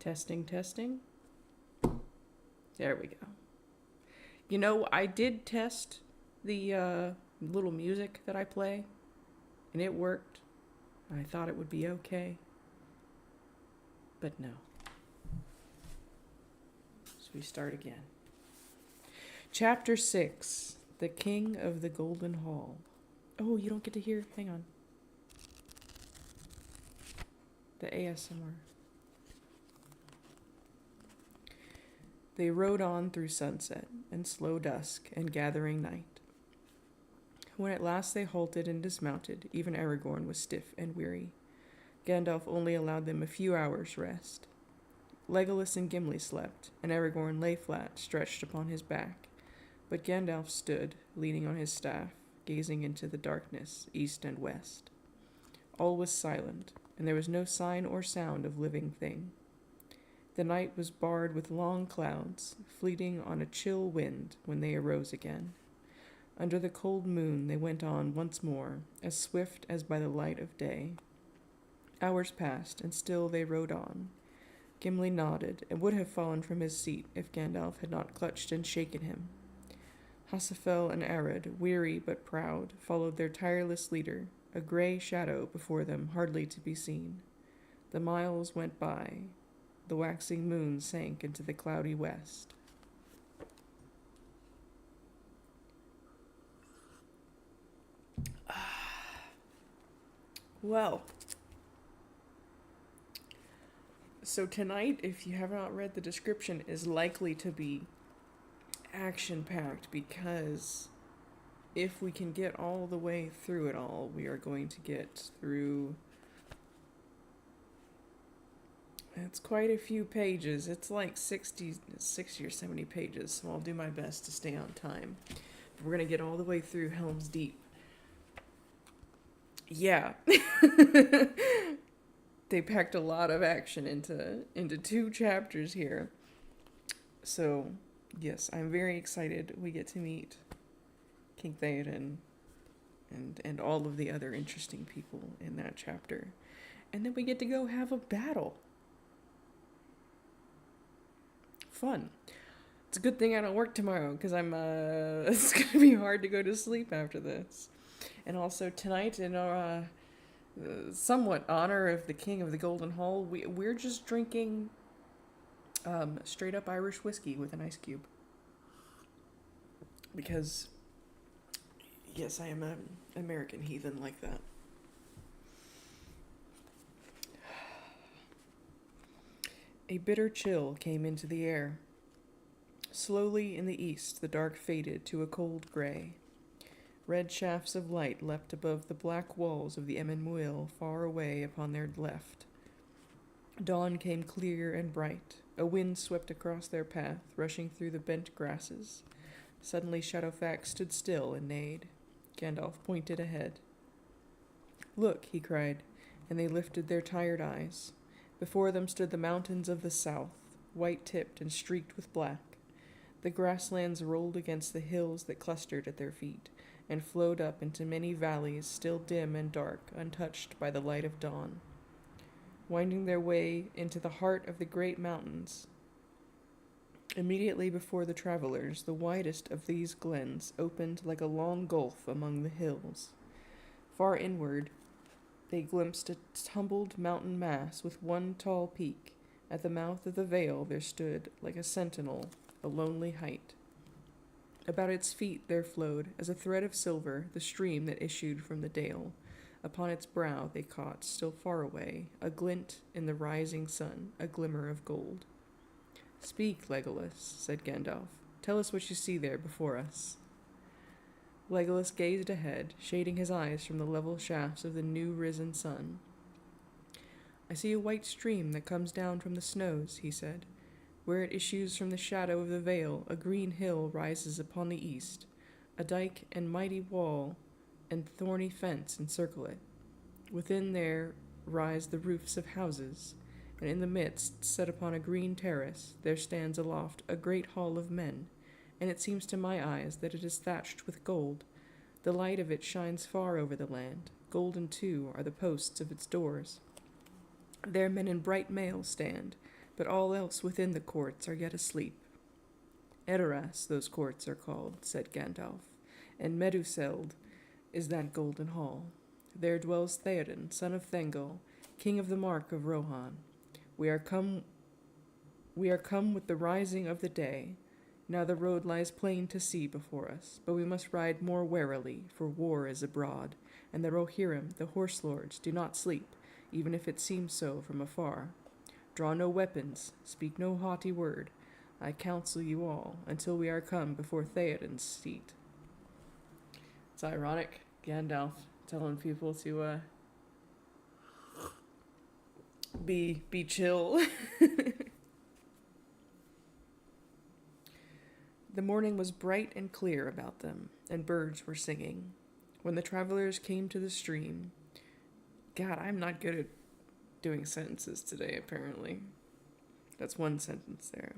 Testing, testing. There we go. You know, I did test the little music that I play, and it worked. I thought it would be okay, but no. So we start again. Chapter 6, The King of the Golden Hall. Oh, you don't get to hear? Hang on. The ASMR. They rode on through sunset and slow dusk and gathering night. When at last they halted and dismounted, even Aragorn was stiff and weary. Gandalf only allowed them a few hours' rest. Legolas and Gimli slept, and Aragorn lay flat, stretched upon his back. But Gandalf stood, leaning on his staff, gazing into the darkness, east and west. All was silent, and there was no sign or sound of living thing. The night was barred with long clouds, fleeting on a chill wind when they arose again. Under the cold moon they went on once more, as swift as by the light of day. Hours passed, and still they rode on. Gimli nodded, and would have fallen from his seat if Gandalf had not clutched and shaken him. Hasafel and Arad, weary but proud, followed their tireless leader, a grey shadow before them hardly to be seen. The miles went by. The waxing moon sank into the cloudy west. Well, so tonight, if you have not read the description, is likely to be action-packed because if we can get all the way through it all, we are going to get through... It's quite a few pages. It's like 60 or 70 pages, so I'll do my best to stay on time. But we're going to get all the way through Helm's Deep. Yeah. They packed a lot of action into 2 chapters here. So, yes, I'm very excited we get to meet King Theoden and all of the other interesting people in that chapter. And then we get to go have a battle. Fun. It's a good thing I don't work tomorrow because it's going to be hard to go to sleep after this. And also tonight, in our somewhat honor of the King of the Golden Hall, we're just drinking straight up Irish whiskey with an ice cube. Because, yes, I am an American heathen like that. A bitter chill came into the air. Slowly in the east the dark faded to a cold gray. Red shafts of light leapt above the black walls of the Emyn Muil far away upon their left. Dawn came clear and bright. A wind swept across their path, rushing through the bent grasses. Suddenly Shadowfax stood still and neighed. Gandalf pointed ahead. "Look," he cried, and they lifted their tired eyes. Before them stood the mountains of the south, white-tipped and streaked with black. The grasslands rolled against the hills that clustered at their feet, and flowed up into many valleys still dim and dark, untouched by the light of dawn. Winding their way into the heart of the great mountains, immediately before the travelers, the widest of these glens opened like a long gulf among the hills. Far inward, they glimpsed a tumbled mountain mass with one tall peak. At the mouth of the vale there stood, like a sentinel, a lonely height. About its feet there flowed, as a thread of silver, the stream that issued from the dale. Upon its brow they caught, still far away, a glint in the rising sun, a glimmer of gold. "Speak, Legolas," said Gandalf. "Tell us what you see there before us." Legolas gazed ahead, shading his eyes from the level shafts of the new-risen sun. "I see a white stream that comes down from the snows," he said. "Where it issues from the shadow of the vale, a green hill rises upon the east. A dike and mighty wall and thorny fence encircle it. Within there rise the roofs of houses, and in the midst, set upon a green terrace, there stands aloft a great hall of men, and it seems to my eyes that it is thatched with gold. The light of it shines far over the land. Golden, too, are the posts of its doors. There men in bright mail stand. but all else within the courts are yet asleep. Edoras, those courts are called, said Gandalf, and Meduseld is that golden hall. There dwells Theoden, son of Thengel, king of the Mark of Rohan. We are come with the rising of the day. Now the road lies plain to see before us, but we must ride more warily, for war is abroad, and the Rohirrim, the horse lords, do not sleep, even if it seems so from afar. Draw no weapons, speak no haughty word. I counsel you all, until we are come before Theoden's seat. It's ironic, Gandalf telling people to be chill. The morning was bright and clear about them, and birds were singing. When the travelers came to the stream, God, I'm not good at doing sentences today, apparently. That's one sentence there.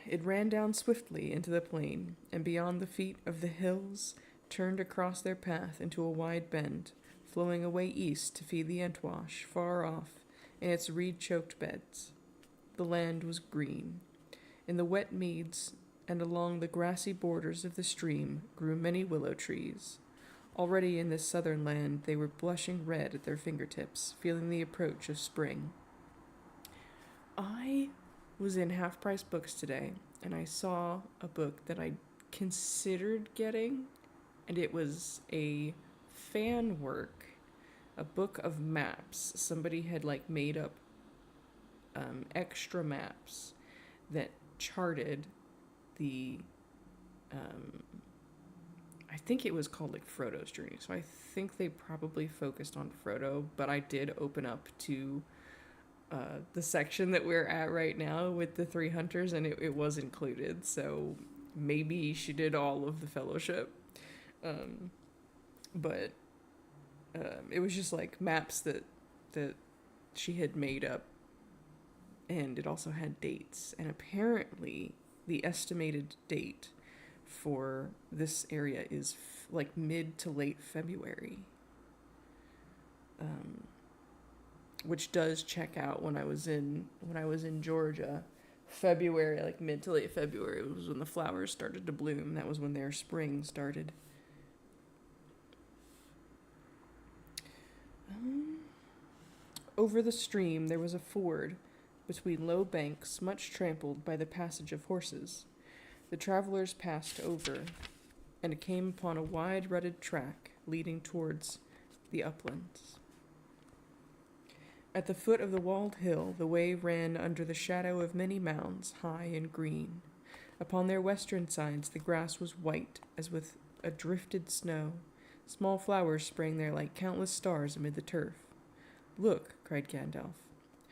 It ran down swiftly into the plain, and beyond the feet of the hills, turned across their path into a wide bend, flowing away east to feed the Entwash, far off, in its reed-choked beds. The land was green. In the wet meads and along the grassy borders of the stream grew many willow trees. Already in this southern land they were blushing red at their fingertips, feeling the approach of spring. I was in Half Price Books today, and I saw a book that I considered getting, and it was a fan work, a book of maps. Somebody had made up extra maps that charted the I think it was called Frodo's journey, so I think they probably focused on Frodo, but I did open up to the section that we're at right now with the three hunters, and it was included, so maybe she did all of the Fellowship. But it was just maps that she had made up, and it also had dates, and apparently the estimated date for this area is mid to late February, which does check out. When I was in Georgia, February, mid to late February, was when the flowers started to bloom. That was when their spring started. Over the stream there was a ford between low banks much trampled by the passage of horses. The travelers passed over and came upon a wide rutted track leading towards the uplands. At the foot of the walled hill the way ran under the shadow of many mounds, high and green. Upon their western sides the grass was white as with a drifted snow. Small flowers sprang there like countless stars amid the turf. "Look," cried Gandalf,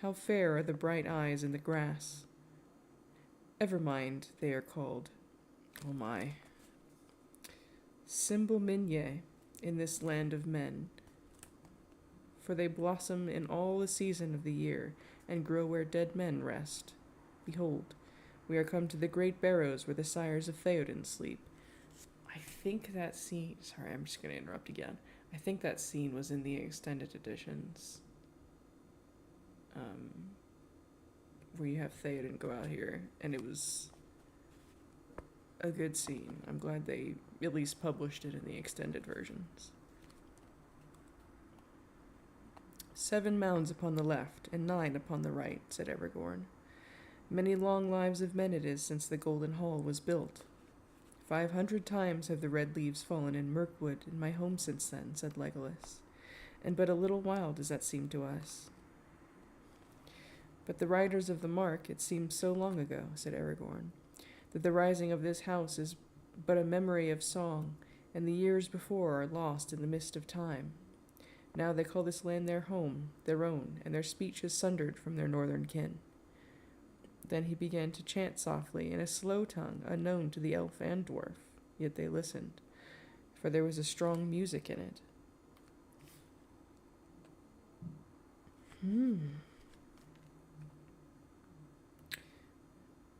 "how fair are the bright eyes in the grass." Evermind, they are called. Oh my. Symbol-Minye in this land of men, for they blossom in all the season of the year, and grow where dead men rest. Behold, we are come to the great barrows where the sires of Theoden sleep. I think that scene... Sorry, I'm just going to interrupt again. I think that scene was in the extended editions. Where you have Theoden go out here, and it was a good scene. I'm glad they at least published it in the extended versions. 7 mounds upon the left, and 9 upon the right, said Aragorn. Many long lives of men it is since the Golden Hall was built. 500 times have the red leaves fallen in Mirkwood in my home since then, said Legolas, and but a little while does that seem to us. But the riders of the Mark, it seems so long ago, said Aragorn, that the rising of this house is but a memory of song, and the years before are lost in the mist of time. Now they call this land their home, their own, and their speech is sundered from their northern kin. Then he began to chant softly in a slow tongue unknown to the elf and dwarf, yet they listened, for there was a strong music in it.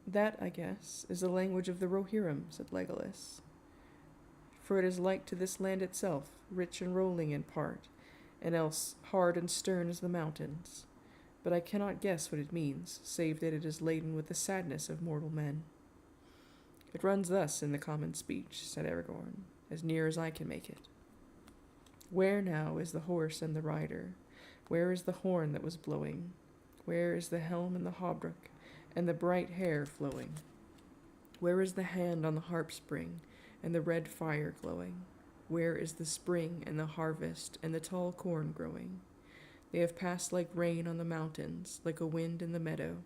That, I guess, is the language of the Rohirrim, said Legolas. For it is like to this land itself, rich and rolling in part, and else hard and stern as the mountains. but I cannot guess what it means, save that it is laden with the sadness of mortal men. It runs thus in the common speech, said Aragorn, as near as I can make it. Where now is the horse and the rider? Where is the horn that was blowing? Where is the helm and the hauberk, and the bright hair flowing? Where is the hand on the harp string, and the red fire glowing? Where is the spring and the harvest, and the tall corn growing? They have passed like rain on the mountains, like a wind in the meadow.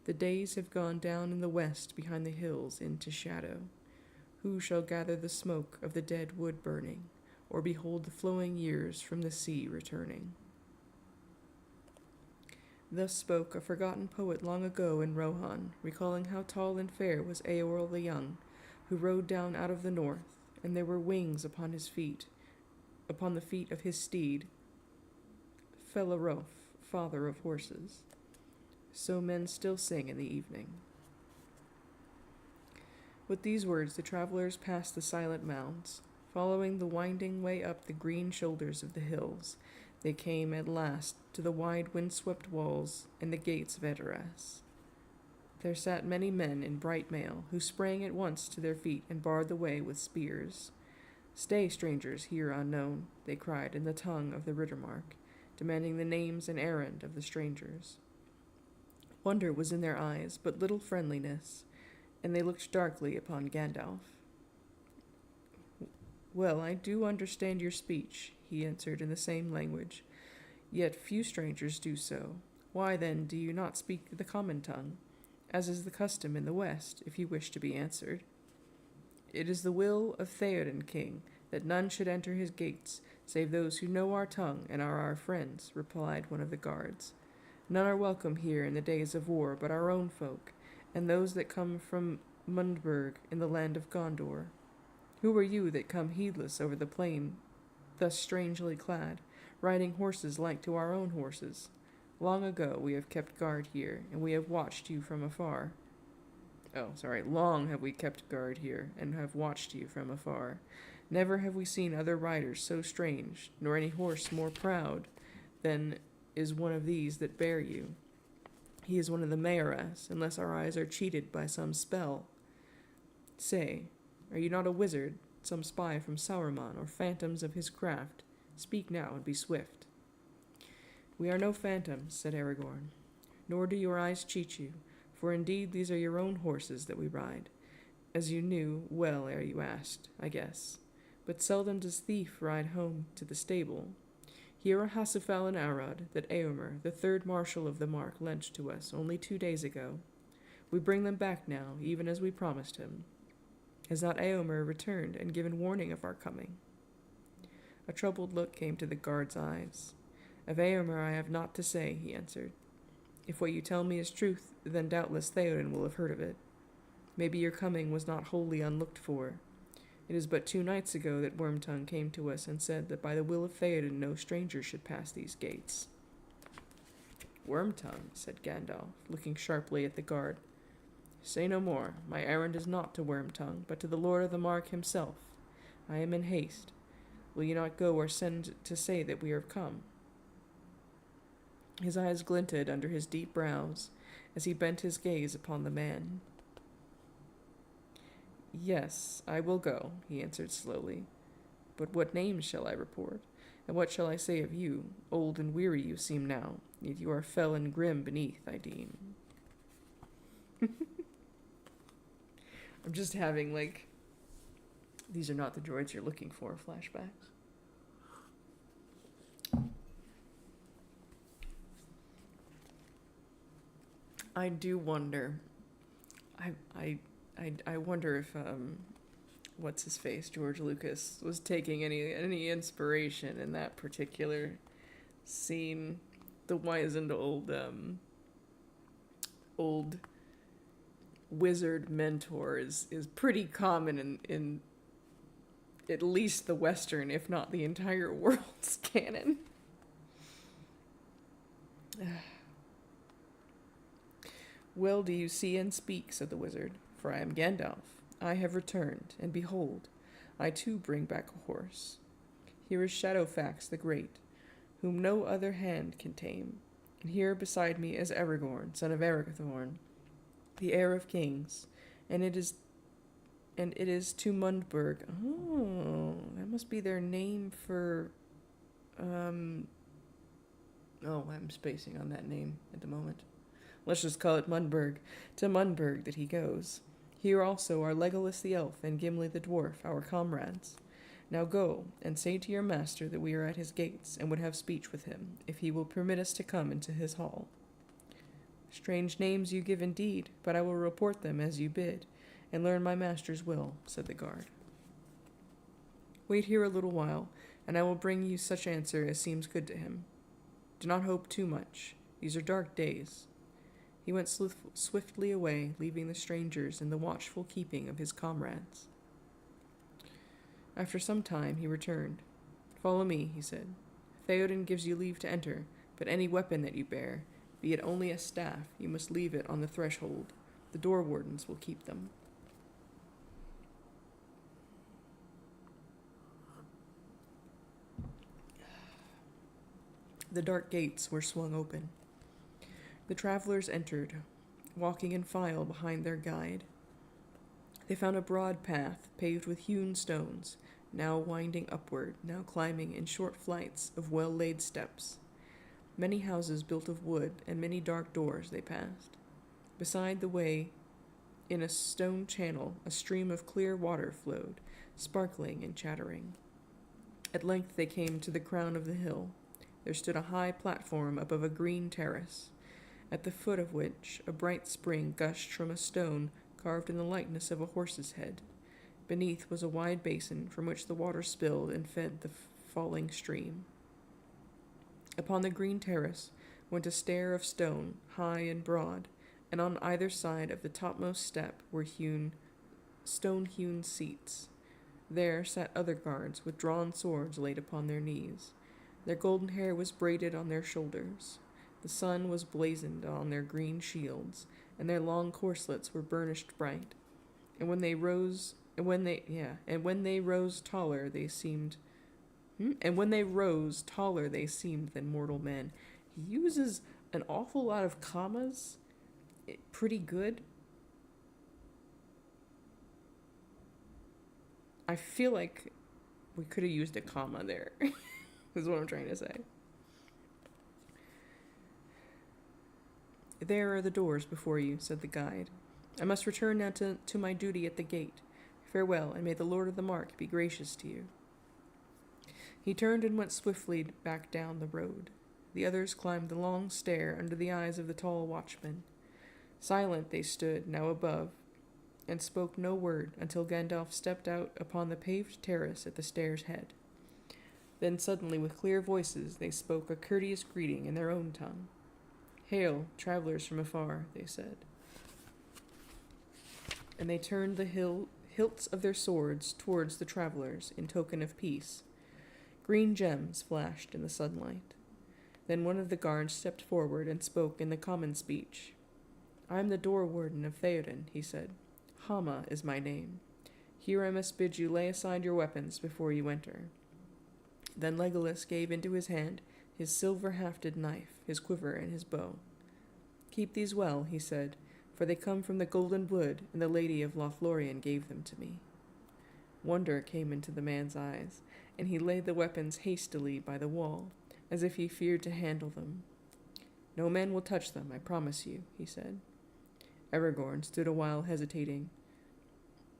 The days have gone down in the west behind the hills into shadow. Who shall gather the smoke of the dead wood burning, or behold the flowing years from the sea returning? Thus spoke a forgotten poet long ago in Rohan, recalling how tall and fair was Eorl the Young, who rode down out of the north, and there were wings upon his feet, upon the feet of his steed, Felarof, father of horses. So men still sing in the evening. With these words the travelers passed the silent mounds. Following the winding way up the green shoulders of the hills, they came at last to the wide wind-swept walls and the gates of Edoras. There sat many men in bright mail, who sprang at once to their feet and barred the way with spears. "Stay, strangers, here unknown," they cried in the tongue of the Riddermark, demanding the names and errand of the strangers. Wonder was in their eyes, but little friendliness, and they looked darkly upon Gandalf. "Well, I do understand your speech," he answered in the same language, "yet few strangers do so. Why, then, do you not speak the common tongue, as is the custom in the West, if you wish to be answered?" "It is the will of Theoden, King, that none should enter his gates, save those who know our tongue and are our friends," replied one of the guards. "None are welcome here in the days of war but our own folk, and those that come from Mundburg in the land of Gondor. Who are you that come heedless over the plain, thus strangely clad, riding horses like to our own horses? Long ago we have kept guard here, and we have watched you from afar. Long have we kept guard here, and have watched you from afar. Never have we seen other riders so strange, nor any horse more proud than is one of these that bear you. He is one of the Mayoras, unless our eyes are cheated by some spell. Say, are you not a wizard, some spy from Sauron, or phantoms of his craft? Speak now, and be swift." "We are no phantoms," said Aragorn, "nor do your eyes cheat you, for indeed these are your own horses that we ride, as you knew well ere you asked, I guess. But seldom does thief ride home to the stable. Here are Hasufal and Arod, that Eomer, the third marshal of the Mark, lent to us only 2 days ago. We bring them back now, even as we promised him. Has not Eomer returned and given warning of our coming?" A troubled look came to the guard's eyes. "Of Eomer I have naught to say," he answered. "If what you tell me is truth, then doubtless Theoden will have heard of it. Maybe your coming was not wholly unlooked for. It is but 2 nights ago that Wormtongue came to us and said that by the will of Theoden no stranger should pass these gates." "Wormtongue," said Gandalf, looking sharply at the guard. "Say no more. My errand is not to Wormtongue, but to the Lord of the Mark himself. I am in haste. Will you not go or send to say that we are come?" His eyes glinted under his deep brows as he bent his gaze upon the man. "Yes, I will go," he answered slowly. "But what names shall I report? And what shall I say of you? Old and weary you seem now, yet you are fell and grim beneath, I deem." I'm just having, these are not the droids you're looking for flashbacks. I do wonder. I wonder if what's his face, George Lucas, was taking any inspiration in that particular scene. The wizened old wizard mentor is pretty common in at least the Western, if not the entire world's canon. "Well do you see and speak," said the wizard, "for I am Gandalf. I have returned, and behold, I too bring back a horse. Here is Shadowfax the Great, whom no other hand can tame. And here beside me is Aragorn, son of Arathorn, the heir of kings, and it is to Mundburg. Oh, that must be their name for oh, I'm spacing on that name at the moment. Let's just call it Mundburg. To Mundburg that he goes. Here also are Legolas the elf and Gimli the dwarf, our comrades. Now go, and say to your master that we are at his gates, and would have speech with him, if he will permit us to come into his hall. Strange names you give indeed, but I will report them as you bid, and learn my master's will, said the guard. Wait here a little while, and I will bring you such answer as seems good to him. Do not hope too much. These are dark days. He went swiftly away, leaving the strangers in the watchful keeping of his comrades. After some time he returned. Follow me, he said. Theoden gives you leave to enter, but any weapon that you bear, be it only a staff, you must leave it on the threshold. The door wardens will keep them. The dark gates were swung open. The travelers entered, walking in file behind their guide. They found a broad path paved with hewn stones, now winding upward, now climbing in short flights of well-laid steps. Many houses built of wood and many dark doors they passed. Beside the way, in a stone channel, a stream of clear water flowed, sparkling and chattering. At length they came to the crown of the hill. There stood a high platform above a green terrace, at the foot of which a bright spring gushed from a stone carved in the likeness of a horse's head. Beneath was a wide basin from which the water spilled and fed the falling stream. Upon the green terrace went a stair of stone, high and broad, and on either side of the topmost step were stone-hewn seats. There sat other guards with drawn swords laid upon their knees. Their golden hair was braided on their shoulders. The sun was blazoned on their green shields, and their long corslets were burnished bright. And when they rose taller, they seemed than mortal men. He uses an awful lot of commas. Pretty good. I feel like we could have used a comma there. Is what I'm trying to say. There are the doors before you, said the guide. I must return now to my duty at the gate. Farewell, and may the Lord of the Mark be gracious to you. He turned and went swiftly back down the road. The others climbed the long stair under the eyes of the tall watchman. Silent they stood, now above, and spoke no word until Gandalf stepped out upon the paved terrace at the stair's head. Then suddenly, with clear voices, they spoke a courteous greeting in their own tongue. Hail, travelers from afar, they said. And they turned the hilts of their swords towards the travelers in token of peace. Green gems flashed in the sunlight. Then one of the guards stepped forward and spoke in the common speech. I am the door warden of Theoden, he said. Hama is my name. Here I must bid you lay aside your weapons before you enter. Then Legolas gave into his hand his silver-hafted knife, his quiver, and his bow. Keep these well, he said, for they come from the golden wood, and the lady of Lothlorien gave them to me. Wonder came into the man's eyes, and he laid the weapons hastily by the wall, as if he feared to handle them. No man will touch them, I promise you, he said. Aragorn stood a while hesitating.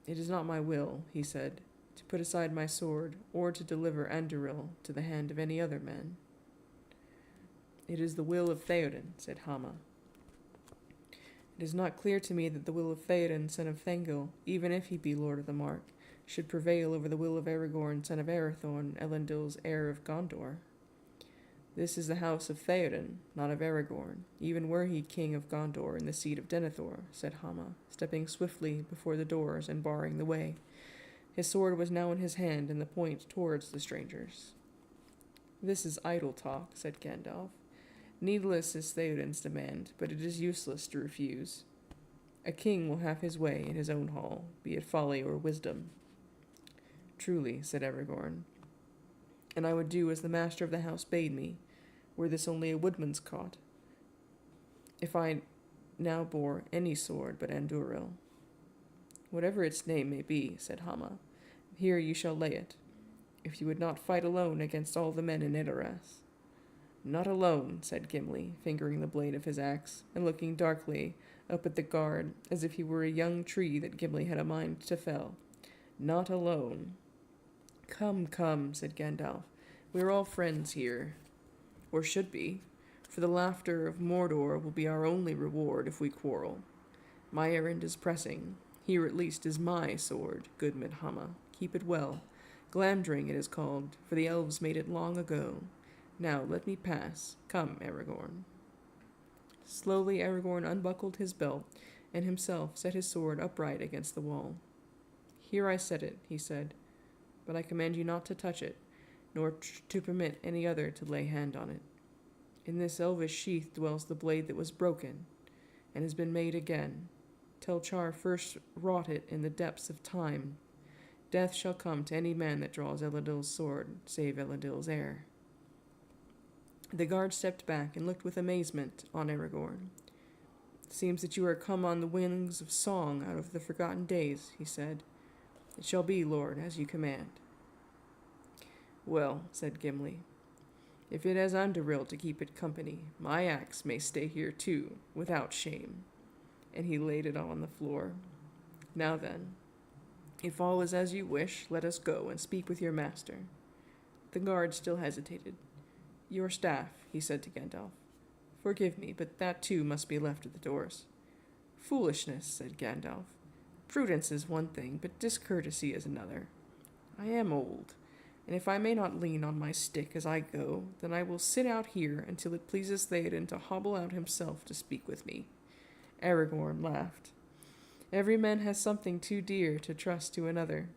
It is not my will, he said, to put aside my sword, or to deliver Anduril to the hand of any other man. It is the will of Theoden, said Hama. It is not clear to me that the will of Theoden, son of Fangirl, even if he be Lord of the Mark, should prevail over the will of Aragorn, son of Arathorn, Elendil's heir of Gondor. This is the house of Theoden, not of Aragorn, even were he king of Gondor in the seat of Denethor, said Hama, stepping swiftly before the doors and barring the way. His sword was now in his hand, and the point towards the strangers. This is idle talk, said Gandalf. Needless is Theoden's demand, but it is useless to refuse. A king will have his way in his own hall, be it folly or wisdom. Truly, said Aragorn, and I would do as the master of the house bade me, were this only a woodman's cot. if I now bore any sword but Anduril. Whatever its name may be, said Hama, here you shall lay it, if you would not fight alone against all the men in Edoras. Not alone, said Gimli, fingering the blade of his axe, and looking darkly up at the guard, as if he were a young tree that Gimli had a mind to fell. Not alone. Come, come, said Gandalf. We are all friends here. Or should be, for the laughter of Mordor will be our only reward if we quarrel. My errand is pressing. Here at least is my sword, good Midhama. Keep it well. Glamdring it is called, for the elves made it long ago. Now let me pass. Come, Aragorn. Slowly Aragorn unbuckled his belt, and himself set his sword upright against the wall. Here I set it, he said, but I command you not to touch it, nor to permit any other to lay hand on it. In this elvish sheath dwells the blade that was broken, and has been made again. Telchar first wrought it in the depths of time. Death shall come to any man that draws Elendil's sword, save Elendil's heir. The guard stepped back and looked with amazement on Aragorn. Seems that you are come on the wings of song out of the forgotten days, he said. It shall be, Lord, as you command. Well, said Gimli, if it has Anduril to keep it company, my axe may stay here too, without shame. And he laid it on the floor. Now then, if all is as you wish, let us go and speak with your master. The guard still hesitated. Your staff, he said to Gandalf. Forgive me, but that too must be left at the doors. Foolishness, said Gandalf. Prudence is one thing, but discourtesy is another. I am old, and if I may not lean on my stick as I go, then I will sit out here until it pleases Theoden to hobble out himself to speak with me. Aragorn laughed. Every man has something too dear to trust to another.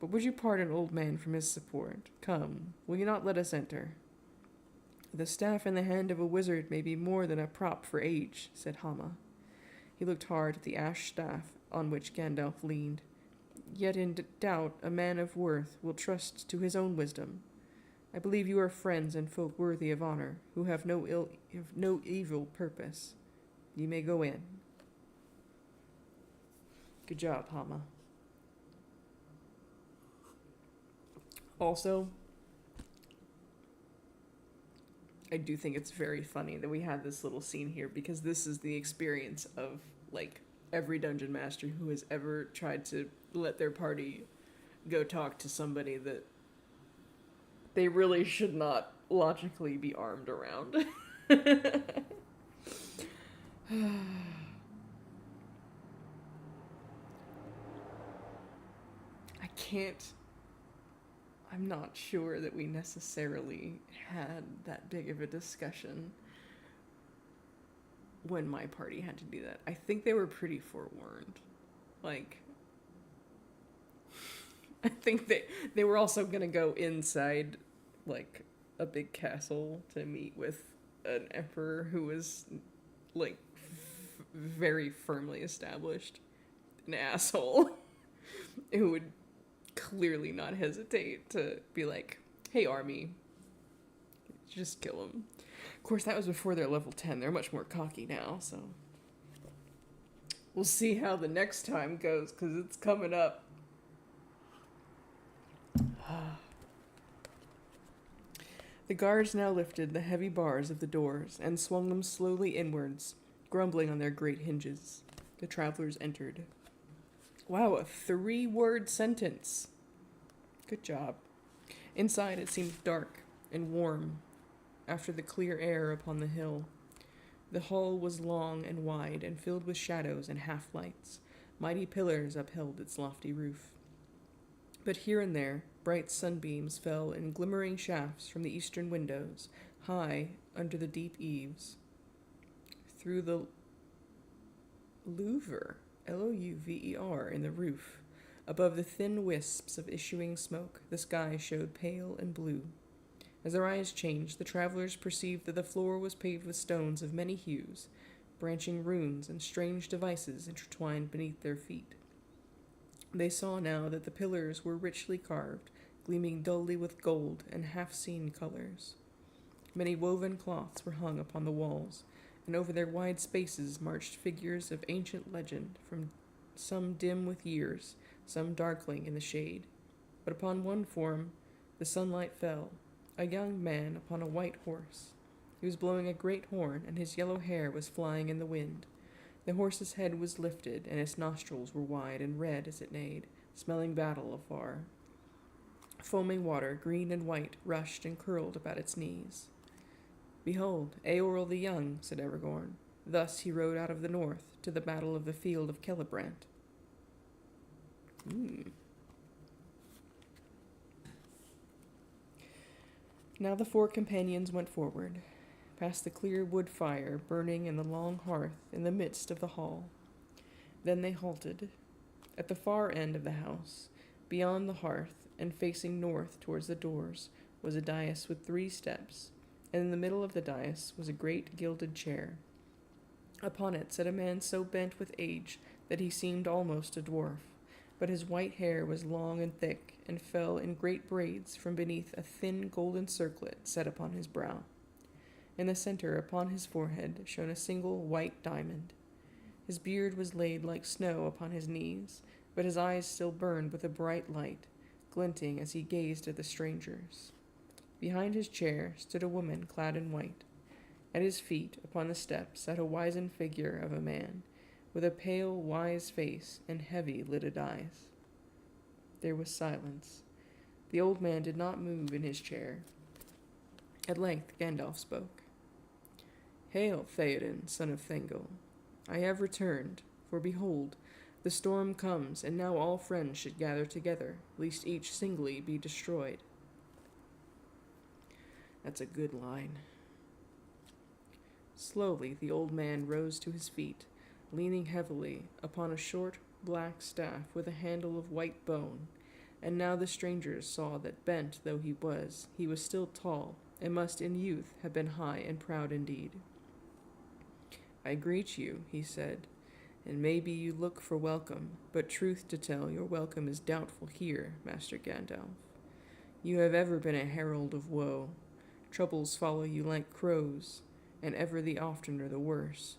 But would you part an old man from his support? Come, will you not let us enter? The staff in the hand of a wizard may be more than a prop for age, said Hama. He looked hard at the ash staff on which Gandalf leaned. Yet in doubt a man of worth will trust to his own wisdom. I believe you are friends and folk worthy of honor, who have no evil purpose. You may go in. Good job, Hama. Also, I do think it's very funny that we had this little scene here, because this is the experience of, like, every dungeon master who has ever tried to let their party go talk to somebody that they really should not logically be armed around. I'm not sure that we necessarily had that big of a discussion when my party had to do that. I think they were pretty forewarned. Like, I think they were also gonna go inside, like, a big castle to meet with an emperor who was, like, very firmly established an asshole who would clearly not hesitate to be like, hey, army, just kill him. Of course, that was before they're level 10. They're much more cocky now, so we'll see how the next time goes, because it's coming up. The guards now lifted the heavy bars of the doors and swung them slowly inwards, grumbling on their great hinges. The travelers entered. Wow, a 3-word sentence. Good job. Inside it seemed dark and warm after the clear air upon the hill. The hall was long and wide and filled with shadows and half-lights. Mighty pillars upheld its lofty roof. But here and there, bright sunbeams fell in glimmering shafts from the eastern windows, high under the deep eaves. Through the louver, Louver, in the roof, above the thin wisps of issuing smoke, the sky showed pale and blue. As their eyes changed, the travelers perceived that the floor was paved with stones of many hues, branching runes and strange devices intertwined beneath their feet. They saw now that the pillars were richly carved, gleaming dully with gold and half-seen colors. Many woven cloths were hung upon the walls, and over their wide spaces marched figures of ancient legend, from some dim with years, some darkling in the shade. But upon one form the sunlight fell, a young man upon a white horse. He was blowing a great horn, and his yellow hair was flying in the wind. The horse's head was lifted, and its nostrils were wide and red as it neighed, smelling battle afar. Foaming water, green and white, rushed and curled about its knees. "Behold, Eorl the Young," said Aragorn. "Thus he rode out of the north to the battle of the field of Celebrant." Now the four companions went forward, past the clear wood fire burning in the long hearth in the midst of the hall. Then they halted. At the far end of the house, beyond the hearth, and facing north towards the doors, was a dais with 3 steps, and in the middle of the dais was a great gilded chair. Upon it sat a man so bent with age that he seemed almost a dwarf, but his white hair was long and thick, and fell in great braids from beneath a thin golden circlet set upon his brow. In the center, upon his forehead, shone a single white diamond. His beard was laid like snow upon his knees, but his eyes still burned with a bright light, glinting as he gazed at the strangers. Behind his chair stood a woman clad in white. At his feet, upon the steps, sat a wizened figure of a man, with a pale, wise face and heavy-lidded eyes. There was silence. The old man did not move in his chair. At length Gandalf spoke. "Hail, Theoden, son of Thengel. I have returned, for behold, the storm comes, and now all friends should gather together, lest each singly be destroyed." That's a good line. Slowly the old man rose to his feet, leaning heavily upon a short black staff with a handle of white bone, and now the strangers saw that, bent though he was still tall, and must in youth have been high and proud indeed. "I greet you," he said, "and maybe you look for welcome, but truth to tell, your welcome is doubtful here, Master Gandalf. You have ever been a herald of woe. Troubles follow you like crows, and ever the oftener the worse.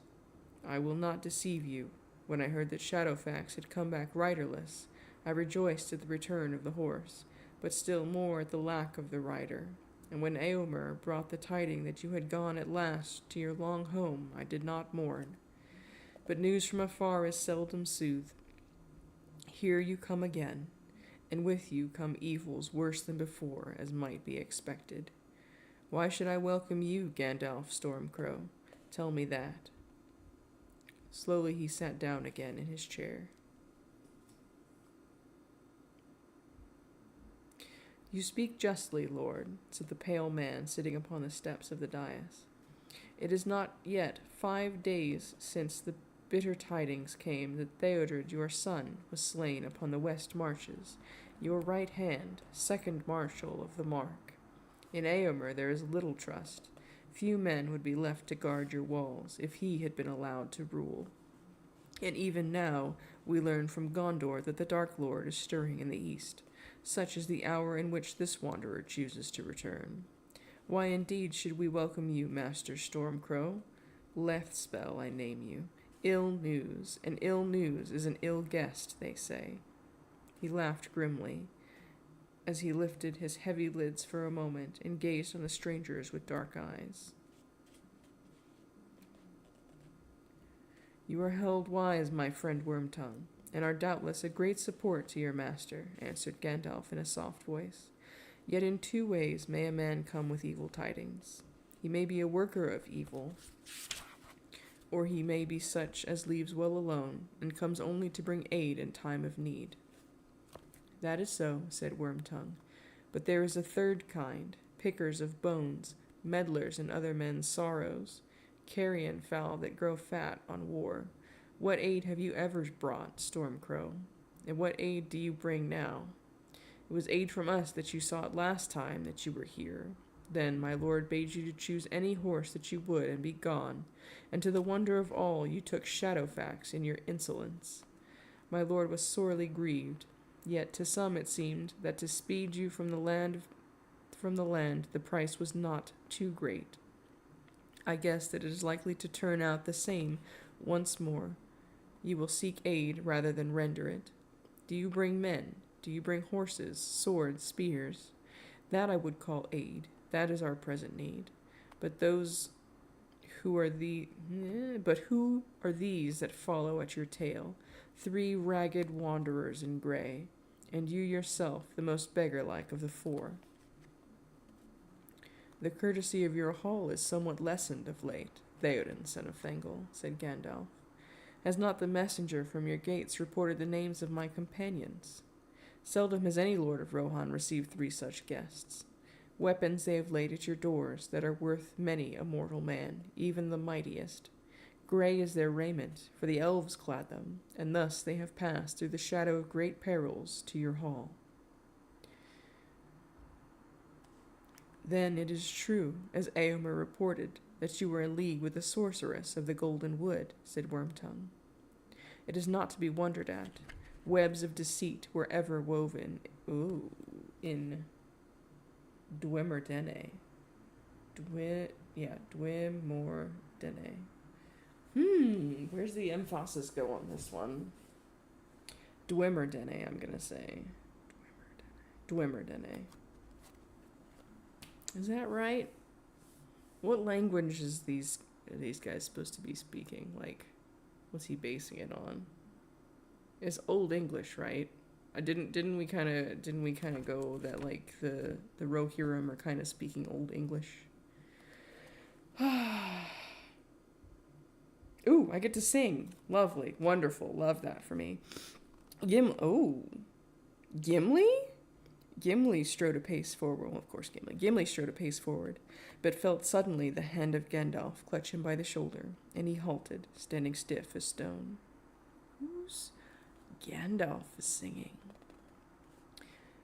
I will not deceive you. When I heard that Shadowfax had come back riderless, I rejoiced at the return of the horse, but still more at the lack of the rider. And when Eomer brought the tiding that you had gone at last to your long home, I did not mourn. But news from afar is seldom soothed. Here you come again, and with you come evils worse than before, as might be expected. Why should I welcome you, Gandalf Stormcrow? Tell me that." Slowly he sat down again in his chair. "You speak justly, Lord," said the pale man sitting upon the steps of the dais. "It is not yet 5 days since the bitter tidings came that Theodred, your son, was slain upon the west marches, your right hand, second marshal of the Mark. In Eomer there is little trust. Few men would be left to guard your walls if he had been allowed to rule. And even now we learn from Gondor that the Dark Lord is stirring in the east. Such is the hour in which this wanderer chooses to return. Why indeed should we welcome you, Master Stormcrow? Lethspell I name you. Ill news, and ill news is an ill guest, they say." He laughed grimly, as he lifted his heavy lids for a moment and gazed on the strangers with dark eyes. "You are held wise, my friend Wormtongue, and are doubtless a great support to your master," answered Gandalf in a soft voice. "Yet in 2 ways may a man come with evil tidings. He may be a worker of evil, or he may be such as leaves well alone, and comes only to bring aid in time of need." "That is so," said Wormtongue, "but there is a third kind, pickers of bones, meddlers in other men's sorrows, carrion fowl that grow fat on war. What aid have you ever brought, Stormcrow? And what aid do you bring now? It was aid from us that you sought last time that you were here. Then my lord bade you to choose any horse that you would and be gone, and to the wonder of all you took Shadowfax in your insolence. My lord was sorely grieved, yet to some it seemed that to speed you from the land the price was not too great. I guess that it is likely to turn out the same once more. You will seek aid rather than render it. Do you bring men? Do you bring horses, swords, spears? That I would call aid. That is our present need. But who are these that follow at your tail? 3 ragged wanderers in grey, and you yourself the most beggar-like of the 4. The courtesy of your hall is somewhat lessened of late, Theoden, son of Thengel, said Gandalf. Has not the messenger from your gates reported the names of my companions? Seldom has any lord of Rohan received 3 such guests. Weapons they have laid at your doors that are worth many a mortal man, even the mightiest. Grey is their raiment, for the elves clad them, and thus they have passed through the shadow of great perils to your hall. Then it is true, as Eomer reported, that you were in league with the sorceress of the Golden Wood, said Wormtongue. It is not to be wondered at. Webs of deceit were ever woven, in Dwemer-Dene. Dwemer-Dene. Where's the emphasis go on this one? Dwemer-Dene, I'm gonna say. Dwemer-Dene. Is that right? What language are these guys supposed to be speaking? Like, what's he basing it on? It's Old English, right? Didn't we kind of go that like the Rohirrim are kind of speaking Old English? Ooh, I get to sing. Lovely, wonderful, love that for me. Gimli? Gimli strode a pace forward. Well, of course, Gimli strode a pace forward, but felt suddenly the hand of Gandalf clutch him by the shoulder, and he halted, standing stiff as stone. Who's Gandalf is singing?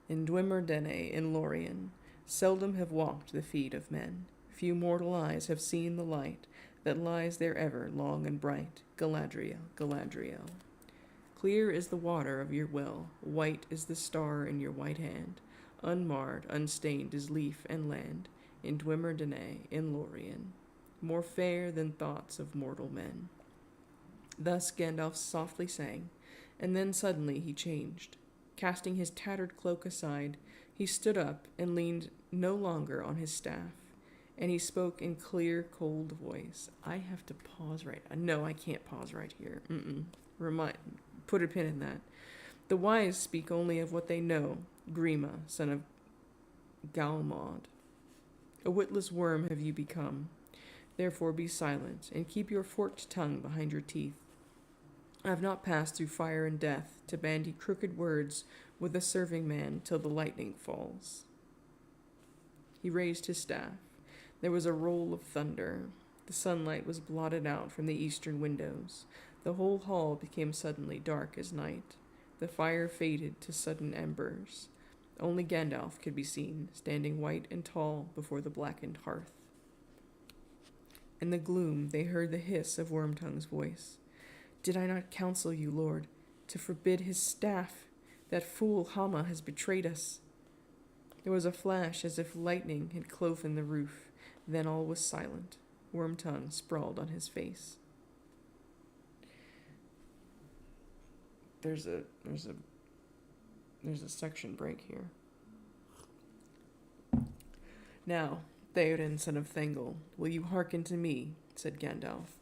In Dwemer-Dene, in Lorien, seldom have walked the feet of men. Few mortal eyes have seen the light that lies there ever, long and bright. Galadriel, Galadriel. Clear is the water of your well, white is the star in your white hand, unmarred, unstained is leaf and land, in Dwemer-Dene, in Lorien, more fair than thoughts of mortal men. Thus Gandalf softly sang, and then suddenly he changed. Casting his tattered cloak aside, he stood up and leaned no longer on his staff, and he spoke in clear, cold voice. I have to pause right. No, I can't pause right here. Put a pin in that. The wise speak only of what they know. Grima, son of Galmod. A witless worm have you become. Therefore be silent, and keep your forked tongue behind your teeth. I have not passed through fire and death to bandy crooked words with a serving man till the lightning falls. He raised his staff. There was a roll of thunder. The sunlight was blotted out from the eastern windows. The whole hall became suddenly dark as night. The fire faded to sudden embers. Only Gandalf could be seen, standing white and tall before the blackened hearth. In the gloom they heard the hiss of Wormtongue's voice. Did I not counsel you, Lord, to forbid his staff? That fool Hama has betrayed us. There was a flash as if lightning had cloven the roof. Then all was silent. Wormtongue sprawled on his face. There's a section break here. Now, Theoden, son of Thengel, will you hearken to me? Said Gandalf.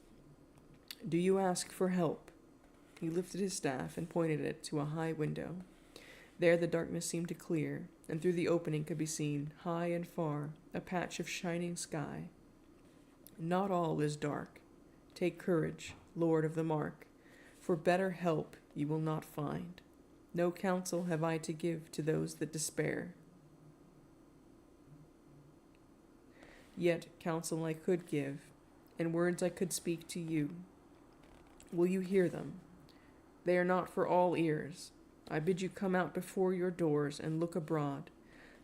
Do you ask for help? He lifted his staff and pointed it to a high window. There the darkness seemed to clear, and through the opening could be seen, high and far, a patch of shining sky. Not all is dark. Take courage, Lord of the Mark, for better help you will not find. No counsel have I to give to those that despair. Yet counsel I could give, and words I could speak to you. Will you hear them? They are not for all ears. I bid you come out before your doors and look abroad.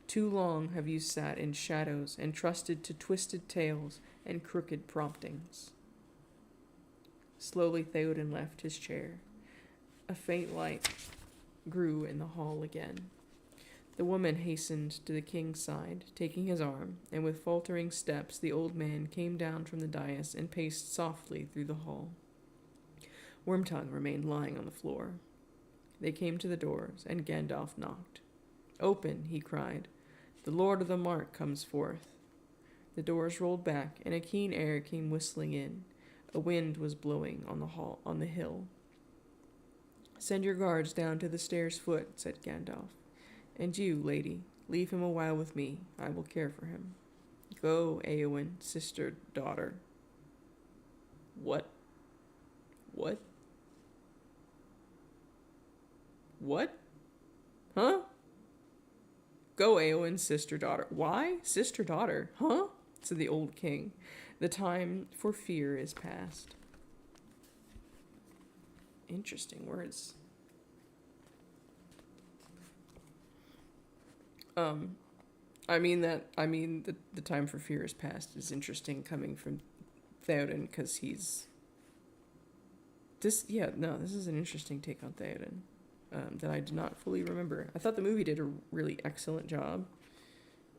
Too long have you sat in shadows and trusted to twisted tales and crooked promptings. Slowly Theoden left his chair. A faint light grew in the hall again. The woman hastened to the king's side, taking his arm, and with faltering steps the old man came down from the dais and paced softly through the hall. Wormtongue remained lying on the floor. They came to the doors, and Gandalf knocked. "Open," he cried. "The Lord of the Mark comes forth." The doors rolled back, and a keen air came whistling in. A wind was blowing on the hill. "Send your guards down to the stairs' foot," said Gandalf. "And you, lady, leave him a while with me. I will care for him. Go, Éowyn, sister, daughter." What? What? What? Huh? "Go, Éowyn, sister, daughter." Why? Sister, daughter? Huh? Said the old king. "The time for fear is past." Interesting words. The time for fear is past is interesting coming from Theoden, because this is an interesting take on Theoden that I did not fully remember. I thought the movie did a really excellent job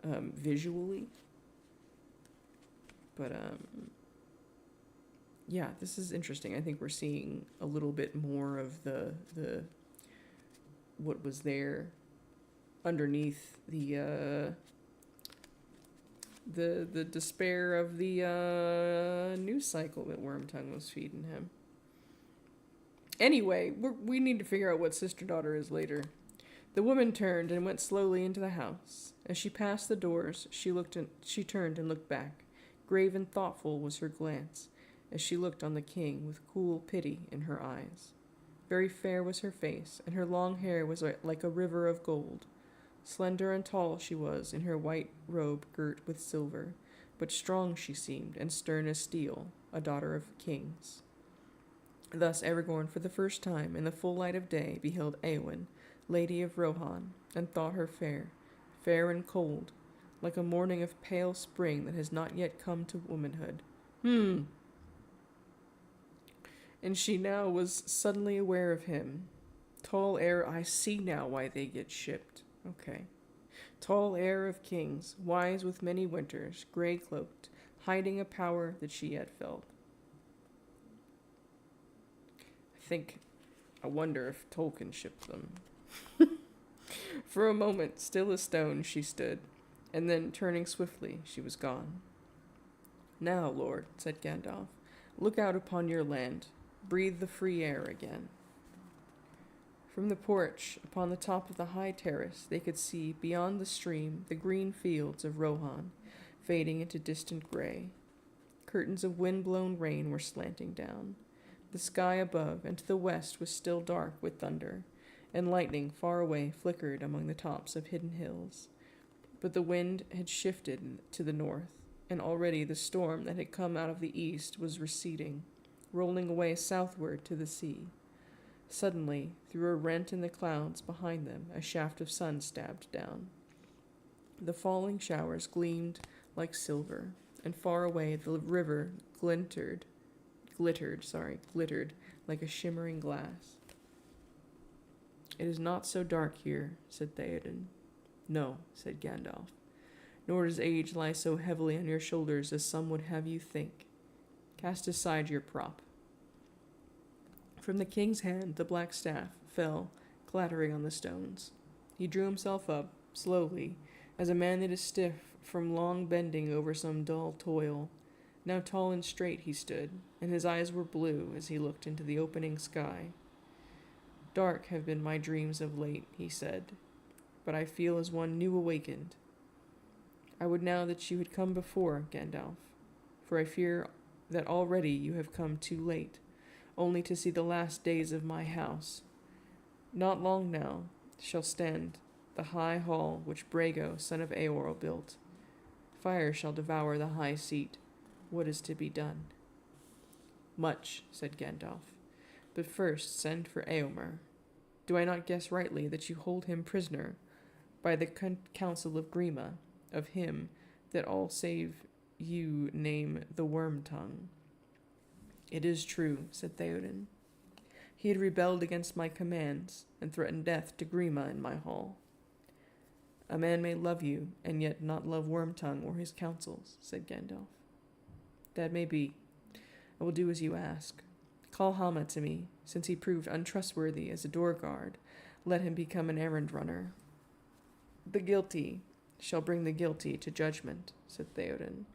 visually, but this is interesting. I think we're seeing a little bit more of the what was there underneath the despair of the news cycle that Wormtongue was feeding him. Anyway, we need to figure out what sister-daughter is later. The woman turned and went slowly into the house. As she passed the doors, she turned and looked back. Grave and thoughtful was her glance, as she looked on the king with cool pity in her eyes. Very fair was her face, and her long hair was like a river of gold. Slender and tall she was, in her white robe girt with silver, but strong she seemed, and stern as steel, a daughter of kings. Thus Aragorn, for the first time, in the full light of day, beheld Éowyn, Lady of Rohan, and thought her fair, fair and cold, like a morning of pale spring that has not yet come to womanhood. And she now was suddenly aware of him. Tall heir, I see now why they get shipped. Okay. Tall heir of kings, wise with many winters, grey-cloaked, hiding a power that she had felt. I wonder if Tolkien shipped them. For a moment, still as stone, she stood, and then, turning swiftly, she was gone. "Now, Lord," said Gandalf, "look out upon your land. Breathe the free air again." From the porch, upon the top of the high terrace, they could see, beyond the stream, the green fields of Rohan, fading into distant grey. Curtains of wind-blown rain were slanting down. The sky above and to the west was still dark with thunder, and lightning far away flickered among the tops of hidden hills. But the wind had shifted to the north, and already the storm that had come out of the east was receding, rolling away southward to the sea. Suddenly, through a rent in the clouds behind them, a shaft of sun stabbed down. The falling showers gleamed like silver, and far away the river glittered like a shimmering glass. "It is not so dark here," said Theoden. "No," said Gandalf, "nor does age lie so heavily on your shoulders as some would have you think. Cast aside your prop." From the king's hand the black staff fell, clattering on the stones. He drew himself up, slowly, as a man that is stiff from long bending over some dull toil. Now tall and straight he stood, and his eyes were blue as he looked into the opening sky. "Dark have been my dreams of late," he said, "but I feel as one new awakened. I would now that you had come before, Gandalf, for I fear that already you have come too late, only to see the last days of my house. Not long now shall stand the high hall which Brago, son of Eorl, built. Fire shall devour the high seat. What is to be done?" "Much," said Gandalf. "But first send for Éomer. Do I not guess rightly that you hold him prisoner by the counsel of Grima, of him that all save you name the Wormtongue?" "It is true," said Theoden. "He had rebelled against my commands and threatened death to Grima in my hall." A man may love you, and yet not love Wormtongue or his counsels, said Gandalf. That may be. I will do as you ask. Call Hama to me, since he proved untrustworthy as a door guard. Let him become an errand runner. The guilty shall bring the guilty to judgment, said Theoden,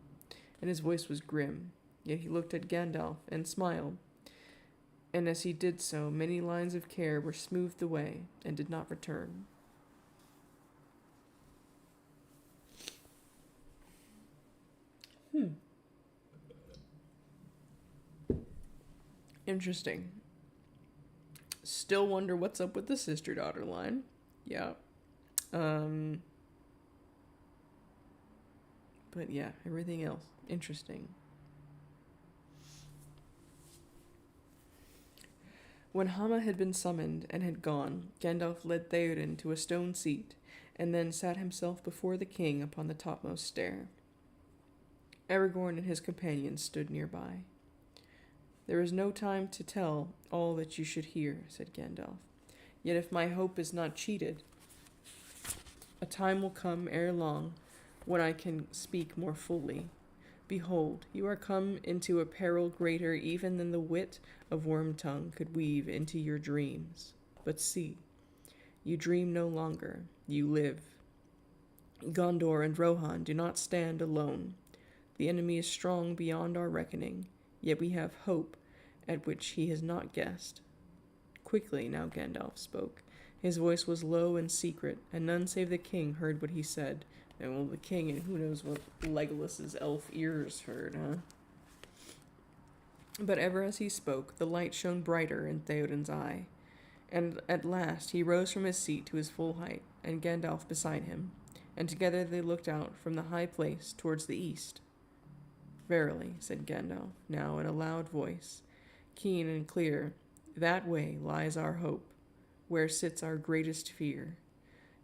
and his voice was grim, yet he looked at Gandalf and smiled, and as he did so, many lines of care were smoothed away and did not return. Interesting. Still wonder what's up with the sister-daughter line. Yeah. But yeah, everything else. Interesting. When Hama had been summoned and had gone, Gandalf led Theoden to a stone seat, and then sat himself before the king upon the topmost stair. Aragorn and his companions stood nearby. There is no time to tell all that you should hear, said Gandalf. Yet if my hope is not cheated, a time will come ere long when I can speak more fully. Behold, you are come into a peril greater even than the wit of Wormtongue could weave into your dreams. But see, you dream no longer, you live. Gondor and Rohan do not stand alone. The enemy is strong beyond our reckoning, yet we have hope at which he has not guessed. Quickly now Gandalf spoke. His voice was low and secret, and none save the king heard what he said. And well, the king and who knows what Legolas's elf ears heard, huh? But ever as he spoke, the light shone brighter in Theoden's eye, and at last he rose from his seat to his full height, and Gandalf beside him, and together they looked out from the high place towards the east. Verily, said Gandalf, now in a loud voice, keen and clear, that way lies our hope, where sits our greatest fear.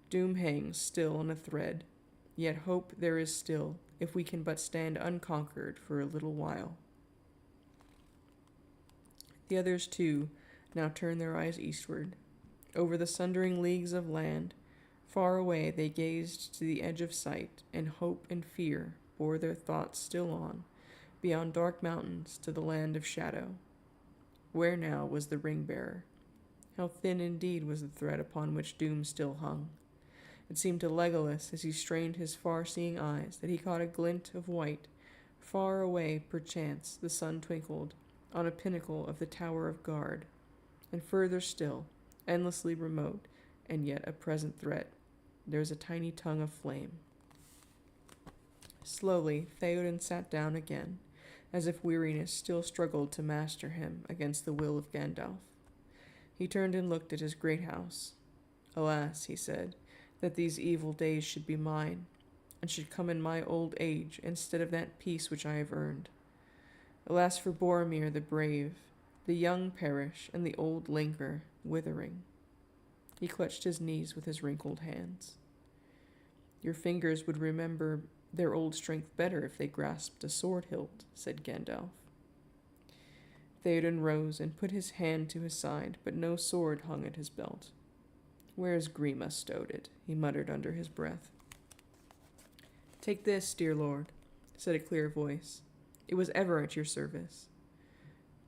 Doom hangs still on a thread, yet hope there is still, if we can but stand unconquered for a little while. The others, too, now turned their eyes eastward. Over the sundering leagues of land, far away they gazed to the edge of sight, and hope and fear bore their thoughts still on, beyond dark mountains to the land of shadow. Where now was the ring-bearer? How thin indeed was the thread upon which doom still hung. It seemed to Legolas, as he strained his far-seeing eyes, that he caught a glint of white. Far away, perchance, the sun twinkled, on a pinnacle of the Tower of Guard, and further still, endlessly remote, and yet a present threat, there was a tiny tongue of flame. Slowly, Theoden sat down again, as if weariness still struggled to master him against the will of Gandalf. He turned and looked at his great house. Alas, he said, that these evil days should be mine, and should come in my old age instead of that peace which I have earned. Alas for Boromir the brave, the young perish, and the old linger, withering. He clutched his knees with his wrinkled hands. Your fingers would remember their old strength better if they grasped a sword hilt, said Gandalf. Theoden rose and put his hand to his side, but no sword hung at his belt. Where is Grima stowed it? He muttered under his breath. Take this, dear lord, said a clear voice. It was ever at your service.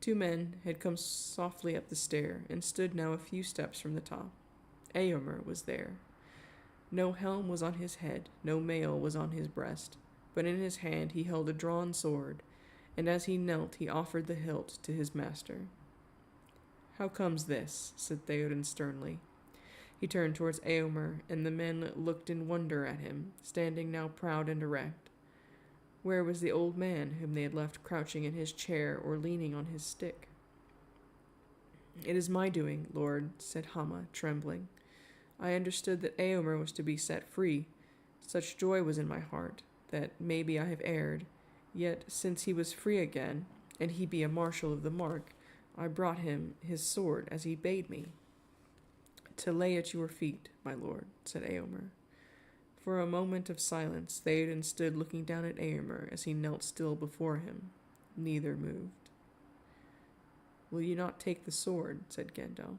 Two men had come softly up the stair, and stood now a few steps from the top. Éomer was there. No helm was on his head, no mail was on his breast, but in his hand he held a drawn sword, and as he knelt he offered the hilt to his master. How comes this? Said Theoden sternly. He turned towards Éomer, and the men looked in wonder at him, standing now proud and erect. Where was the old man whom they had left crouching in his chair or leaning on his stick? It is my doing, lord, said Hama, trembling. I understood that Éomer was to be set free. Such joy was in my heart, that maybe I have erred. Yet, since he was free again, and he be a marshal of the mark, I brought him his sword as he bade me. To lay at your feet, my lord, said Éomer. For a moment of silence, Theoden stood looking down at Éomer as he knelt still before him. Neither moved. Will you not take the sword? Said Gandalf.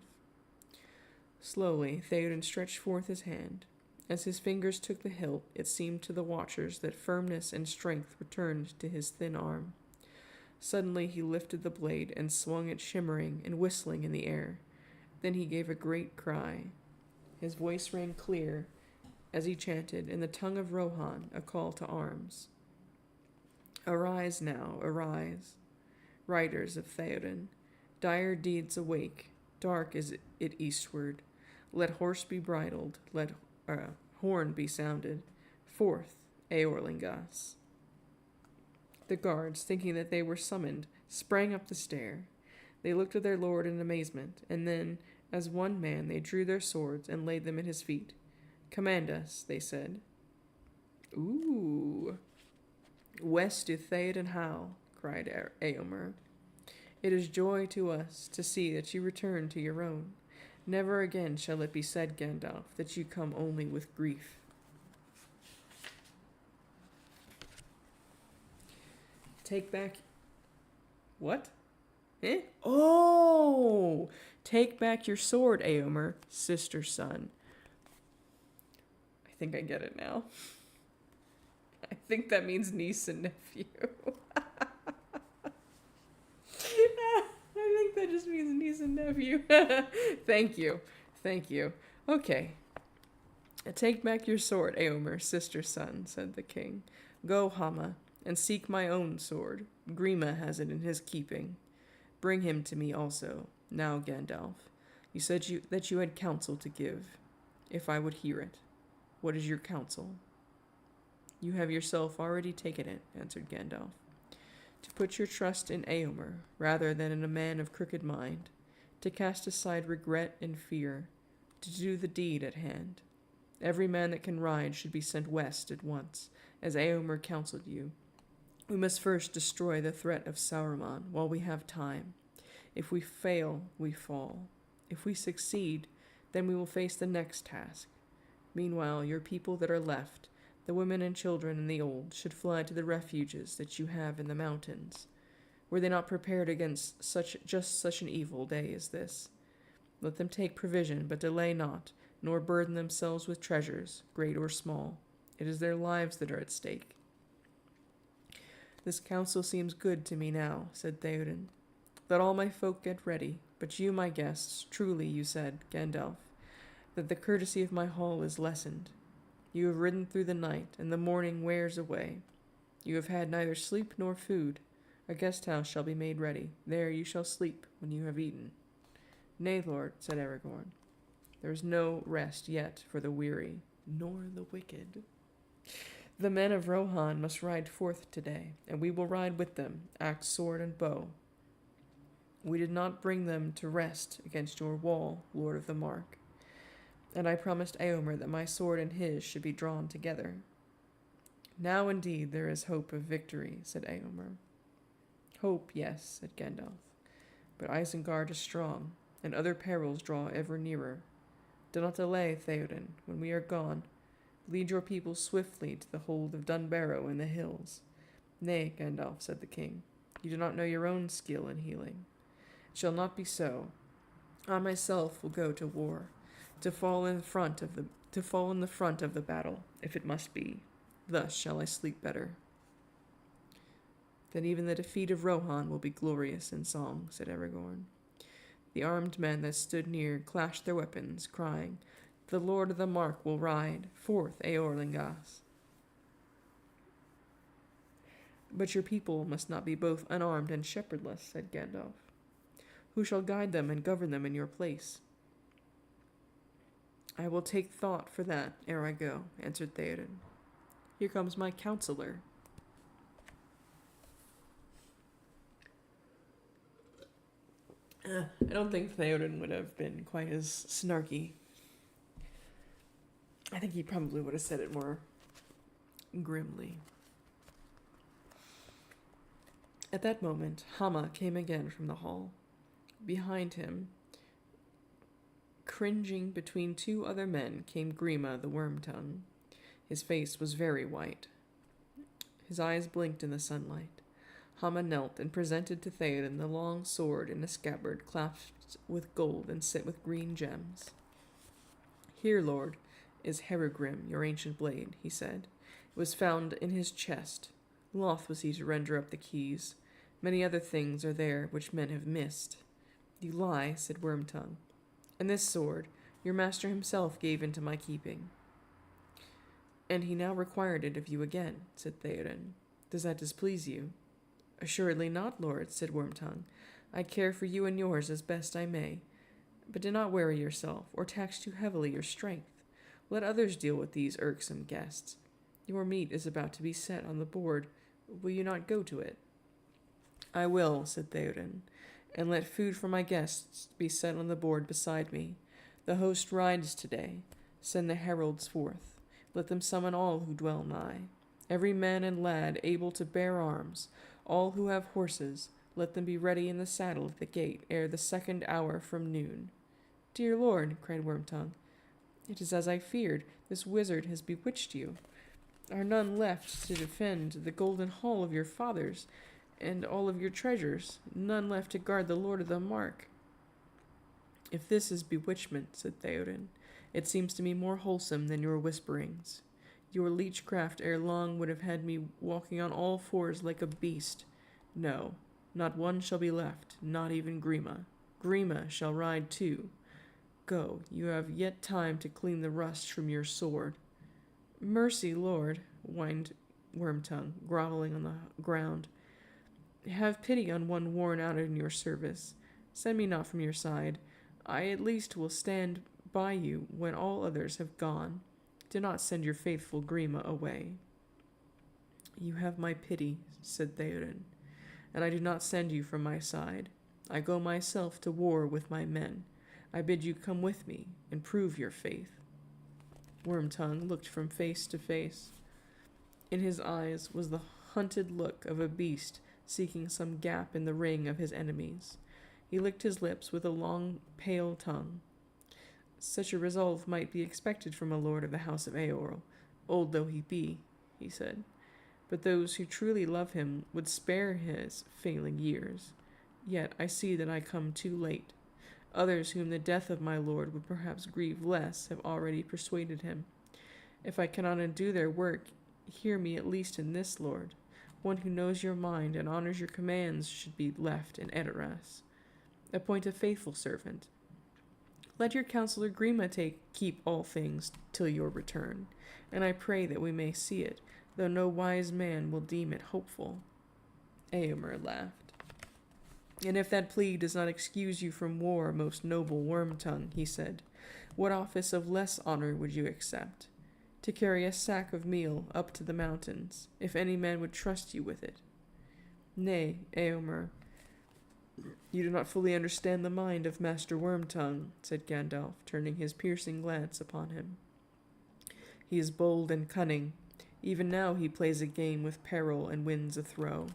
Slowly, Theoden stretched forth his hand, As his fingers took the hilt, it seemed to the watchers that firmness and strength returned to his thin arm. Suddenly he lifted the blade and swung it shimmering and whistling in the air. Then he gave a great cry. His voice rang clear as he chanted in the tongue of Rohan a call to arms. Arise now, arise, riders of Theoden. Dire deeds awake, dark is it eastward. Let horse be bridled, let horn be sounded. Forth, Eorlingas. The guards, thinking that they were summoned, sprang up the stair. They looked at their lord in amazement, and then, as one man, they drew their swords and laid them at his feet. Command us, they said. Ooh. West to Theoden howl, cried Eomer. It is joy to us to see that you return to your own. Never again shall it be said, Gandalf, that you come only with grief. Take back... What? Eh? Oh! Take back your sword, Eomer, sister son. I think I get it now. I think that means niece and nephew. I think that just means niece and nephew. Thank you. Thank you. Okay. Take back your sword, Eomer, sister son, said the king. Go, Hama, and seek my own sword. Grima has it in his keeping. Bring him to me also. Now, Gandalf, you said that you had counsel to give, if I would hear it. What is your counsel? You have yourself already taken it, answered Gandalf. To put your trust in Eomer, rather than in a man of crooked mind, to cast aside regret and fear, to do the deed at hand. Every man that can ride should be sent west at once, as Eomer counseled you. We must first destroy the threat of Sauron while we have time. If we fail, we fall. If we succeed, then we will face the next task. Meanwhile, your people that are left, the women and children and the old, should fly to the refuges that you have in the mountains. Were they not prepared against just such an evil day as this? Let them take provision, but delay not, nor burden themselves with treasures, great or small. It is their lives that are at stake. This counsel seems good to me now, said Theoden. Let all my folk get ready, but you, my guests, truly you said, Gandalf, that the courtesy of my hall is lessened. You have ridden through the night, and the morning wears away. You have had neither sleep nor food. A guest house shall be made ready. There you shall sleep when you have eaten. Nay, lord, said Aragorn, there is no rest yet for the weary, nor the wicked. The men of Rohan must ride forth today, and we will ride with them, axe, sword, and bow. We did not bring them to rest against your wall, Lord of the Mark. And I promised Eomer that my sword and his should be drawn together. Now indeed there is hope of victory, said Eomer. Hope, yes, said Gandalf. But Isengard is strong, and other perils draw ever nearer. Do not delay, Theoden. When we are gone, lead your people swiftly to the hold of Dunbarrow in the hills. Nay, Gandalf, said the king, you do not know your own skill in healing. It shall not be so. I myself will go to war, to fall in the front of the battle, if it must be. Thus shall I sleep better. Then even the defeat of Rohan will be glorious in song, said Aragorn. The armed men that stood near clashed their weapons, crying, The Lord of the Mark will ride, forth, Eorlingas. But your people must not be both unarmed and shepherdless, said Gandalf. Who shall guide them and govern them in your place? I will take thought for that ere I go, answered Theoden. Here comes my counselor. I don't think Theoden would have been quite as snarky. I think he probably would have said it more grimly. At that moment, Hama came again from the hall. Behind him, cringing between two other men, came Grima the Worm-tongue. His face was very white. His eyes blinked in the sunlight. Hama knelt and presented to Theoden the long sword in a scabbard clasped with gold and set with green gems. Here, lord, is Herigrim, your ancient blade, he said. It was found in his chest. Loth was he to render up the keys. Many other things are there which men have missed. You lie, said Wormtongue. And this sword, your master himself gave into my keeping. And he now required it of you again, said Theoden. Does that displease you? Assuredly not, lord, said Wormtongue. I care for you and yours as best I may. But do not weary yourself, or tax too heavily your strength. Let others deal with these irksome guests. Your meat is about to be set on the board. Will you not go to it? I will, said Theoden, and let food for my guests be set on the board beside me. The host rides today. Send the heralds forth. Let them summon all who dwell nigh. Every man and lad able to bear arms, all who have horses, let them be ready in the saddle at the gate ere the 2nd hour from noon. Dear lord, cried Wormtongue, it is as I feared. This wizard has bewitched you. Are none left to defend the golden hall of your fathers, and all of your treasures? None left to guard the lord of the mark? If this is bewitchment, said Theoden, it seems to me more wholesome than your whisperings. Your leechcraft ere long would have had me walking on all fours like a beast. No, not one shall be left, not even Grima. Grima shall ride too. Go, you have yet time to clean the rust from your sword. Mercy, lord, whined Wormtongue, groveling on the ground. Have pity on one worn out in your service. Send me not from your side. I at least will stand by you when all others have gone. Do not send your faithful Grima away. You have my pity, said Theoden, and I do not send you from my side. I go myself to war with my men. I bid you come with me and prove your faith. Wormtongue looked from face to face. In his eyes was the hunted look of a beast seeking some gap in the ring of his enemies. He licked his lips with a long, pale tongue. Such a resolve might be expected from a lord of the house of Eorl, old though he be, he said. But those who truly love him would spare his failing years. Yet I see that I come too late. Others whom the death of my lord would perhaps grieve less have already persuaded him. If I cannot undo their work, hear me at least in this, lord. One who knows your mind and honors your commands should be left in Edoras. Appoint a faithful servant. Let your counselor Grima keep all things till your return, and I pray that we may see it, though no wise man will deem it hopeful. Eomer laughed. And if that plea does not excuse you from war, most noble Wormtongue, he said, what office of less honor would you accept? To carry a sack of meal up to the mountains, if any man would trust you with it. Nay, Eomer, you do not fully understand the mind of Master Wormtongue, said Gandalf, turning his piercing glance upon him. He is bold and cunning. Even now he plays a game with peril and wins a throw.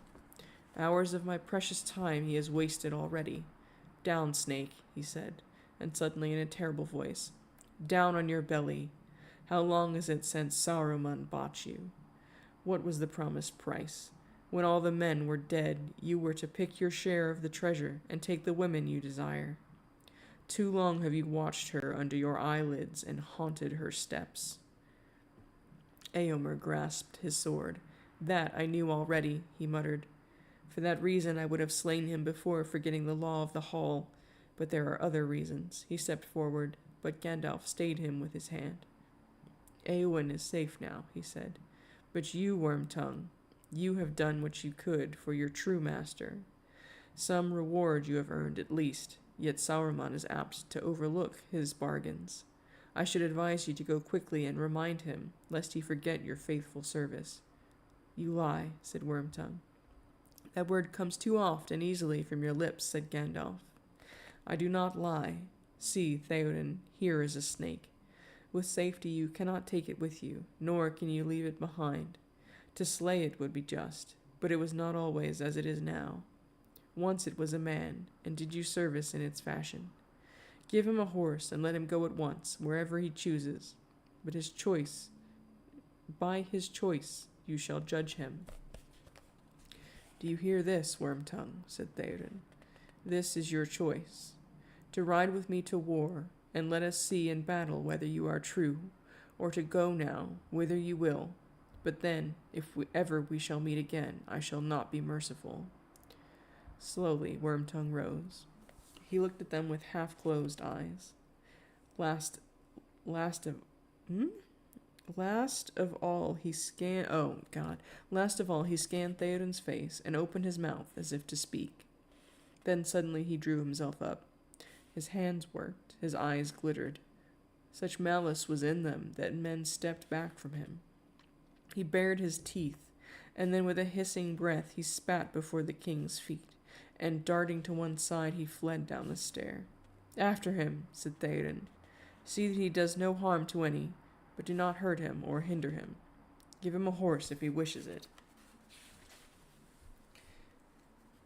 Hours of my precious time he has wasted already. Down, snake, he said, and suddenly in a terrible voice, down on your belly. How long is it since Saruman bought you? What was the promised price? When all the men were dead, you were to pick your share of the treasure and take the women you desire. Too long have you watched her under your eyelids and haunted her steps. Eomer grasped his sword. That I knew already, he muttered. For that reason I would have slain him before forgetting the law of the hall, but there are other reasons. He stepped forward, but Gandalf stayed him with his hand. Eowyn is safe now, he said, but you, Wormtongue, you have done what you could for your true master. Some reward you have earned at least, yet Sauron is apt to overlook his bargains. I should advise you to go quickly and remind him, lest he forget your faithful service. You lie, said Wormtongue. That word comes too oft and easily from your lips, said Gandalf. I do not lie. See, Theoden, here is a snake. With safety you cannot take it with you, nor can you leave it behind. To slay it would be just, but it was not always as it is now. Once it was a man, and did you service in its fashion. Give him a horse, and let him go at once, wherever he chooses. But by his choice you shall judge him. Do you hear this, Wormtongue? Said Theoden. This is your choice. To ride with me to war, and let us see in battle whether you are true, or to go now, whither you will. But then, if ever we shall meet again, I shall not be merciful." Slowly, Wormtongue rose. He looked at them with half-closed eyes. Last of all, he scanned Theoden's face and opened his mouth as if to speak. Then suddenly he drew himself up. His hands worked, his eyes glittered. Such malice was in them that men stepped back from him. He bared his teeth, and then with a hissing breath he spat before the king's feet, and darting to one side he fled down the stair. "After him," said Theoden. "See that he does no harm to any, but do not hurt him or hinder him. Give him a horse if he wishes it."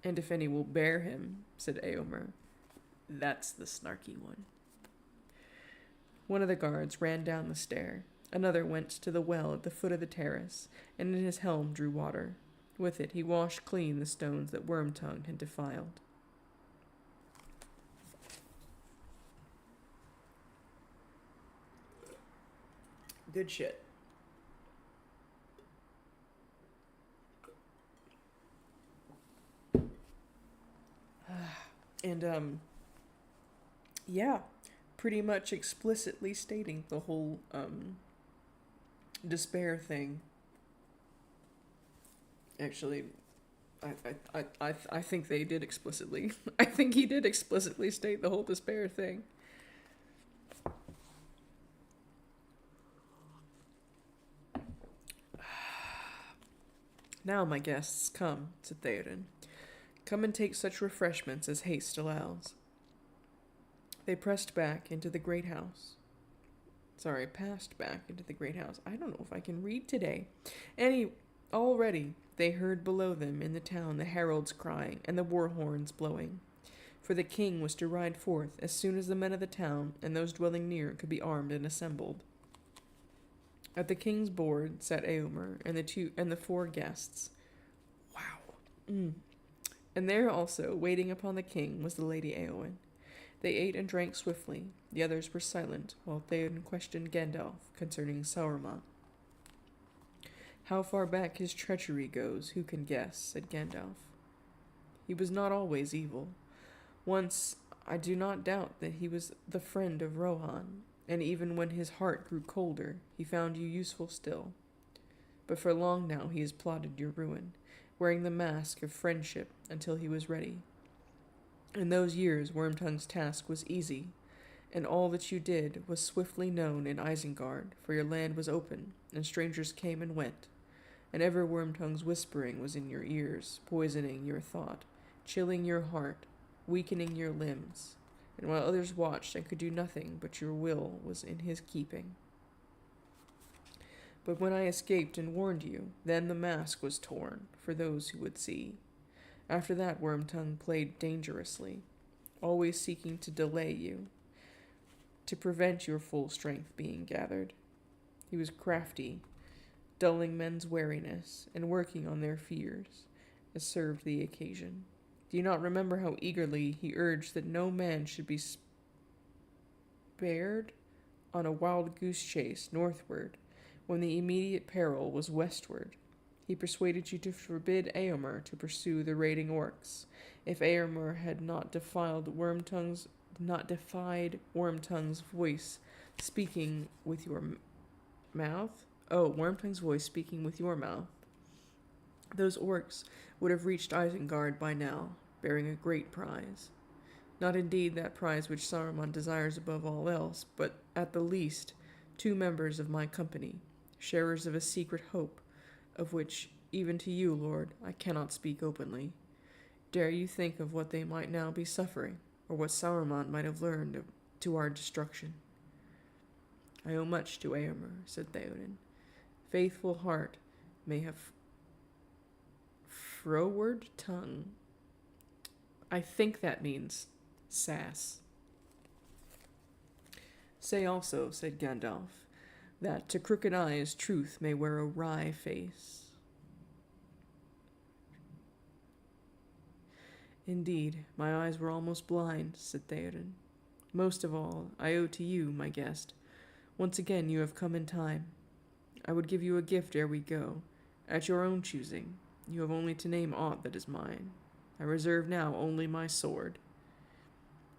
"And if any will bear him," said Eomer. "That's the snarky one." One of the guards ran down the stair. Another went to the well at the foot of the terrace, and in his helm drew water. With it he washed clean the stones that Wormtongue had defiled. Good shit. And, yeah, pretty much explicitly stating the whole, despair thing. Actually, I think they did explicitly. I think he did explicitly state the whole despair thing. "Now, my guests, come," said Theoden. "Come and take such refreshments as haste allows." They passed back into the great house. I don't know if I can read today. Already they heard below them in the town the heralds crying and the war horns blowing. For the king was to ride forth as soon as the men of the town and those dwelling near could be armed and assembled. At the king's board sat Eomer and the four guests. Wow. And there also, waiting upon the king, was the Lady Eowyn. They ate and drank swiftly. The others were silent, while Theoden questioned Gandalf concerning Sauron. "How far back his treachery goes, who can guess?" said Gandalf. "He was not always evil. Once, I do not doubt that he was the friend of Rohan, and even when his heart grew colder, he found you useful still. But for long now he has plotted your ruin, wearing the mask of friendship until he was ready. In those years, Wormtongue's task was easy, and all that you did was swiftly known in Isengard, for your land was open, and strangers came and went, and ever Wormtongue's whispering was in your ears, poisoning your thought, chilling your heart, weakening your limbs, and while others watched and could do nothing but your will was in his keeping. But when I escaped and warned you, then the mask was torn for those who would see. After that, Wormtongue played dangerously, always seeking to delay you, to prevent your full strength being gathered. He was crafty, dulling men's wariness and working on their fears, as served the occasion. Do you not remember how eagerly he urged that no man should be spared on a wild goose chase northward, when the immediate peril was westward? He persuaded you to forbid Eomer to pursue the raiding orcs, if Eomer had not defied Wormtongue's voice speaking with your mouth. Wormtongue's voice speaking with your mouth. Those orcs would have reached Isengard by now, bearing a great prize. Not indeed that prize which Saruman desires above all else, but at the least 2 members of my company, sharers of a secret hope, of which, even to you, Lord, I cannot speak openly. Dare you think of what they might now be suffering, or what Saruman might have learned to our destruction?" "I owe much to Eomer," said Theoden. "Faithful heart may have froward tongue." I think that means sass. "Say also," said Gandalf, "that to crooked eyes truth may wear a wry face." "Indeed, my eyes were almost blind," said Theoden. "Most of all, I owe to you, my guest. Once again you have come in time. I would give you a gift ere we go, at your own choosing. You have only to name aught that is mine. I reserve now only my sword.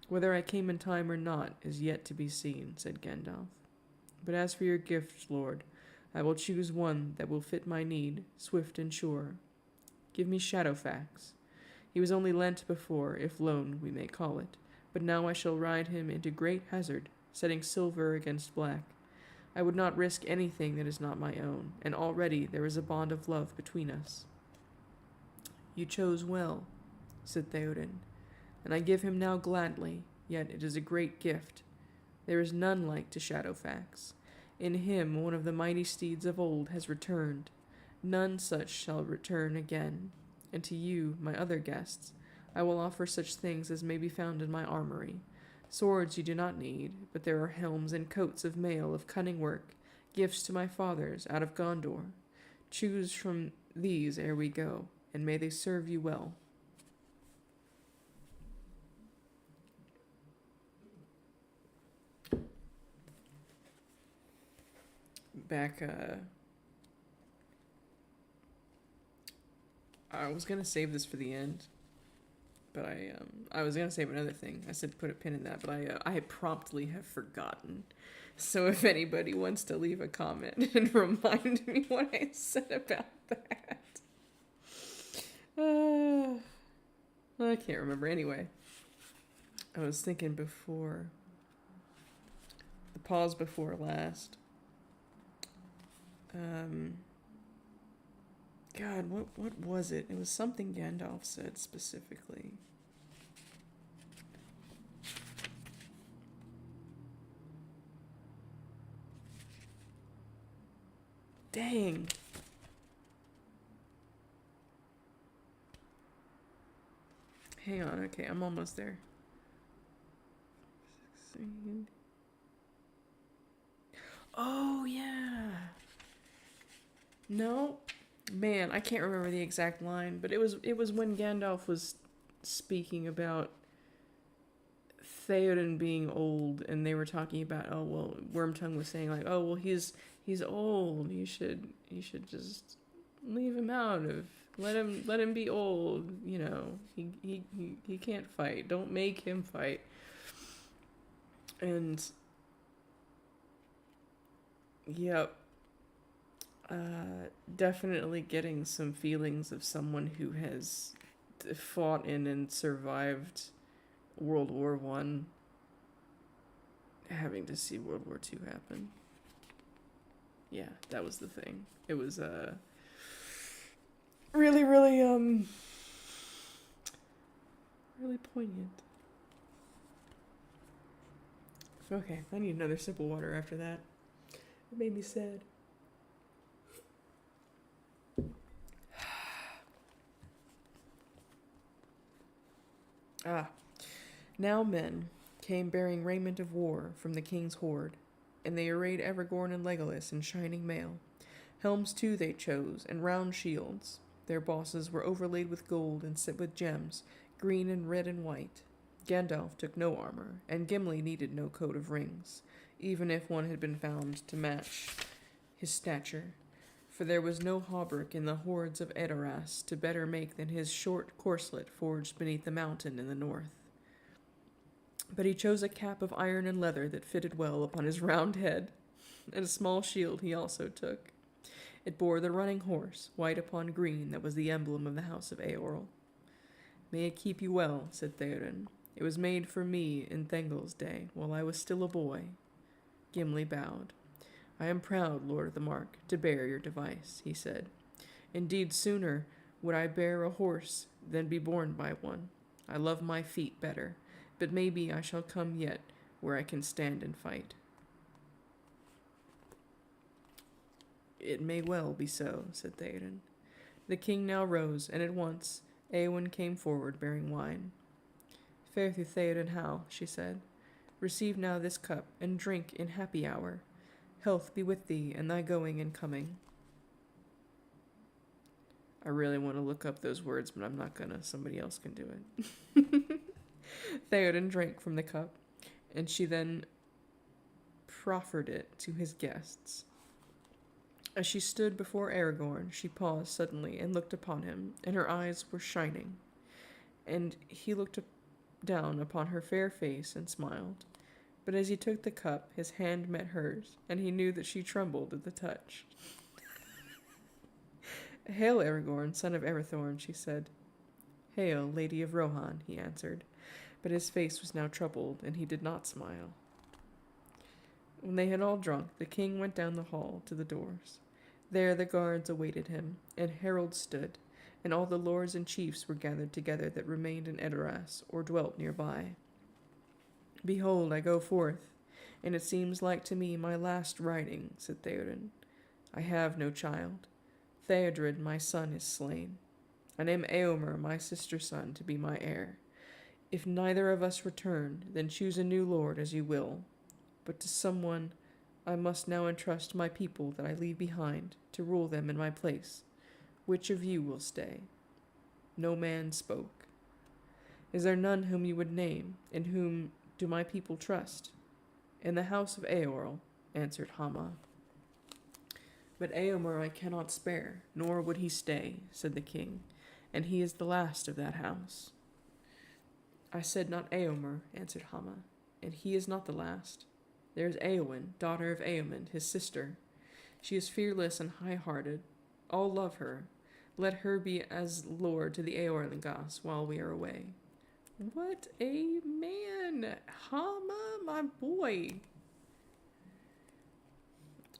Whether I came in time or not is yet to be seen, said Gandalf. But as for your gift, Lord, I will choose one that will fit my need, swift and sure. Give me Shadowfax. He was only lent before, if loan we may call it, but now I shall ride him into great hazard, setting silver against black. I would not risk anything that is not my own, and already there is a bond of love between us. You chose well, said Theoden, and I give him now gladly, yet it is a great gift. There is none like to Shadowfax. In him one of the mighty steeds of old has returned. None such shall return again. And to you, my other guests, I will offer such things as may be found in my armory. Swords you do not need, but there are helms and coats of mail of cunning work, gifts to my fathers out of Gondor. Choose from these ere we go, and may they serve you well. Back, I was gonna save this for the end, but I was gonna save another thing. I said put a pin in that, but I promptly have forgotten. So if anybody wants to leave a comment and remind me what I said about that, I can't remember. Anyway, I was thinking before the pause before last. God, what was it? It was something Gandalf said specifically. Dang. Hang on, okay, I'm almost there. Oh, yeah. No, man, I can't remember the exact line, but it was when Gandalf was speaking about Theoden being old, and they were talking about, oh well, Wormtongue was saying like, oh well, he's old. You should just leave him out of let him be old. You know, he can't fight. Don't make him fight. And yep. Definitely getting some feelings of someone who has fought in and survived World War I, having to see World War II happen. Yeah, that was the thing. It was really, really really poignant. Okay, I need another sip of water after that. It made me sad. Now men came bearing raiment of war from the king's hoard, and they arrayed Aragorn and Legolas in shining mail. Helms too they chose, and round shields. Their bosses were overlaid with gold and set with gems, green and red and white. Gandalf took no armor, and Gimli needed no coat of rings, even if one had been found to match his stature. For there was no hauberk in the hordes of Edoras to better make than his short corselet forged beneath the mountain in the north. But he chose a cap of iron and leather that fitted well upon his round head, and a small shield he also took. It bore the running horse, white upon green, that was the emblem of the house of Eorl. May it keep you well, said Theoden. It was made for me in Thengel's day, while I was still a boy. Gimli bowed. I am proud, Lord of the Mark, to bear your device, he said. Indeed, sooner would I bear a horse than be borne by one. I love my feet better, but maybe I shall come yet where I can stand and fight. It may well be so, said Theoden. The king now rose, and at once Eowyn came forward bearing wine. Fare thee, Theoden Hal, she said. Receive now this cup, and drink in happy hour. Health be with thee, and thy going and coming. I really want to look up those words, but I'm not gonna. Somebody else can do it. Theoden drank from the cup, and she then proffered it to his guests. As she stood before Aragorn, she paused suddenly and looked upon him, and her eyes were shining. And he looked down upon her fair face and smiled. But as he took the cup, his hand met hers, and he knew that she trembled at the touch. "Hail, Aragorn, son of Arathorn," she said. "Hail, Lady of Rohan," he answered, but his face was now troubled, and he did not smile. When they had all drunk, the king went down the hall to the doors. There the guards awaited him, and heralds stood, and all the lords and chiefs were gathered together that remained in Edoras, or dwelt nearby. "Behold, I go forth, and it seems like to me my last riding," said Theoden. "I have no child. Theodred, my son, is slain. I name Eomer, my sister's son, to be my heir. If neither of us return, then choose a new lord as you will. But to someone I must now entrust my people that I leave behind, to rule them in my place. Which of you will stay?" No man spoke. "Is there none whom you would name, in whom do my people trust?" "In the house of Eorl," answered Hama. "But Eomer I cannot spare, nor would he stay," said the king, "and he is the last of that house." "I said not Eomer," answered Hama, "and he is not the last. There is Eowyn, daughter of Eomund, his sister. She is fearless and high-hearted. All love her. Let her be as lord to the Eorlingas while we are away." What a man! Hama, my boy.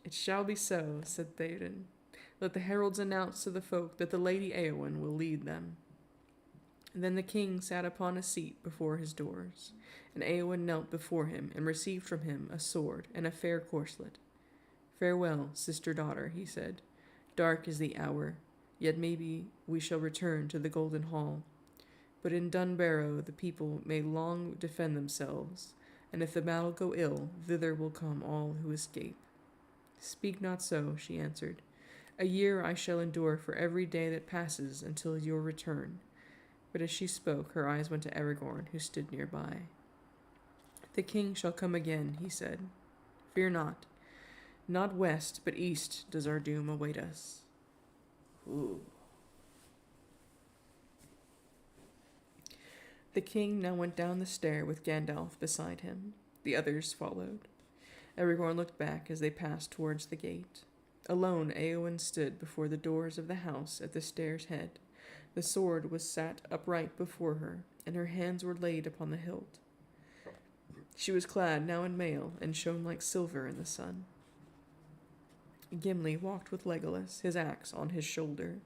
"It shall be so," said Theoden. "Let the heralds announce to the folk that the Lady Eowyn will lead them." And then the king sat upon a seat before his doors, and Eowyn knelt before him and received from him a sword and a fair corslet. "Farewell, sister-daughter," he said. "Dark is the hour, yet maybe we shall return to the Golden Hall. But in Dunbarrow the people may long defend themselves, and if the battle go ill, thither will come all who escape." "Speak not so," she answered. "A year I shall endure for every day that passes until your return." But as she spoke, her eyes went to Aragorn, who stood nearby. "The king shall come again," he said. "Fear not. Not west, but east does our doom await us." Ooh. The king now went down the stair with Gandalf beside him. The others followed. Aragorn looked back as they passed towards the gate. Alone, Eowyn stood before the doors of the house at the stair's head. The sword was sat upright before her, and her hands were laid upon the hilt. She was clad now in mail, and shone like silver in the sun. Gimli walked with Legolas, his axe on his shoulder.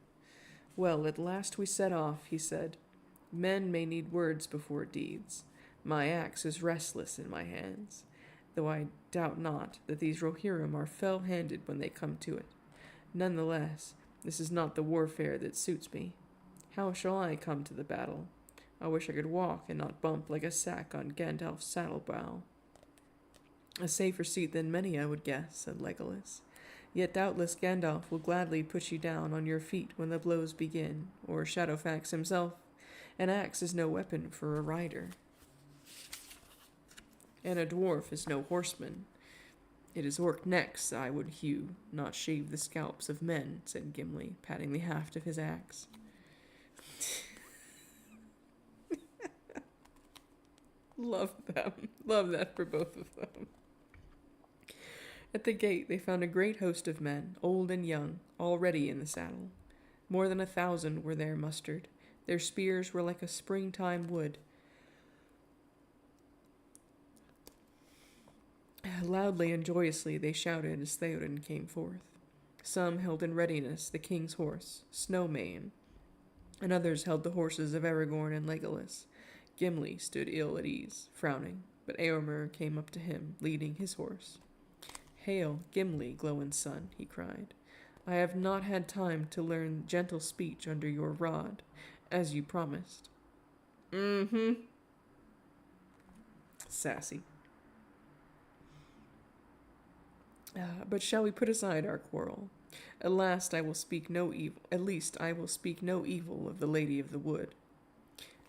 "Well, at last we set off," he said. "Men may need words before deeds. My axe is restless in my hands, though I doubt not that these Rohirrim are fell-handed when they come to it. None the less, this is not the warfare that suits me. How shall I come to the battle? I wish I could walk and not bump like a sack on Gandalf's saddle-bow." "A safer seat than many, I would guess," said Legolas. "Yet doubtless Gandalf will gladly put you down on your feet when the blows begin, or Shadowfax himself. An axe is no weapon for a rider. And a dwarf is no horseman. It is orc necks I would hew, not shave the scalps of men," said Gimli, patting the haft of his axe. Love them. Love that for both of them. At the gate they found a great host of men, old and young, already in the saddle. More than 1,000 were there mustered. Their spears were like a springtime wood. Loudly and joyously they shouted as Theoden came forth. Some held in readiness the king's horse, Snowmane, and others held the horses of Aragorn and Legolas. Gimli stood ill at ease, frowning, but Eomer came up to him, leading his horse. "Hail, Gimli, Glóin's son," he cried. "I have not had time to learn gentle speech under your rod, as you promised." Sassy. "But shall we put aside our quarrel? At least I will speak no evil of the Lady of the Wood."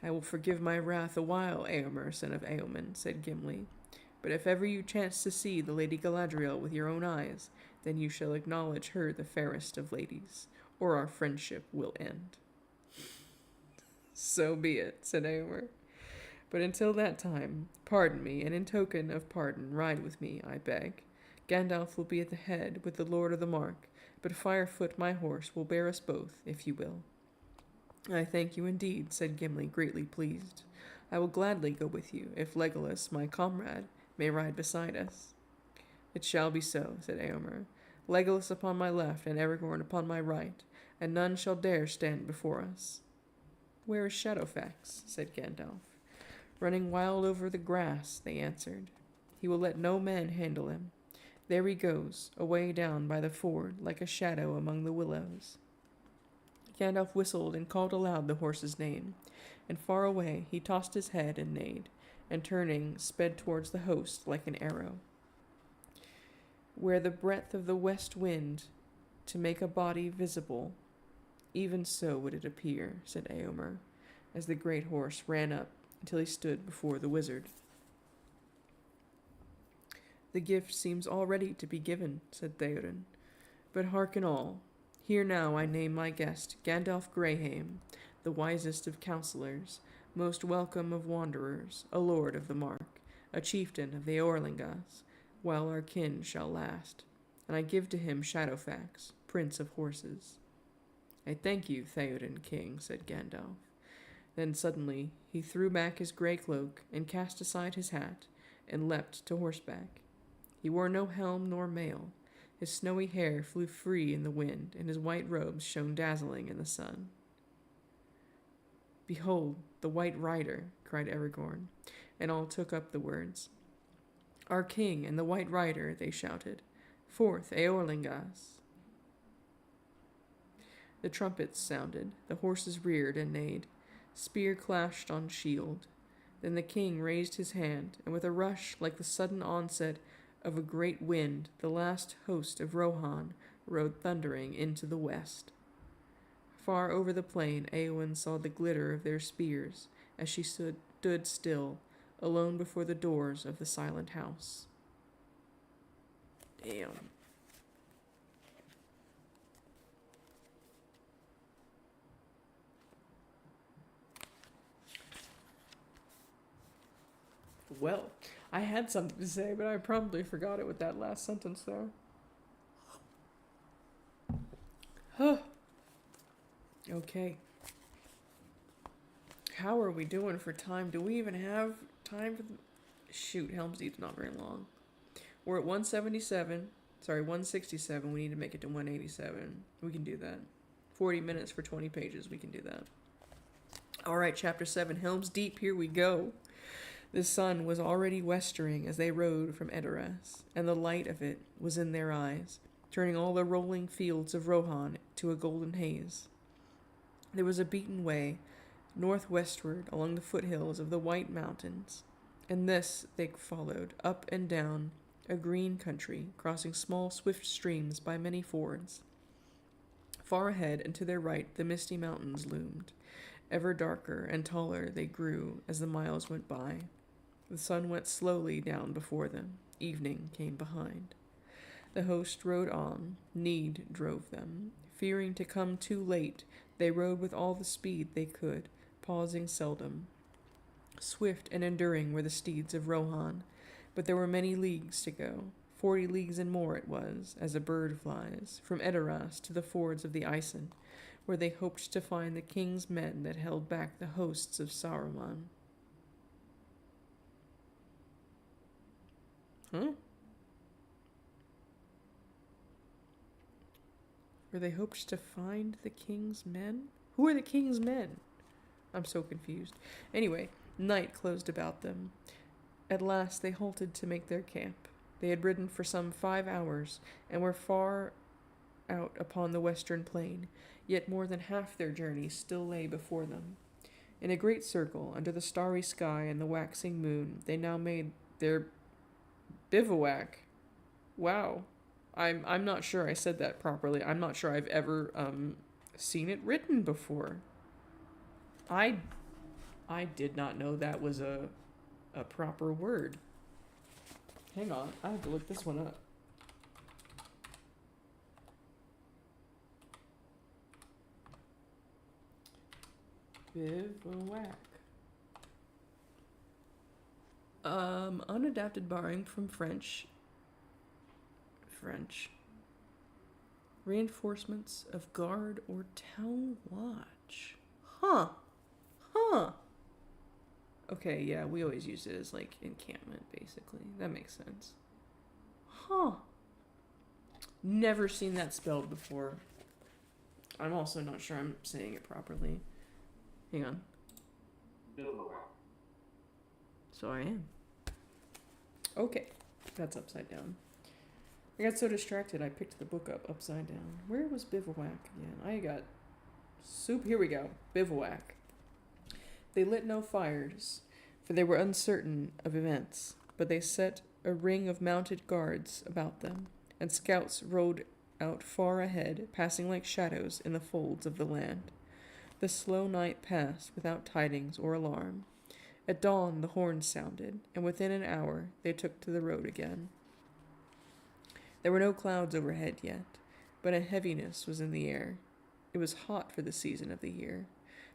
"I will forgive my wrath a while, Eomer, son of Eoman," said Gimli. But if ever you chance to see the Lady Galadriel with your own eyes, then you shall acknowledge her the fairest of ladies, or our friendship will end." "So be it," said Eomer. "But until that time, pardon me, and in token of pardon, ride with me, I beg. Gandalf will be at the head with the Lord of the Mark, but Firefoot, my horse, will bear us both, if you will." "I thank you indeed," said Gimli, greatly pleased. "I will gladly go with you, if Legolas, my comrade, may ride beside us." "It shall be so," said Eomer. "Legolas upon my left, and Aragorn upon my right, and none shall dare stand before us." "Where is Shadowfax?" said Gandalf. "Running wild over the grass," they answered. "He will let no man handle him. There he goes, away down by the ford, like a shadow among the willows." Gandalf whistled and called aloud the horse's name, and far away he tossed his head and neighed, and turning, sped towards the host like an arrow. "Where the breath of the west wind to make a body visible, even so would it appear," said Eomer, as the great horse ran up until he stood before the wizard. "The gift seems already to be given," said Theoden. "But hearken all. Here now I name my guest, Gandalf Greyhame, the wisest of counselors, most welcome of wanderers, a lord of the Mark, a chieftain of the Orlingas, while our kin shall last. And I give to him Shadowfax, prince of horses." "I thank you, Theoden King," said Gandalf. Then suddenly he threw back his grey cloak and cast aside his hat and leapt to horseback. He wore no helm nor mail. His snowy hair flew free in the wind, and his white robes shone dazzling in the sun. "Behold, the White Rider!" cried Aragorn, and all took up the words. "Our king and the White Rider!" they shouted. "Forth, Eorlingas!" The trumpets sounded, the horses reared and neighed. Spear clashed on shield. Then the king raised his hand, and with a rush like the sudden onset of a great wind, the last host of Rohan rode thundering into the west. Far over the plain, Eowyn saw the glitter of their spears as she stood still, alone before the doors of the silent house. Damn. Well, I had something to say, but I probably forgot it with that last sentence there. Okay. How are we doing for time? Do we even have time for the... Shoot, Helm's Deep's not very long. We're at 177. Sorry, 167. We need to make it to 187. We can do that. 40 minutes for 20 pages. We can do that. Alright, Chapter 7. Helm's Deep. Here we go. The sun was already westering as they rode from Edoras, and the light of it was in their eyes, turning all the rolling fields of Rohan to a golden haze. There was a beaten way, northwestward along the foothills of the White Mountains, and this they followed, up and down a green country, crossing small, swift streams by many fords. Far ahead and to their right the misty mountains loomed. Ever darker and taller they grew as the miles went by. The sun went slowly down before them. Evening came behind. The host rode on. Need drove them. Fearing to come too late, they rode with all the speed they could, pausing seldom. Swift and enduring were the steeds of Rohan, but there were many leagues to go. 40 leagues and more it was, as a bird flies, from Edoras to the fords of the Isen, where they hoped to find the king's men that held back the hosts of Saruman. Huh? Where they hoped to find the king's men? Who are the king's men? I'm so confused. Anyway, night closed about them. At last they halted to make their camp. They had ridden for some 5 hours, and were far out upon the western plain, yet more than half their journey still lay before them. In a great circle, under the starry sky and the waxing moon, they now made their bivouac. Wow. I'm not sure I said that properly. I'm not sure I've ever seen it written before. I did not know that was a proper word. Hang on, I have to look this one up. Bivouac. Unadapted borrowing from French. Reinforcements of guard or town watch. Huh. Okay, yeah, we always use it as, like, encampment, basically. That makes sense. Huh. Never seen that spelled before. I'm also not sure I'm saying it properly. Hang on. So I am. Okay, that's upside down. I got so distracted I picked the book up upside down. Where was bivouac again? I got soup. Here we go. Bivouac. They lit no fires, for they were uncertain of events, but they set a ring of mounted guards about them, and scouts rode out far ahead, passing like shadows in the folds of the land. The slow night passed without tidings or alarm. At dawn the horns sounded, and within an hour they took to the road again. There were no clouds overhead yet, but a heaviness was in the air. It was hot for the season of the year.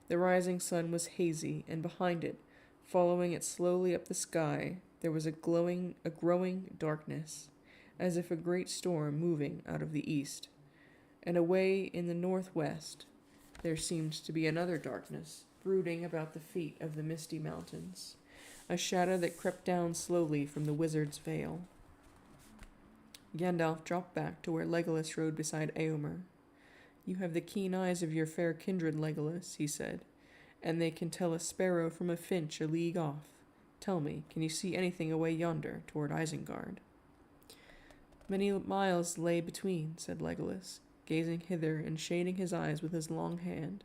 The rising sun was hazy, and behind it, following it slowly up the sky, there was a growing darkness, as if a great storm moving out of the east. And away in the northwest, there seemed to be another darkness, brooding about the feet of the misty mountains, a shadow that crept down slowly from the wizard's veil. Gandalf dropped back to where Legolas rode beside Éomer. "You have the keen eyes of your fair kindred, Legolas," he said, "and they can tell a sparrow from a finch a league off. Tell me, can you see anything away yonder toward Isengard?" "Many miles lay between," said Legolas, gazing hither and shading his eyes with his long hand.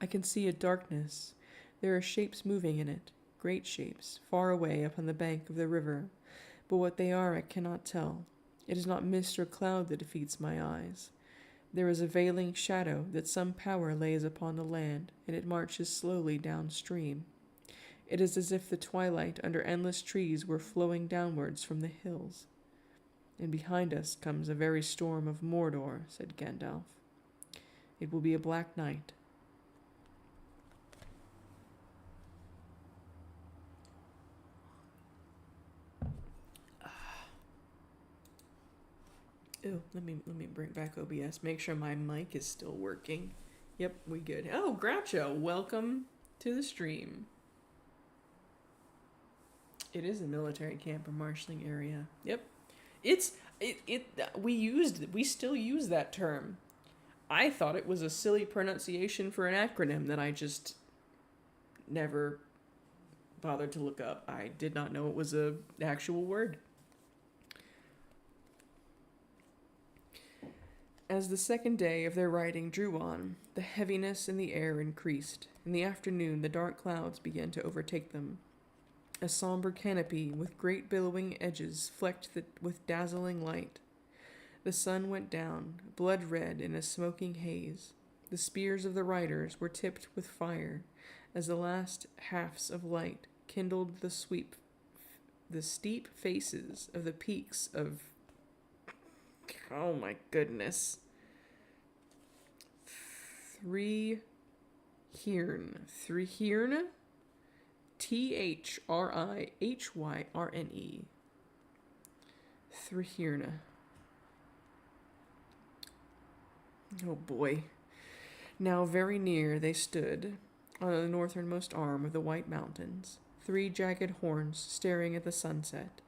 "I can see a darkness. There are shapes moving in it, great shapes, far away upon the bank of the river, but what they are I cannot tell. It is not mist or cloud that defeats my eyes. There is a veiling shadow that some power lays upon the land, and it marches slowly downstream. It is as if the twilight under endless trees were flowing downwards from the hills. And behind us comes a very storm of Mordor," said Gandalf. "It will be a black night." Oh, let me bring back OBS. Make sure my mic is still working. Yep, we good. Oh, Groucho, welcome to the stream. It is a military camp or marshalling area. Yep. We still use that term. I thought it was a silly pronunciation for an acronym that I just never bothered to look up. I did not know it was an actual word. As the second day of their riding drew on, the heaviness in the air increased. In the afternoon, the dark clouds began to overtake them. A somber canopy with great billowing edges flecked with dazzling light. The sun went down, blood red in a smoking haze. The spears of the riders were tipped with fire, as the last halves of light kindled the steep faces of the peaks of... Oh my goodness. Threhyrne. Thrihyrne. Threhyrne. Oh boy. Now very near they stood, on the northernmost arm of the White Mountains, 3 jagged horns staring at the sunset.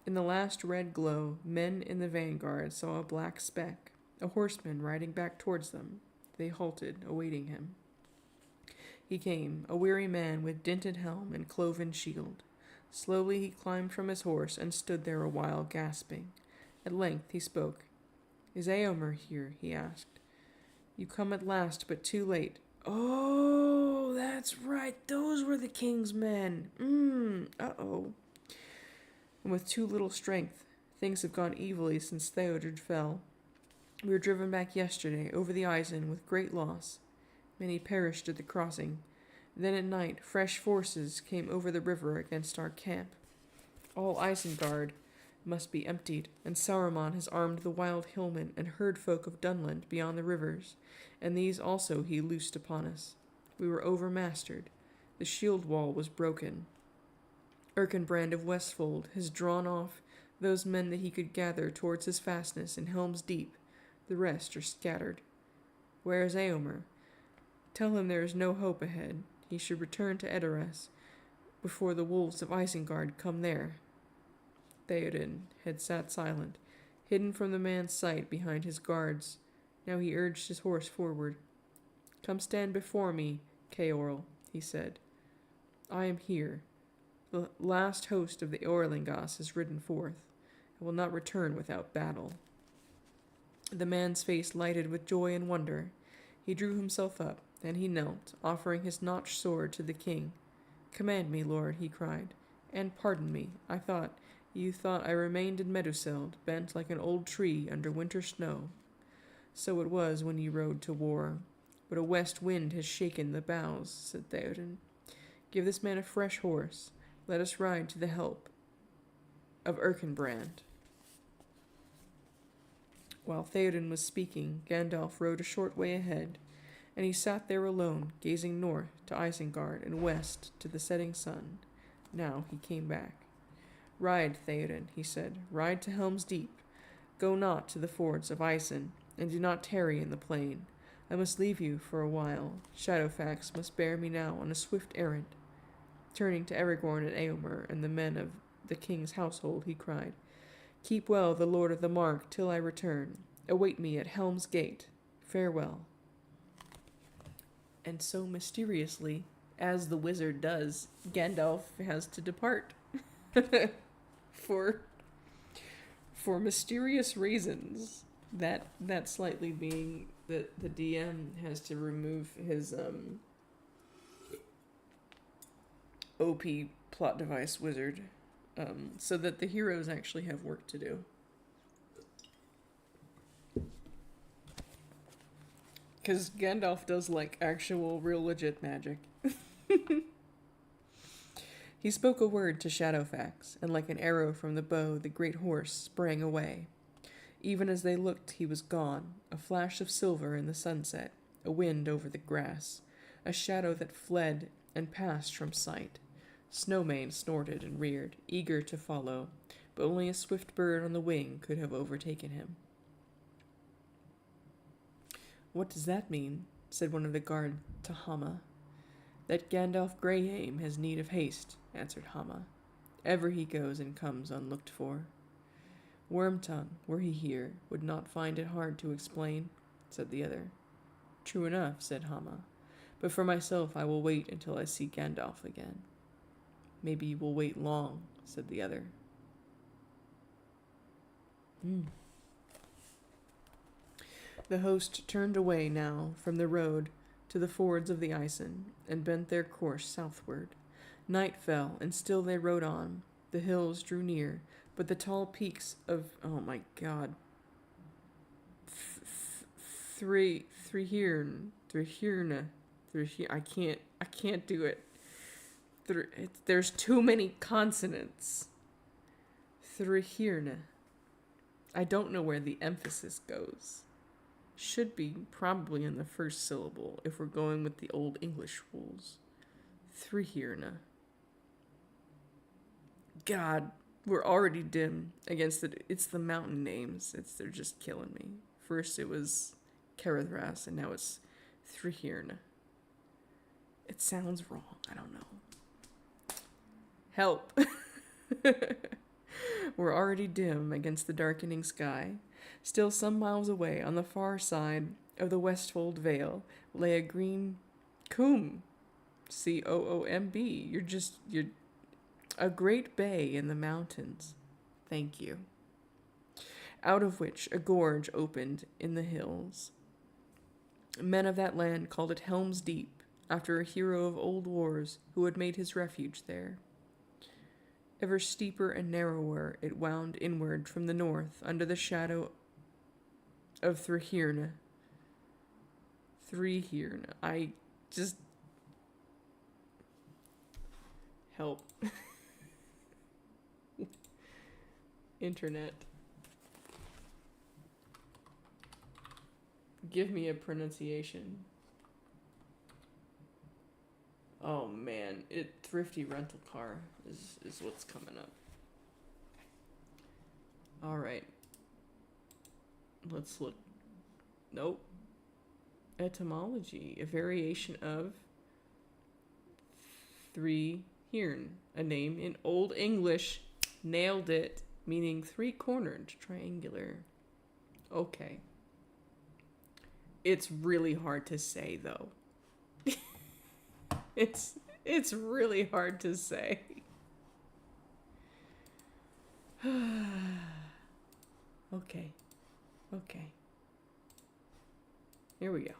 In the last red glow, men in the vanguard saw a black speck, a horseman riding back towards them. They halted, awaiting him. He came, a weary man with dinted helm and cloven shield. Slowly he climbed from his horse and stood there a while, gasping. At length he spoke. "Is Éomer here?" he asked. "You come at last, but too late." "Oh, that's right, those were the king's men. Uh-oh. And with too little strength, things have gone evilly since Theodred fell. We were driven back yesterday over the Isen with great loss. Many perished at the crossing. Then at night, fresh forces came over the river against our camp. All Isengard must be emptied, and Saruman has armed the wild hillmen and herd folk of Dunland beyond the rivers, and these also he loosed upon us. We were overmastered. The shield wall was broken. Erkenbrand of Westfold has drawn off those men that he could gather towards his fastness in Helm's Deep. The rest are scattered. Where is Eomer? Tell him there is no hope ahead. He should return to Edoras before the wolves of Isengard come there. Theoden had sat silent, hidden from the man's sight behind his guards. Now he urged his horse forward. Come stand before me, Ceorl, he said. I am here. The last host of the Orlingas has ridden forth. I will not return without battle. The man's face lighted with joy and wonder. He drew himself up, then he knelt, offering his notched sword to the king. Command me, lord, he cried, and pardon me. You thought I remained in Meduseld, bent like an old tree under winter snow. So it was when you rode to war. But a west wind has shaken the boughs, said Theoden. Give this man a fresh horse. Let us ride to the help of Erkenbrand. While Theoden was speaking, Gandalf rode a short way ahead, and he sat there alone, gazing north to Isengard and west to the setting sun. Now he came back. Ride, Theoden, he said. Ride to Helm's Deep. Go not to the fords of Isen, and do not tarry in the plain. I must leave you for a while. Shadowfax must bear me now on a swift errand. Turning to Aragorn and Eomer and the men of the king's household, he cried, Keep well the Lord of the Mark till I return. Await me at Helm's Gate. Farewell. And so mysteriously, as the wizard does, Gandalf has to depart. for mysterious reasons. That slightly being that the DM has to remove his OP plot device wizard, so that the heroes actually have work to do. Because Gandalf does like actual, real, legit magic. He spoke a word to Shadowfax, and like an arrow from the bow, the great horse sprang away. Even as they looked, he was gone, a flash of silver in the sunset, a wind over the grass, a shadow that fled and passed from sight. Snowmane snorted and reared, eager to follow, but only a swift bird on the wing could have overtaken him. What does that mean? Said one of the guard to Hama. That Gandalf Greyhame has need of haste, answered Hama. Ever he goes and comes unlooked for. Wormtongue, were he here, would not find it hard to explain, said the other. True enough, said Hama, but for myself I will wait until I see Gandalf again. Maybe you will wait long, said the other. The host turned away now from the road to the fords of the Isen, and bent their course southward. Night fell, and still they rode on. The hills drew near, but the tall peaks of, oh my god, Threhirn, I can't do it. There's too many consonants. Threhirn. I don't know where the emphasis goes. Should be probably in the first syllable if we're going with the old English rules. Threhirn. God, we're already dim against it. It's the mountain names. They're just killing me. First it was Caradhras, and now it's Threhirn. It sounds wrong. I don't know. Help. We're already dim against the darkening sky. Still some miles away, on the far side of the Westfold Vale, lay a green coombe. Coomb. You're a great bay in the mountains. Thank you. Out of which a gorge opened in the hills. Men of that land called it Helm's Deep, after a hero of old wars who had made his refuge there. Ever steeper and narrower it wound inward from the north under the shadow of Threhirn. I just... Help. Internet. Give me a pronunciation. Oh man, thrifty rental car is what's coming up. All right. Let's look. Nope. Etymology, a variation of three hirn, a name in Old English. Nailed it, meaning three-cornered, triangular. Okay. It's really hard to say though. It's really hard to say. Okay. Here we go.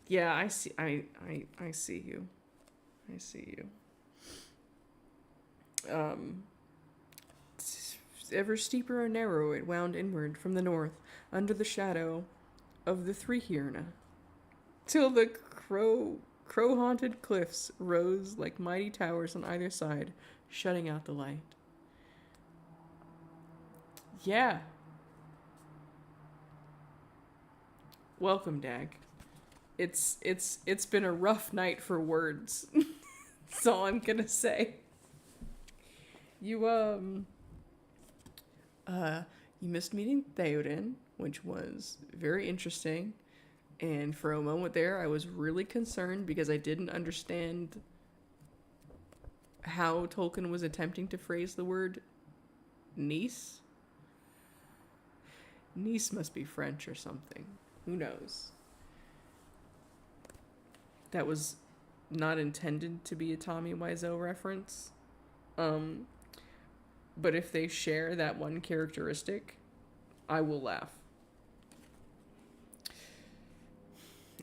Yeah, I see you. I see you. Ever steeper and narrow it wound inward from the north, under the shadow of the three hirna, till the crow-haunted cliffs rose like mighty towers on either side, shutting out the light. Yeah. Welcome, Dag. It's been a rough night for words. That's all I'm gonna say. You missed meeting Theoden, which was very interesting. And for a moment there, I was really concerned because I didn't understand how Tolkien was attempting to phrase the word niece. Niece must be French or something. Who knows? That was not intended to be a Tommy Wiseau reference. But if they share that one characteristic, I will laugh.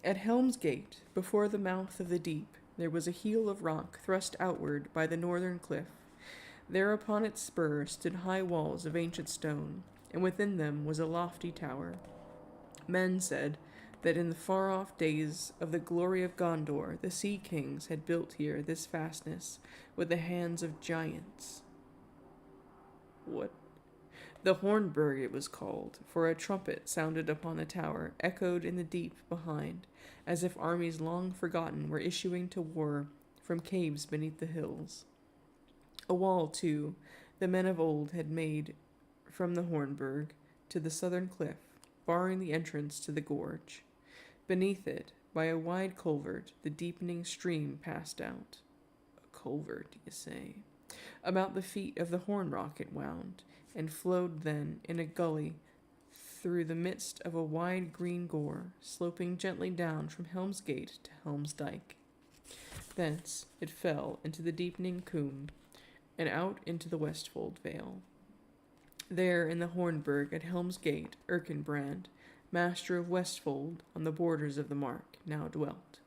At Helm's Gate, before the mouth of the deep, there was a heel of rock thrust outward by the northern cliff. There upon its spur stood high walls of ancient stone, and within them was a lofty tower. Men said that in the far-off days of the glory of Gondor, the Sea Kings had built here this fastness with the hands of giants. What? The Hornburg it was called, for a trumpet sounded upon the tower, echoed in the deep behind, as if armies long forgotten were issuing to war from caves beneath the hills. A wall, too, the men of old had made from the Hornburg to the southern cliff, barring the entrance to the gorge. Beneath it, by a wide culvert, the deepening stream passed out. A culvert, you say? About the feet of the Horn Rock it wound, and flowed then in a gully through the midst of a wide green gore, sloping gently down from Helm's Gate to Helm's Dyke. Thence it fell into the deepening Coombe, and out into the Westfold Vale. There in the Hornburg at Helm's Gate, Erkenbrand, master of Westfold on the borders of the Mark, now dwelt.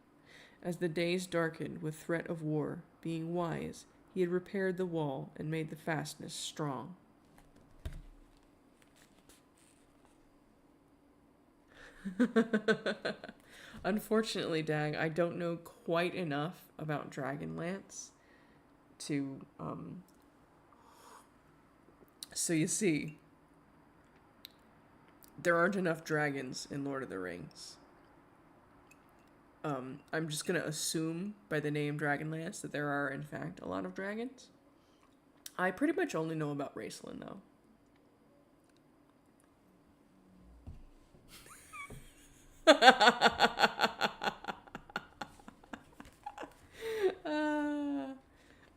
As the days darkened with threat of war, being wise, he had repaired the wall and made the fastness strong. Unfortunately, Dag, I don't know quite enough about Dragonlance to, So you see, there aren't enough dragons in Lord of the Rings. I'm just gonna assume by the name Dragonlance that there are, in fact, a lot of dragons. I pretty much only know about Raistlin, though.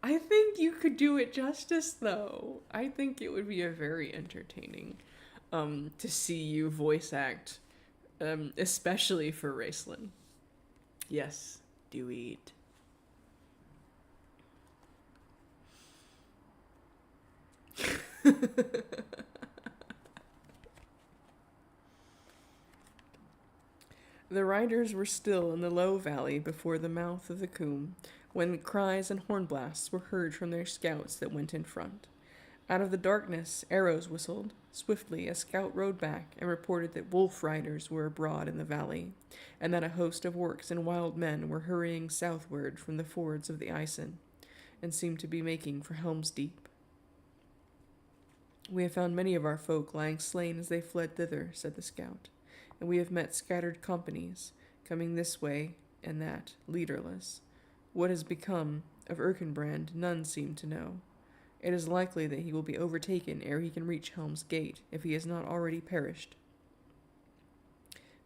I think you could do it justice, though. I think it would be a very entertaining to see you voice act, especially for Raistlin. Yes, do it. The riders were still in the low valley before the mouth of the Coombe, when cries and horn blasts were heard from their scouts that went in front. Out of the darkness, arrows whistled. Swiftly, a scout rode back and reported that wolf riders were abroad in the valley, and that a host of orcs and wild men were hurrying southward from the fords of the Ison, and seemed to be making for Helm's Deep. We have found many of our folk lying slain as they fled thither, said the scout, and we have met scattered companies, coming this way and that, leaderless. What has become of Erkenbrand none seem to know. It is likely that he will be overtaken ere he can reach Helm's Gate, if he has not already perished.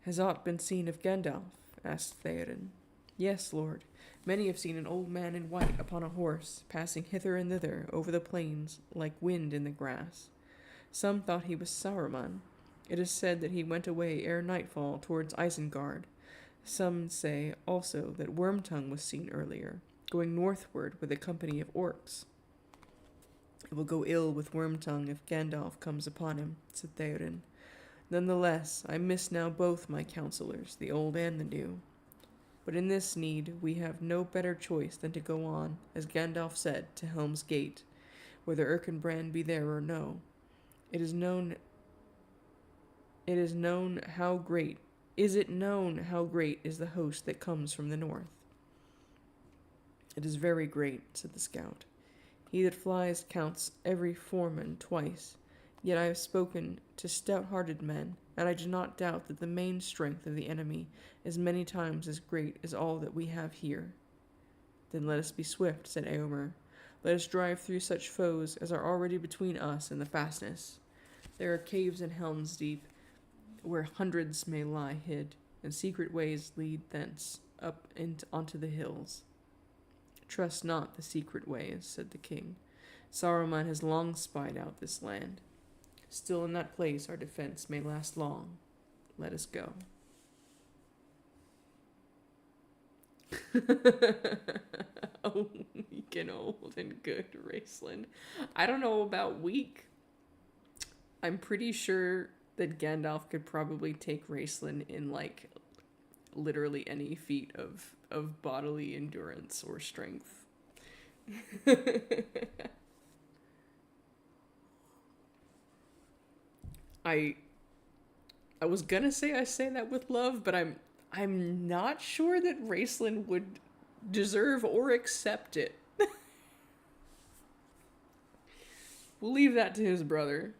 Has aught been seen of Gandalf? Asked Theoden. Yes, lord. Many have seen an old man in white upon a horse, passing hither and thither over the plains like wind in the grass. Some thought he was Saruman. It is said that he went away ere nightfall towards Isengard. Some say also that Wormtongue was seen earlier, going northward with a company of orcs. It will go ill with Wormtongue if Gandalf comes upon him, said Theoden. Nonetheless, I miss now both my counselors, the old and the new. But in this need we have no better choice than to go on, as Gandalf said, to Helm's Gate, whether Erkenbrand be there or no. It is known how great is the host that comes from the north? It is very great, said the scout. He that flies counts every foreman twice. Yet I have spoken to stout-hearted men, and I do not doubt that the main strength of the enemy is many times as great as all that we have here. Then let us be swift, said Eomer. Let us drive through such foes as are already between us and the fastness. There are caves in Helm's Deep where hundreds may lie hid, and secret ways lead thence up onto the hills. Trust not the secret ways, said the king. Saruman has long spied out this land. Still in that place our defense may last long. Let us go. Oh, weak and old and good, Raceland. I don't know about weak. I'm pretty sure that Gandalf could probably take Raceland in, like, literally any feat of bodily endurance or strength. I was gonna say I say that with love, but I'm not sure that Raceland would deserve or accept it. We'll leave that to his brother.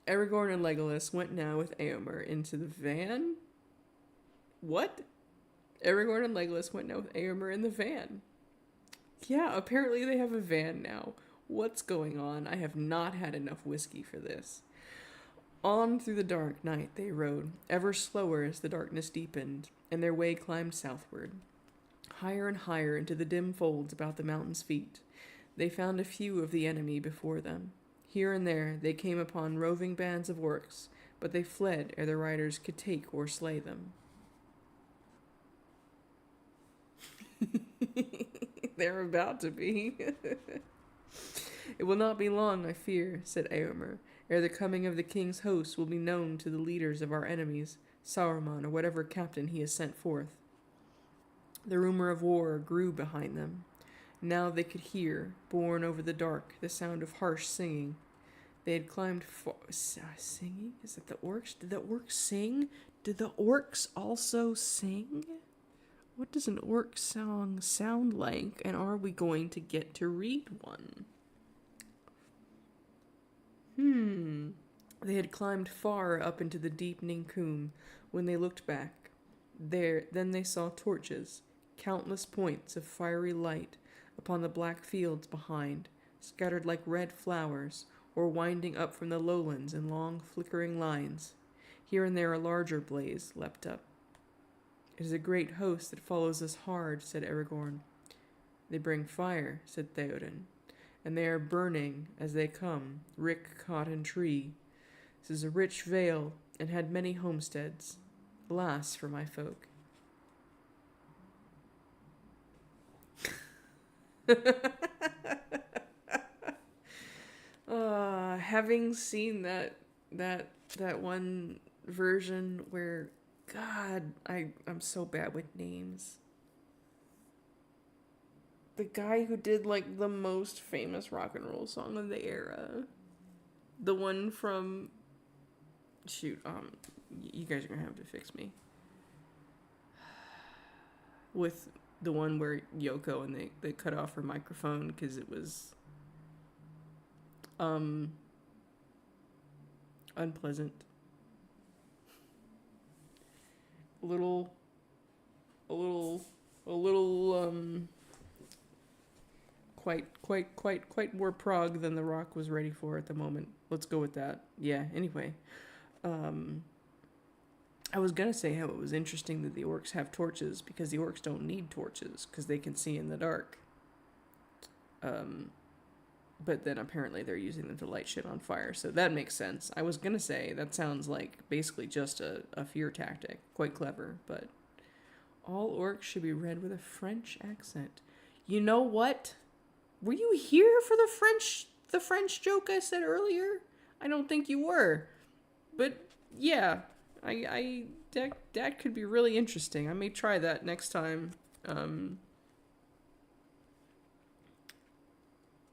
Aragorn and Legolas went now with Eomer into the van. What? Aragorn and Legolas went now with Eomer in the van. Yeah, apparently they have a van now. What's going on? I have not had enough whiskey for this. On through the dark night they rode, ever slower as the darkness deepened, and their way climbed southward. Higher and higher into the dim folds about the mountain's feet. They found a few of the enemy before them. Here and there they came upon roving bands of orcs, but they fled ere the riders could take or slay them. They're about to be. It will not be long, I fear, said Eomer, ere the coming of the king's host will be known to the leaders of our enemies, Saruman or whatever captain he has sent forth. The rumor of war grew behind them. Now they could hear, borne over the dark, the sound of harsh singing. They had climbed far... Singing? Is that the orcs? Did the orcs sing? Did the orcs also sing? What does an orc song sound like? And are we going to get to read one? They had climbed far up into the deepening coombe when they looked back. Then they saw torches, countless points of fiery light upon the black fields behind, scattered like red flowers, or winding up from the lowlands in long flickering lines. Here and there a larger blaze leapt up. It is a great host that follows us hard, said Aragorn. They bring fire, said Theoden, and they are burning as they come, rick, cotton, tree. This is a rich vale, and had many homesteads. Alas for my folk. Having seen that one version where, God, I'm so bad with names. The guy who did, like, the most famous rock and roll song of the era. The one from... Shoot, you guys are gonna have to fix me. With the one where Yoko and they cut off her microphone because it was... Unpleasant. A little, a little, a little, quite more prog than the Rock was ready for at the moment. Let's go with that. Yeah, anyway. I was gonna say how it was interesting that the orcs have torches, because the orcs don't need torches, because they can see in the dark. But then apparently they're using them to light shit on fire, so that makes sense. I was gonna say, that sounds like basically just a fear tactic. Quite clever, but all orcs should be read with a French accent. You know what? Were you here for the French joke I said earlier? I don't think you were. But yeah, that could be really interesting. I may try that next time.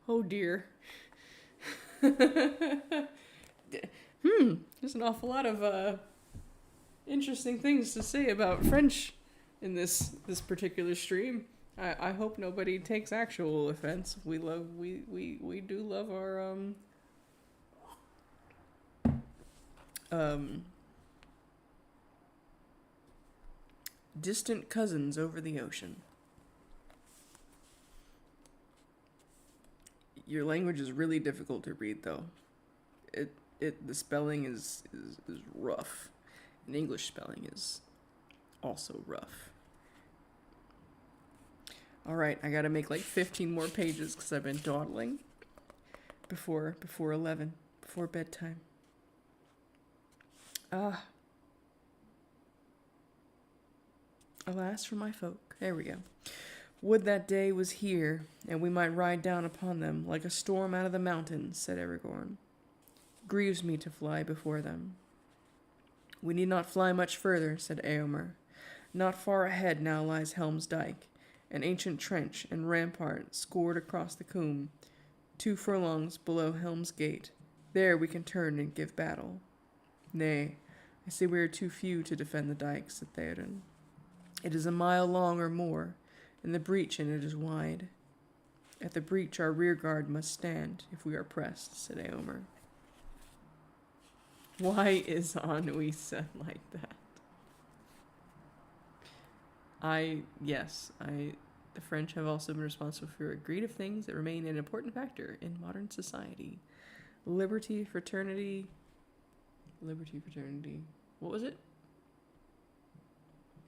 Oh dear. There's an awful lot of interesting things to say about French in this particular stream. I hope nobody takes actual offense. We do love our distant cousins over the ocean. Your language is really difficult to read, though. The spelling is rough. And English spelling is also rough. Alright, I gotta make like 15 more pages because I've been dawdling before 11, before bedtime. Alas for my folk. There we go. Would that day was here, and we might ride down upon them like a storm out of the mountains, said Aragorn. Grieves me to fly before them. We need not fly much further, said Éomer. Not far ahead now lies Helm's Dyke, an ancient trench and rampart scored across the Coombe, 2 furlongs below Helm's Gate. There we can turn and give battle. Nay, I say we are too few to defend the dyke, said Theoden. It is a mile long or more, and the breach in it is wide. At the breach our rear guard must stand, if we are pressed, said Éomer. Why is Anui said like that? The French have also been responsible for a greed of things that remain an important factor in modern society. Liberty, fraternity. What was it?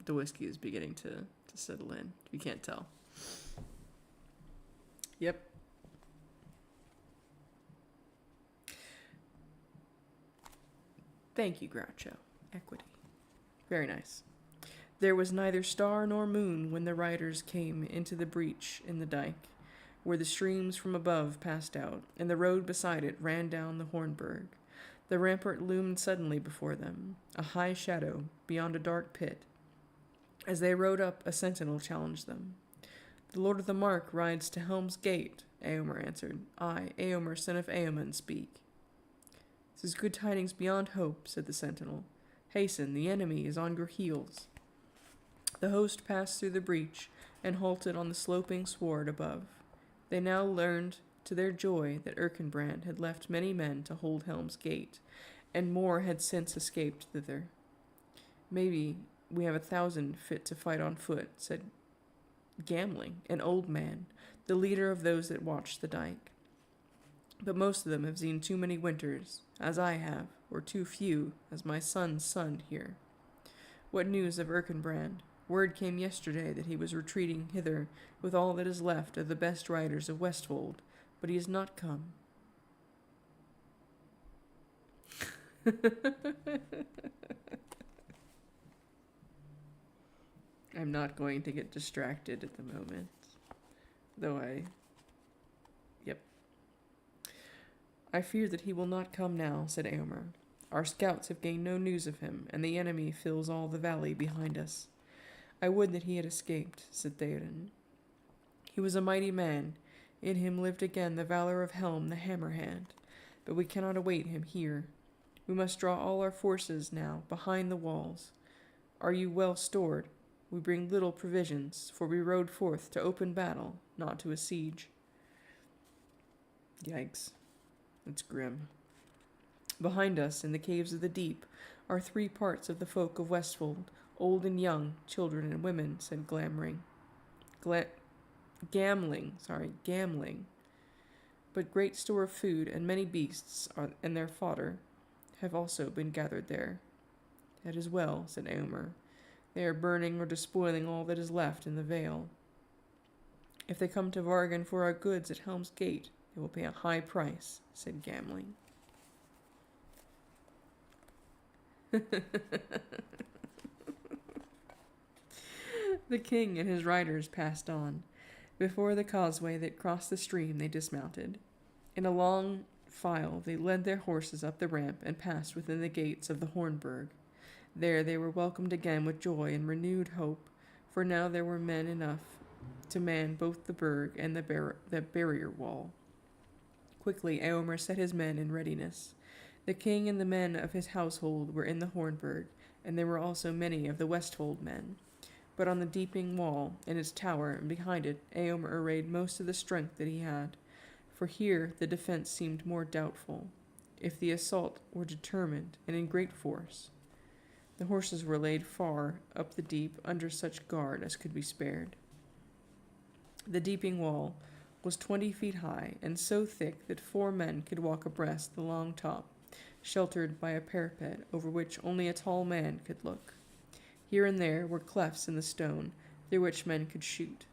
The whiskey is beginning to settle in. You can't tell. Yep. Thank you, Groucho. Equity. Very nice. There was neither star nor moon when the riders came into the breach in the dike, where the streams from above passed out, and the road beside it ran down the Hornburg. The rampart loomed suddenly before them, a high shadow beyond a dark pit. As they rode up, a sentinel challenged them. The Lord of the Mark rides to Helm's Gate, Éomer answered. I, Éomer, son of Éomen, speak. This is good tidings beyond hope, said the sentinel. Hasten, the enemy is on your heels. The host passed through the breach and halted on the sloping sward above. They now learned to their joy that Erkenbrand had left many men to hold Helm's Gate, and more had since escaped thither. Maybe we have 1,000 fit to fight on foot, said Gamling, an old man, the leader of those that watched the dike. But most of them have seen too many winters, as I have, or too few, as my son's son here. What news of Erkenbrand? Word came yesterday that he was retreating hither with all that is left of the best riders of Westfold, but he has not come. I'm not going to get distracted at the moment, though Yep. I fear that he will not come now, said Éomer. Our scouts have gained no news of him, and the enemy fills all the valley behind us. I would that he had escaped, said Theoden. He was a mighty man. In him lived again the valor of Helm the Hammerhand, but we cannot await him here. We must draw all our forces now behind the walls. Are you well stored? We bring little provisions, for we rode forth to open battle, not to a siege. Yikes. That's grim. Behind us, in the caves of the deep, are 3 parts of the folk of Westfold, old and young, children and women, said Gamling. But great store of food and many beasts and their fodder have also been gathered there. That is well, said Eomer. They are burning or despoiling all that is left in the vale. If they come to bargain for our goods at Helm's Gate, they will pay a high price, said Gamling. The king and his riders passed on. Before the causeway that crossed the stream they dismounted. In a long file they led their horses up the ramp and passed within the gates of the Hornburg. There they were welcomed again with joy and renewed hope, for now there were men enough to man both the burg and the barrier wall. Quickly Eomer set his men in readiness. The king and the men of his household were in the Hornburg, and there were also many of the Westfold men. But on the deeping wall, in its tower, and behind it, Eomer arrayed most of the strength that he had, for here the defense seemed more doubtful, if the assault were determined and in great force. The horses were laid far up the deep, under such guard as could be spared. The deeping wall was 20 feet high, and so thick that 4 men could walk abreast the long top, sheltered by a parapet over which only a tall man could look. Here and there were clefts in the stone, through which men could shoot.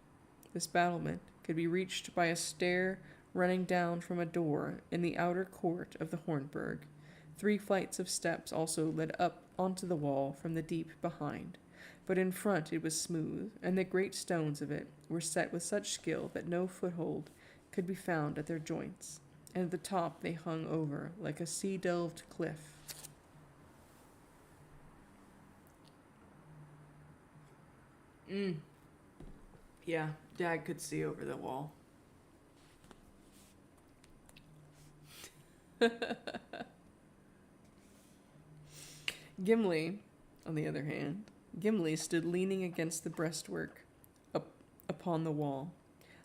This battlement could be reached by a stair running down from a door in the outer court of the Hornburg. 3 flights of steps also led up onto the wall from the deep behind, but in front it was smooth, and the great stones of it were set with such skill that no foothold could be found at their joints, and at the top they hung over like a sea-delved cliff. Yeah, Dad could see over the wall. Gimli, on the other hand, stood leaning against the breastwork upon the wall.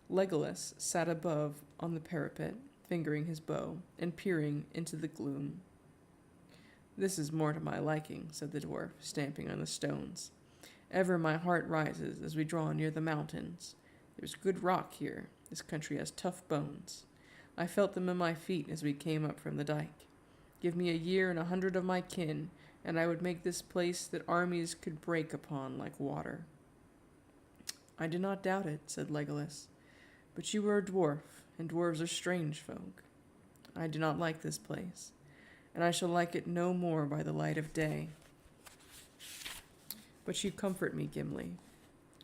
Legolas sat above on the parapet, fingering his bow, and peering into the gloom. "This is more to my liking," said the dwarf, stamping on the stones. "Ever my heart rises as we draw near the mountains. There's good rock here. This country has tough bones. I felt them in my feet as we came up from the dike. Give me a year and 100 of my kin, and I would make this place that armies could break upon like water." "I do not doubt it," said Legolas. "But you are a dwarf, and dwarves are strange folk. I do not like this place, and I shall like it no more by the light of day. But you comfort me, Gimli,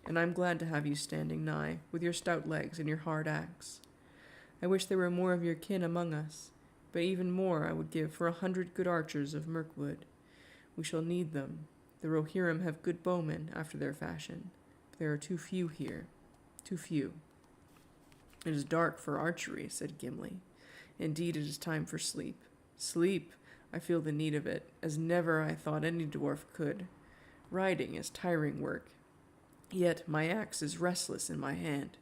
and I am glad to have you standing nigh, with your stout legs and your hard axe. I wish there were more of your kin among us, but even more I would give for 100 good archers of Mirkwood. We shall need them. The Rohirrim have good bowmen after their fashion, but there are too few here. Too few." "It is dark for archery," said Gimli. "Indeed, it is time for sleep. Sleep! I feel the need of it, as never I thought any dwarf could. Riding is tiring work. Yet my axe is restless in my hand.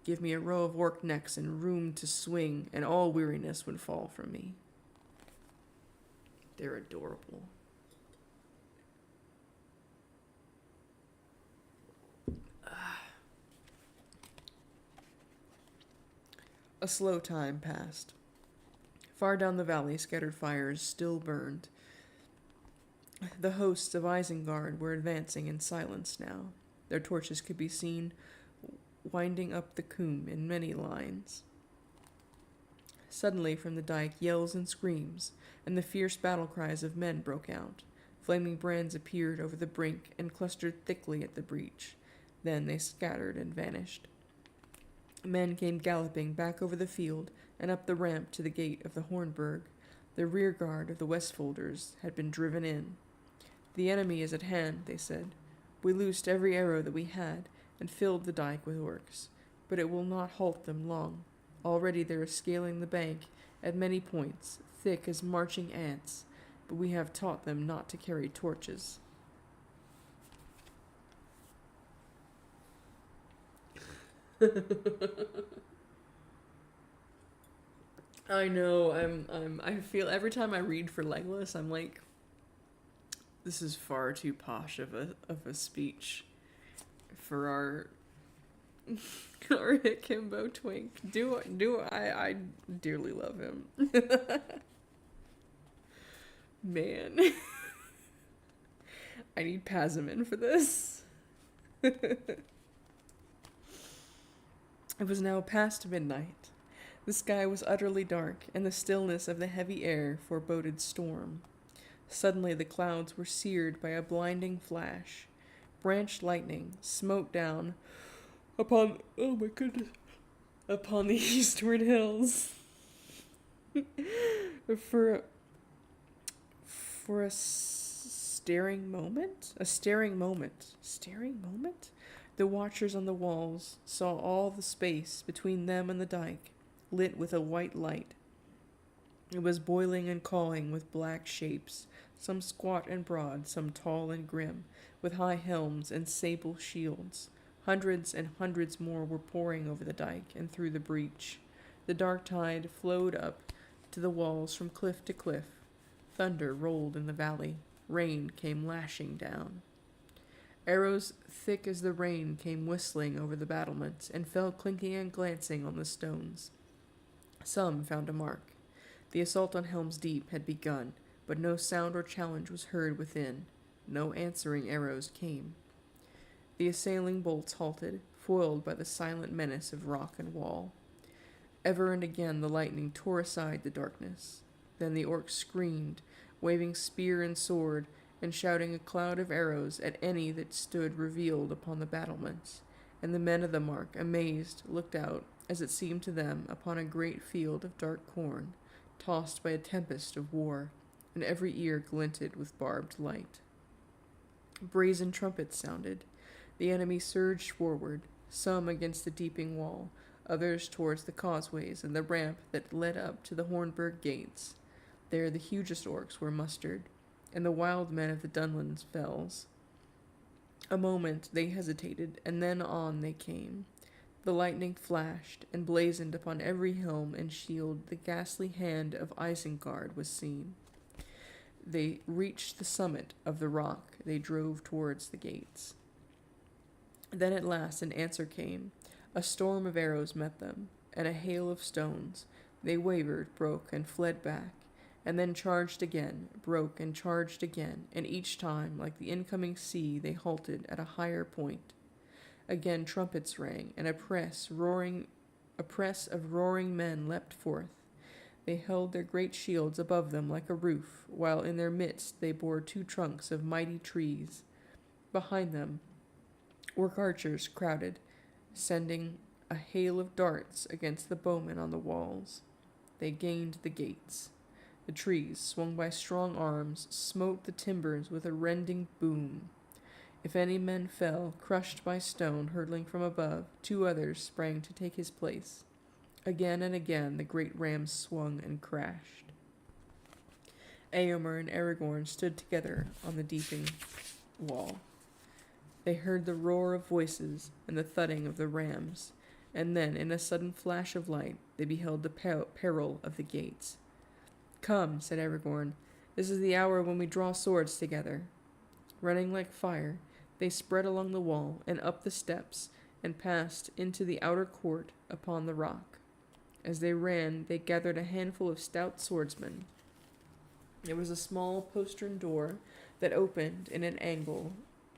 Give me a row of orc necks and room to swing, and all weariness would fall from me." They're adorable. A slow time passed. Far down the valley, scattered fires still burned. The hosts of Isengard were advancing in silence now. Their torches could be seen winding up the coombe in many lines. Suddenly from the dike yells and screams, and the fierce battle cries of men broke out. Flaming brands appeared over the brink and clustered thickly at the breach. Then they scattered and vanished. Men came galloping back over the field and up the ramp to the gate of the Hornburg. The rear guard of the Westfolders had been driven in. "The enemy is at hand," they said. "We loosed every arrow that we had, and filled the dike with orcs, but it will not halt them long. Already they are scaling the bank at many points, thick as marching ants, but we have taught them not to carry torches." I know. I feel every time I read for Legolas, I'm like, this is far too posh of a speech for our our Hikimbo twink. I dearly love him. Man, I need Pazamin for this. It was now past midnight. The sky was utterly dark, and the stillness of the heavy air foreboded storm. Suddenly the clouds were seared by a blinding flash. Branched lightning smote down upon upon the eastward hills. for for a staring moment, the watchers on the walls saw all the space between them and the dike lit with a white light. It was boiling and cawing with black shapes, some squat and broad, some tall and grim, with high helms and sable shields. Hundreds and hundreds more were pouring over the dike and through the breach. The dark tide flowed up to the walls from cliff to cliff. Thunder rolled in the valley. Rain came lashing down. Arrows thick as the rain came whistling over the battlements and fell clinking and glancing on the stones. Some found a mark. The assault on Helm's Deep had begun, but no sound or challenge was heard within. No answering arrows came. The assailing bolts halted, foiled by the silent menace of rock and wall. Ever and again the lightning tore aside the darkness. Then the orcs screamed, waving spear and sword, and shouting a cloud of arrows at any that stood revealed upon the battlements. And the men of the mark, amazed, looked out, as it seemed to them, upon a great field of dark corn, tossed by a tempest of war, and every ear glinted with barbed light. Brazen trumpets sounded. The enemy surged forward, some against the deeping wall, others towards the causeways and the ramp that led up to the Hornburg gates. There the hugest orcs were mustered, and the wild men of the Dunlands fells. A moment they hesitated, and then on they came. The lightning flashed, and blazoned upon every helm and shield the ghastly hand of Isengard was seen. They reached the summit of the rock. They drove towards the gates. Then at last an answer came. A storm of arrows met them, and a hail of stones. They wavered, broke, and fled back, and then charged again, broke and charged again, and each time, like the incoming sea, they halted at a higher point. Again trumpets rang, and a press of roaring men leapt forth. They held their great shields above them like a roof, while in their midst they bore two trunks of mighty trees. Behind them, orc archers crowded, sending a hail of darts against the bowmen on the walls. They gained the gates. The trees, swung by strong arms, smote the timbers with a rending boom. If any men fell, crushed by stone hurtling from above, two others sprang to take his place. Again and again the great rams swung and crashed. Eomer and Aragorn stood together on the deeping wall. They heard the roar of voices and the thudding of the rams, and then, in a sudden flash of light, they beheld the peril of the gates. "Come," said Aragorn, "this is the hour when we draw swords together." Running like fire, they spread along the wall and up the steps, and passed into the outer court upon the rock. As they ran, they gathered a handful of stout swordsmen. There was a small postern door that opened in an angle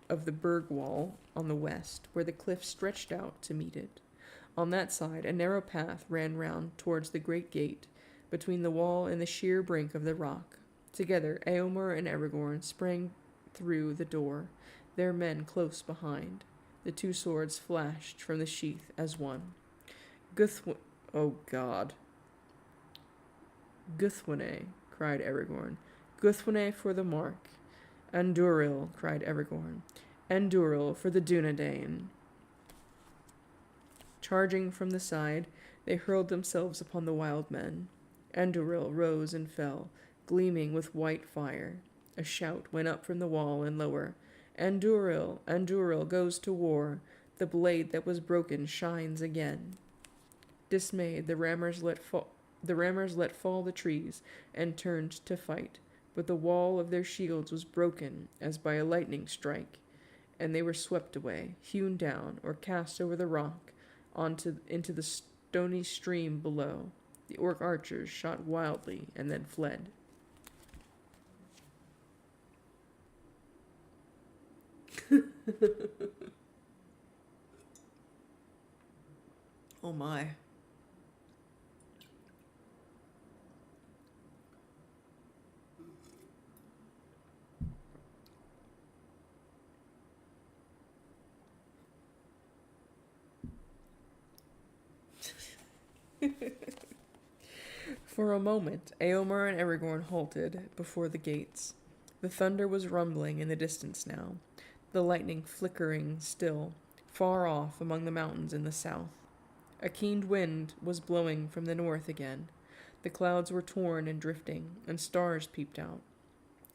of the burg wall on the west, where the cliff stretched out to meet it. On that side, a narrow path ran round towards the great gate, between the wall and the sheer brink of the rock. Together, Eomer and Aragorn sprang through the door, their men close behind. The two swords flashed from the sheath as one. Oh God. "Guthwine," cried Aragorn. "Guthwine for the mark." "Anduril," cried Aragorn. "Anduril for the Dunedain." Charging from the side, they hurled themselves upon the wild men. Anduril rose and fell, gleaming with white fire. A shout went up from the wall and lower. "Anduril, Anduril goes to war. The blade that was broken shines again." Dismayed, the rammers let fall The rammers let fall the trees and turned to fight, but the wall of their shields was broken as by a lightning strike, and they were swept away, hewn down, or cast over the rock into the stony stream below. The orc archers shot wildly and then fled. Oh my. For a moment, Eomer and Aragorn halted before the gates. The thunder was rumbling in the distance now, the lightning flickering still, far off among the mountains in the south. A keen wind was blowing from the north again. The clouds were torn and drifting, and stars peeped out.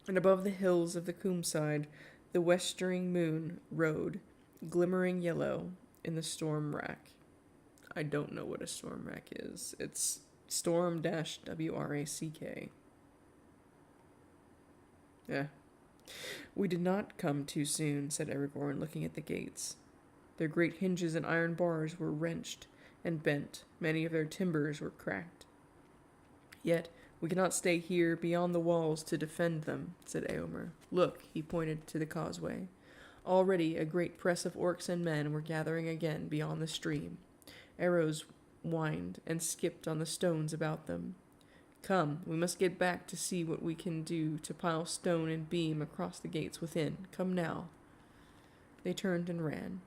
And above the hills of the Coomside, the westering moon rode, glimmering yellow, in the storm rack. I don't know what a storm rack is. It's storm-WRACK. Yeah. We did not come too soon, said Aragorn, looking at the gates. Their great hinges and iron bars were wrenched and bent. Many of their timbers were cracked. Yet we cannot stay here beyond the walls to defend them, said Eomer. Look, he pointed to the causeway. Already a great press of orcs and men were gathering again beyond the stream. Arrows whined and skipped on the stones about them. Come, we must get back to see what we can do to pile stone and beam across the gates within. Come now. They turned and ran.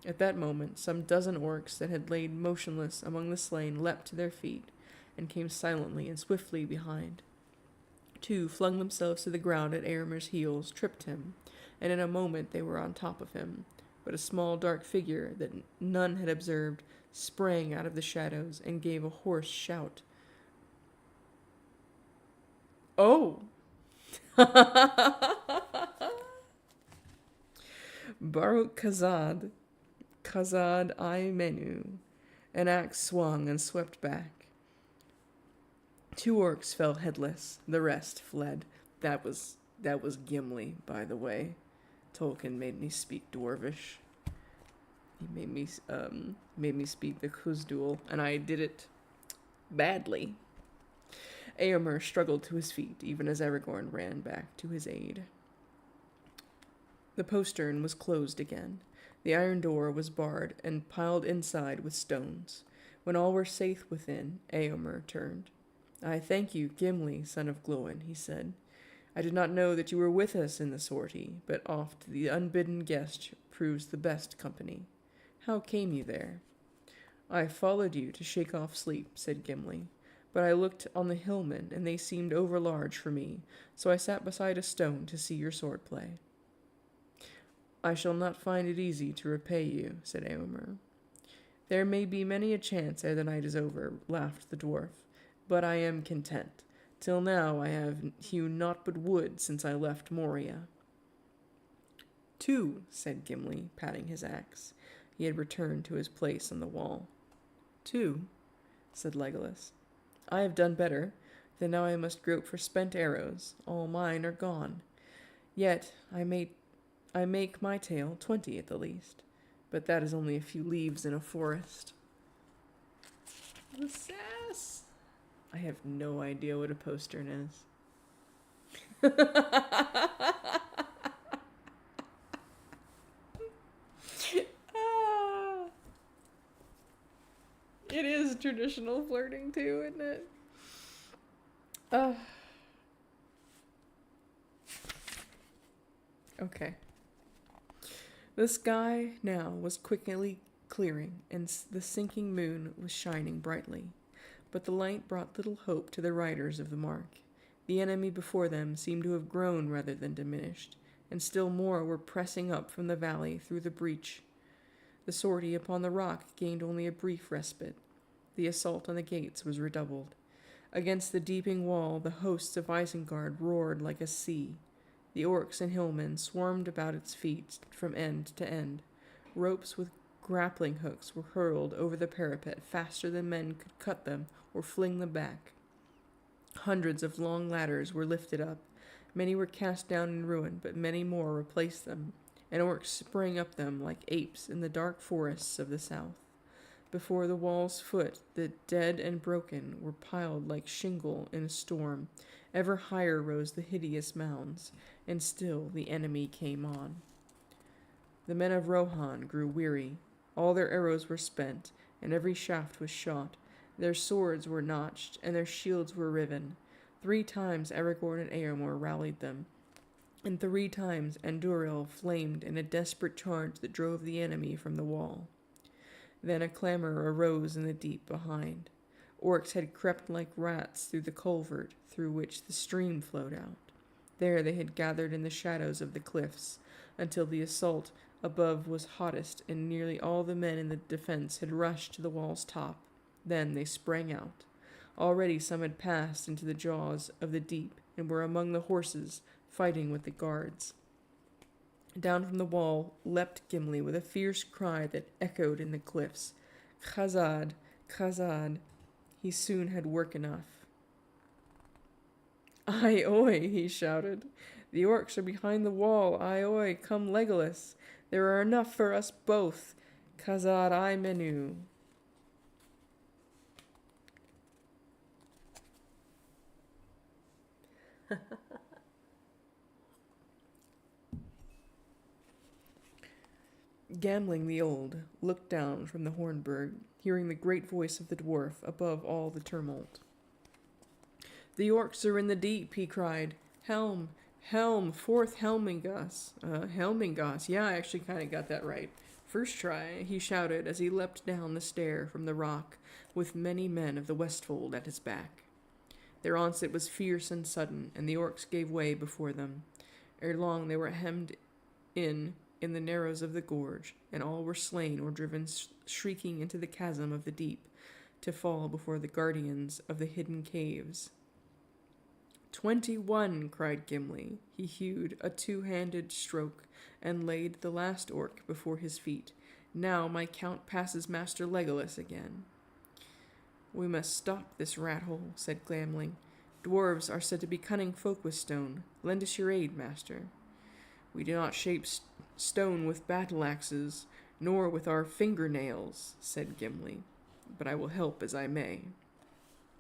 At that moment, some dozen orcs that had laid motionless among the slain leapt to their feet and came silently and swiftly behind. Two flung themselves to the ground at Eomer's heels, tripped him, and in a moment they were on top of him. But a small dark figure that none had observed sprang out of the shadows and gave a hoarse shout. Oh! Baruch Kazad I Menu. An axe swung and swept back. Two orcs fell headless. The rest fled. That was Gimli, by the way. Tolkien made me speak Dwarvish. He made me speak the Khuzdul, and I did it badly. Eomer struggled to his feet, even as Aragorn ran back to his aid. The postern was closed again. The iron door was barred and piled inside with stones. When all were safe within, Eomer turned. I thank you, Gimli, son of Glóin, he said. I did not know that you were with us in the sortie, but oft the unbidden guest proves the best company. How came you there? I followed you to shake off sleep, said Gimli, but I looked on the hillmen, and they seemed overlarge for me, so I sat beside a stone to see your swordplay. I shall not find it easy to repay you, said Eomer. There may be many a chance ere the night is over, laughed the dwarf, but I am content. Till now I have hewn naught but wood since I left Moria. 2, said Gimli, patting his axe. He had returned to his place on the wall. 2, said Legolas. I have done better. Then now I must grope for spent arrows. All mine are gone. Yet I make my tale 20 at the least. But that is only a few leaves in a forest. The sass! I have no idea what a postern is. It is traditional flirting too, isn't it? Okay. The sky now was quickly clearing, and the sinking moon was shining brightly. But the light brought little hope to the riders of the mark. The enemy before them seemed to have grown rather than diminished, and still more were pressing up from the valley through the breach. The sortie upon the rock gained only a brief respite. The assault on the gates was redoubled. Against the deeping wall, the hosts of Isengard roared like a sea. The orcs and hillmen swarmed about its feet from end to end. Ropes with grappling hooks were hurled over the parapet faster than men could cut them or fling them back. Hundreds of long ladders were lifted up. Many were cast down in ruin, but many more replaced them, and orcs sprang up them like apes in the dark forests of the south. Before the wall's foot, the dead and broken were piled like shingle in a storm. Ever higher rose the hideous mounds, and still the enemy came on. The men of Rohan grew weary. All their arrows were spent, and every shaft was shot. Their swords were notched, and their shields were riven. 3 times Aragorn and Eomer rallied them, and 3 times Andúril flamed in a desperate charge that drove the enemy from the wall. Then a clamor arose in the deep behind. Orcs had crept like rats through the culvert through which the stream flowed out. There they had gathered in the shadows of the cliffs, until the assault above was hottest, and nearly all the men in the defense had rushed to the wall's top. Then they sprang out. Already some had passed into the jaws of the deep, and were among the horses, fighting with the guards. Down from the wall leapt Gimli with a fierce cry that echoed in the cliffs. Khazad, Khazad. He soon had work enough. Aye, oi, he shouted. The orcs are behind the wall. Aye, oi, come Legolas. There are enough for us both. Khazad I Menu. Gamling the Old looked down from the Hornburg, hearing the great voice of the dwarf above all the tumult. The orcs are in the deep, he cried. Helm, helm, forth Helmingas. Helmingas, yeah, I actually kind of got that right. First try, he shouted as he leapt down the stair from the rock, with many men of the Westfold at his back. Their onset was fierce and sudden, and the orcs gave way before them. Ere long they were hemmed in the narrows of the gorge, and all were slain or driven shrieking into the chasm of the deep, to fall before the guardians of the hidden caves. 21, cried Gimli. He hewed a 2-handed stroke, and laid the last orc before his feet. Now my count passes Master Legolas again. We must stop this rat-hole, said Gamling. Dwarves are said to be cunning folk with stone. Lend us your aid, master. We do not shape stone with battle-axes, nor with our fingernails, said Gimli, but I will help as I may.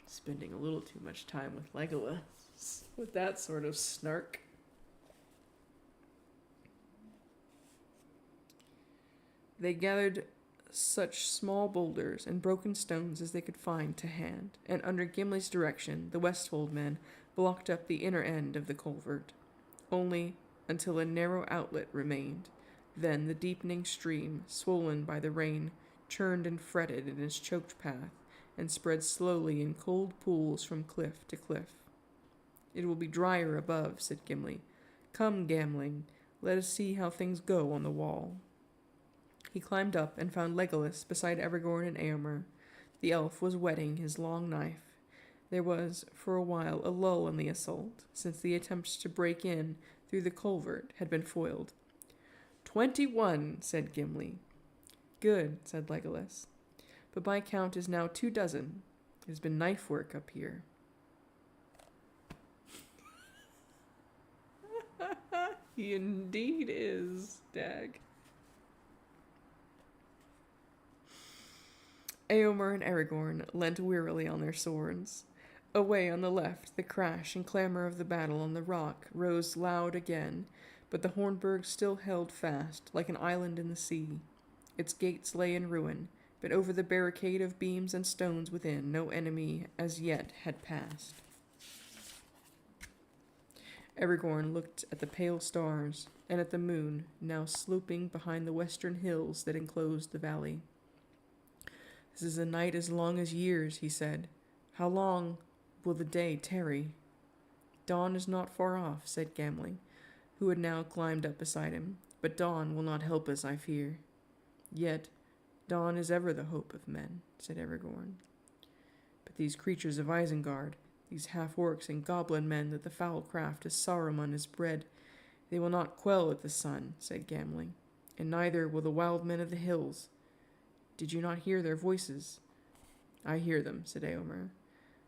Spending a little too much time with Legolas, with that sort of snark. They gathered such small boulders and broken stones as they could find to hand, and under Gimli's direction the Westfold men blocked up the inner end of the culvert. Only until a narrow outlet remained. Then the deepening stream, swollen by the rain, churned and fretted in its choked path, and spread slowly in cold pools from cliff to cliff. It will be drier above, said Gimli. Come, Gamling, let us see how things go on the wall. He climbed up and found Legolas beside Aragorn and Eomer. The elf was whetting his long knife. There was, for a while, a lull in the assault, since the attempts to break in through the culvert had been foiled. 21, said Gimli. Good, said Legolas. But my count is now 24. It has been knife work up here. He indeed is, Dag. Eomer and Aragorn leant wearily on their swords. Away on the left, the crash and clamor of the battle on the rock rose loud again, but the Hornburg still held fast, like an island in the sea. Its gates lay in ruin, but over the barricade of beams and stones within no enemy as yet had passed. Aragorn looked at the pale stars and at the moon, now sloping behind the western hills that enclosed the valley. This is a night as long as years, he said. How long will the day tarry? Dawn is not far off, said Gamling, who had now climbed up beside him, but dawn will not help us, I fear. Yet, dawn is ever the hope of men, said Aragorn. But these creatures of Isengard, these half-orcs and goblin men that the foul craft of Saruman has bred, they will not quell at the sun, said Gamling, and neither will the wild men of the hills. Did you not hear their voices?" "I hear them," said Eomer,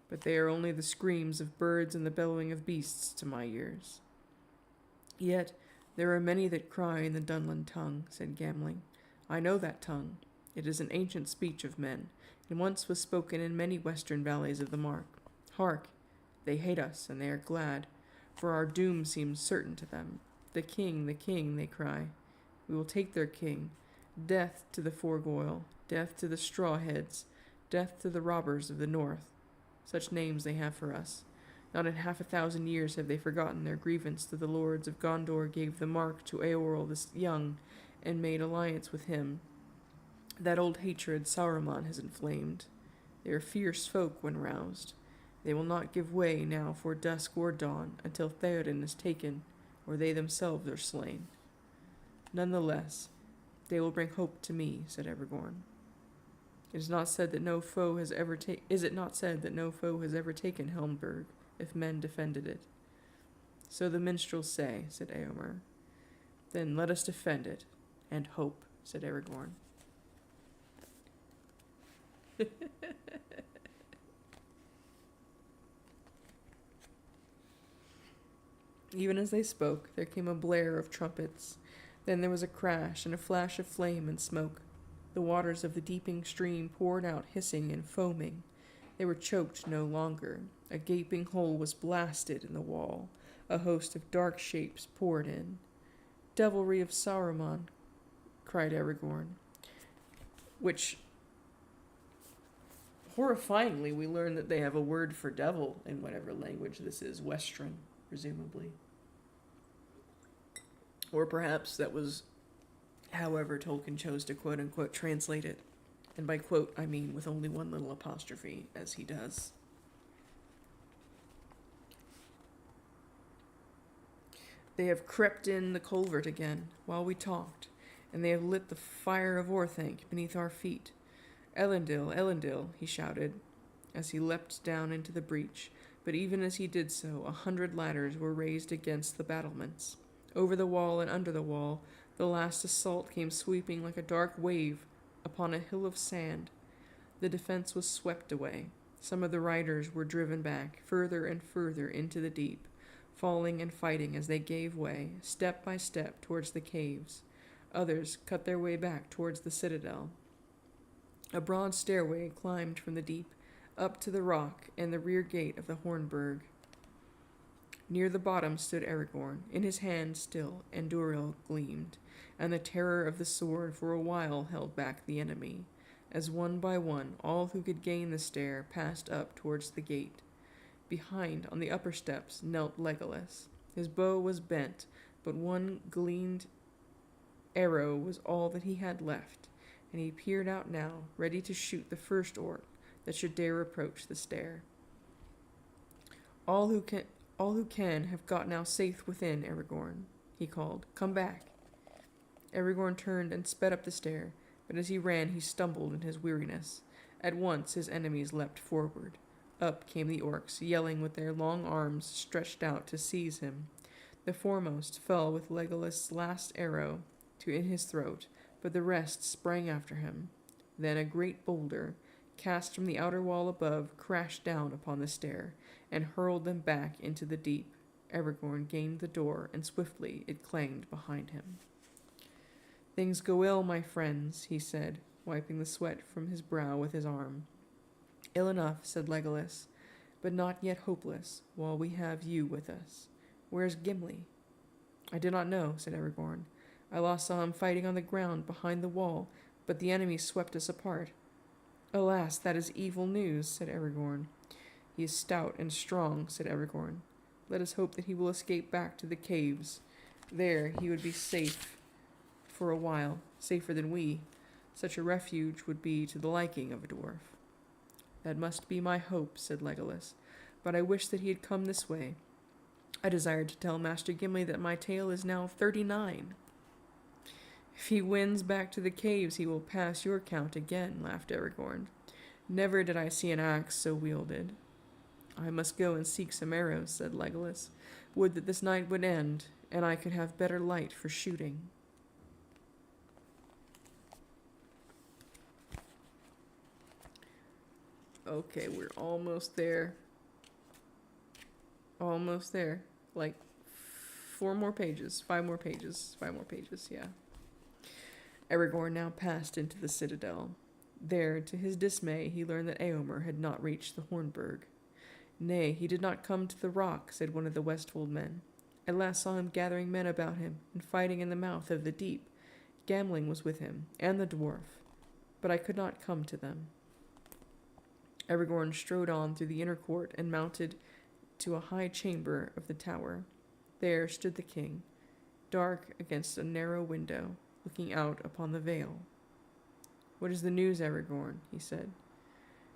"but they are only the screams of birds and the bellowing of beasts to my ears." "Yet there are many that cry in the Dunland tongue," said Gamling. "I know that tongue. It is an ancient speech of men, and once was spoken in many western valleys of the Mark. Hark! They hate us, and they are glad, for our doom seems certain to them. The king, they cry. We will take their king. Death to the Forgoil, death to the Strawheads, death to the robbers of the north. Such names they have for us. Not in 500 years have they forgotten their grievance that the lords of Gondor gave the mark to Eorl the Young, and made alliance with him. That old hatred Sauron has inflamed. They are fierce folk when roused. They will not give way now for dusk or dawn until Theoden is taken, or they themselves are slain. Nonetheless, they will bring hope to me," said Aragorn. Is it not said that no foe has ever taken Helmberg, if men defended it?" "So the minstrels say," said Eomer. "Then let us defend it, and hope," said Aragorn. Even as they spoke, there came a blare of trumpets. Then there was a crash and a flash of flame and smoke. The waters of the deeping stream poured out hissing and foaming. They were choked no longer. A gaping hole was blasted in the wall. A host of dark shapes poured in. "Devilry of Saruman," cried Aragorn. Which, horrifyingly, we learn that they have a word for devil in whatever language this is, Westron, presumably. Or perhaps that was however Tolkien chose to quote-unquote translate it. And by quote, I mean with only one little apostrophe, as he does. "They have crept in the culvert again, while we talked, and they have lit the fire of Orthanc beneath our feet. Elendil, Elendil," he shouted, as he leapt down into the breach, but even as he did so, 100 ladders were raised against the battlements. Over the wall and under the wall, the last assault came sweeping like a dark wave upon a hill of sand. The defense was swept away. Some of the riders were driven back, further and further into the deep, falling and fighting as they gave way, step by step, towards the caves. Others cut their way back towards the citadel. A broad stairway climbed from the deep, up to the rock and the rear gate of the Hornburg. Near the bottom stood Aragorn, in his hand still, Andúril gleamed, and the terror of the sword for a while held back the enemy, as one by one all who could gain the stair passed up towards the gate. Behind, on the upper steps, knelt Legolas. His bow was bent, but one gleamed arrow was all that he had left, and he peered out now, ready to shoot the first orc that should dare approach the stair. All who can have got now safe within, Aragorn," he called. "Come back." Aragorn turned and sped up the stair, but as he ran he stumbled in his weariness. At once his enemies leapt forward. Up came the orcs, yelling with their long arms stretched out to seize him. The foremost fell with Legolas' last arrow in his throat, but the rest sprang after him. Then a great boulder, cast from the outer wall above, crashed down upon the stair, and hurled them back into the deep. Aragorn gained the door, and swiftly it clanged behind him. "Things go ill, my friends," he said, wiping the sweat from his brow with his arm. "Ill enough," said Legolas, "but not yet hopeless, while we have you with us. Where's Gimli?" "I do not know," said Aragorn. "I last saw him fighting on the ground behind the wall, but the enemy swept us apart." "Alas, that is evil news," said Aragorn. "He is stout and strong," said Aragorn. "Let us hope that he will escape back to the caves. There he would be safe for a while, safer than we. Such a refuge would be to the liking of a dwarf." "That must be my hope," said Legolas, "but I wish that he had come this way. I desired to tell Master Gimli that my tale is now 39. "If he wins back to the caves, he will pass your count again," laughed Aragorn. "Never did I see an axe so wielded." "I must go and seek some arrows," said Legolas. "Would that this night would end, and I could have better light for shooting." Okay, we're almost there. Almost there. Like 4 more pages, 5 more pages, 5 more pages, yeah. Aragorn now passed into the citadel. There, to his dismay, he learned that Éomer had not reached the Hornburg. Nay, he did not come to the rock, said one of the Westfold men. I last saw him gathering men about him, and fighting in the mouth of the deep. Gamling was with him, and the dwarf, but I could not come to them. Aragorn strode on through the inner court and mounted to a high chamber of the tower. There stood the king, dark against a narrow window, looking out upon the vale. What is the news, Aragorn? He said.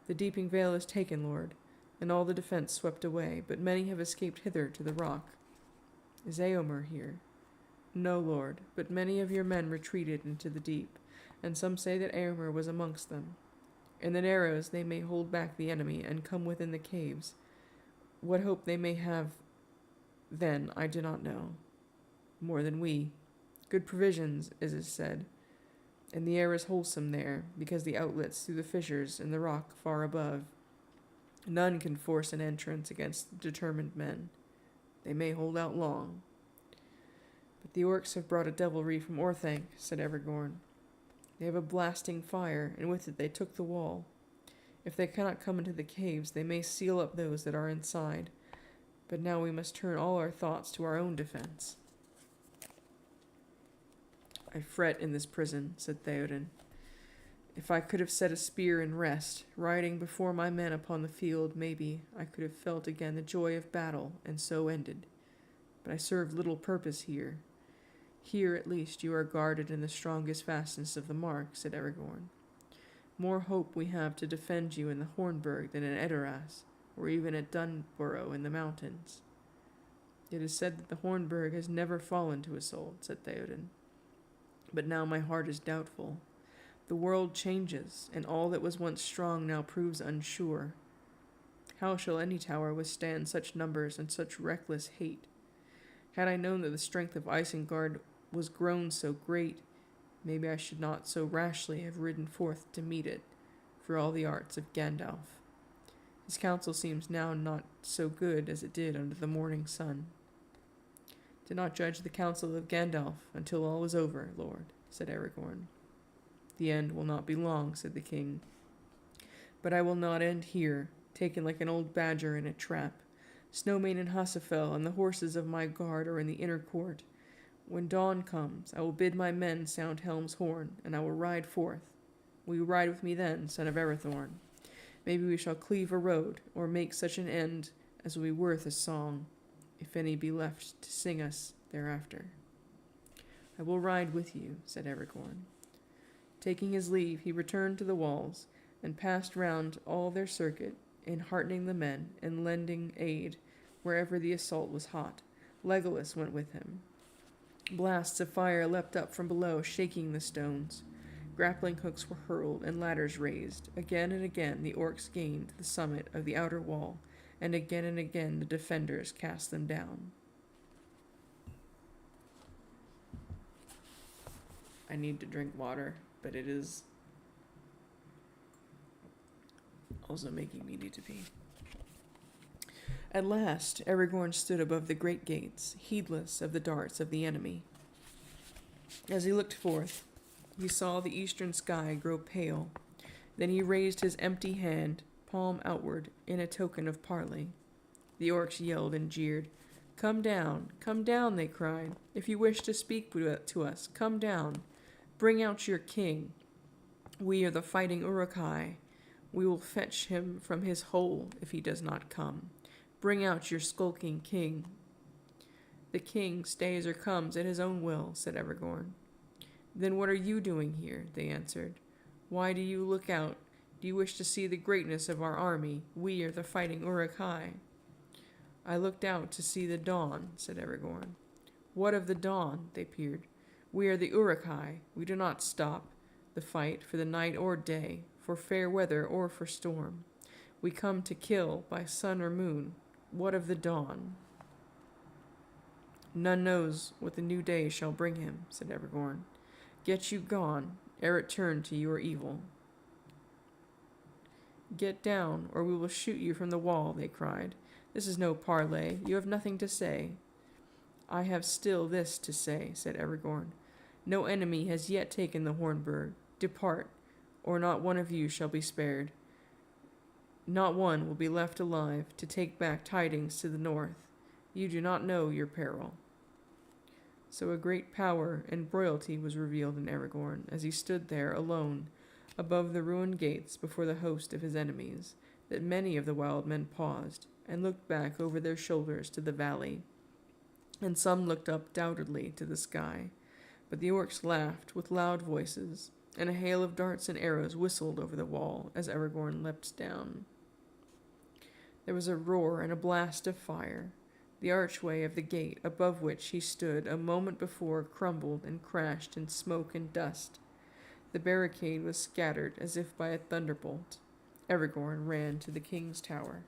The Deeping Vale is taken, lord, and all the defense swept away, but many have escaped hither to the rock. Is Éomer here? No, lord, but many of your men retreated into the deep, and some say that Éomer was amongst them. In the narrows they may hold back the enemy and come within the caves. What hope they may have then I do not know. More than we. Good provisions, as is said, and the air is wholesome there, because the outlets through the fissures in the rock far above. None can force an entrance against determined men. They may hold out long. But the orcs have brought a devilry from Orthanc, said Aragorn. They have a blasting fire, and with it they took the wall. If they cannot come into the caves, they may seal up those that are inside. But now we must turn all our thoughts to our own defense. I fret in this prison, said Theoden. If I could have set a spear in rest, riding before my men upon the field, maybe I could have felt again the joy of battle, and so ended. But I serve little purpose here. Here, at least, you are guarded in the strongest fastness of the mark, said Aragorn. More hope we have to defend you in the Hornburg than in Edoras, or even at Dunborough in the mountains. It is said that the Hornburg has never fallen to Isolde, said Theoden. But now my heart is doubtful. The world changes, and all that was once strong now proves unsure. How shall any tower withstand such numbers and such reckless hate? Had I known that the strength of Isengard was grown so great, maybe I should not so rashly have ridden forth to meet it, for all the arts of Gandalf. His counsel seems now not so good as it did under the morning sun. Do not judge the counsel of Gandalf until all is over, lord, said Aragorn. The end will not be long, said the king. But I will not end here, taken like an old badger in a trap. Snowmane and Hasafel and the horses of my guard are in the inner court. When dawn comes, I will bid my men sound Helm's horn, and I will ride forth. Will you ride with me then, son of Arathorn? Maybe we shall cleave a road, or make such an end as will be worth a song, if any be left to sing us thereafter. I will ride with you, said Aragorn. Taking his leave, he returned to the walls, and passed round all their circuit, in heartening the men, and lending aid wherever the assault was hot. Legolas went with him. Blasts of fire leapt up from below, shaking the stones. Grappling hooks were hurled, and ladders raised. Again and again the orcs gained the summit of the outer wall, and again the defenders cast them down. I need to drink water, but it is also making me need to pee. At last, Aragorn stood above the great gates, heedless of the darts of the enemy. As he looked forth, he saw the eastern sky grow pale. Then he raised his empty hand, palm outward, in a token of parley. The orcs yelled and jeered. Come down, they cried. If you wish to speak to us, come down. Bring out your king. We are the fighting Uruk-hai. We will fetch him from his hole if he does not come. Bring out your skulking king. The king stays or comes at his own will, said Aragorn. Then what are you doing here? They answered. Why do you look out? Do you wish to see the greatness of our army? We are the fighting Uruk-hai. I looked out to see the dawn, said Aragorn. What of the dawn? They peered. We are the Uruk-hai. We do not stop the fight for the night or day, for fair weather or for storm. We come to kill by sun or moon. What of the dawn? None knows what the new day shall bring him, said Aragorn. Get you gone, ere it turn to your evil. "Get down, or we will shoot you from the wall," they cried. "This is no parley. You have nothing to say." "I have still this to say," said Aragorn. "No enemy has yet taken the Hornburg. Depart, or not one of you shall be spared. Not one will be left alive to take back tidings to the north. You do not know your peril." So a great power and royalty was revealed in Aragorn as he stood there alone above the ruined gates before the host of his enemies, that many of the wild men paused and looked back over their shoulders to the valley, and some looked up doubtedly to the sky. But the orcs laughed with loud voices, and a hail of darts and arrows whistled over the wall as Aragorn leapt down. There was a roar and a blast of fire. The archway of the gate above which he stood a moment before crumbled and crashed in smoke and dust. The barricade was scattered as if by a thunderbolt. Aragorn ran to the king's tower.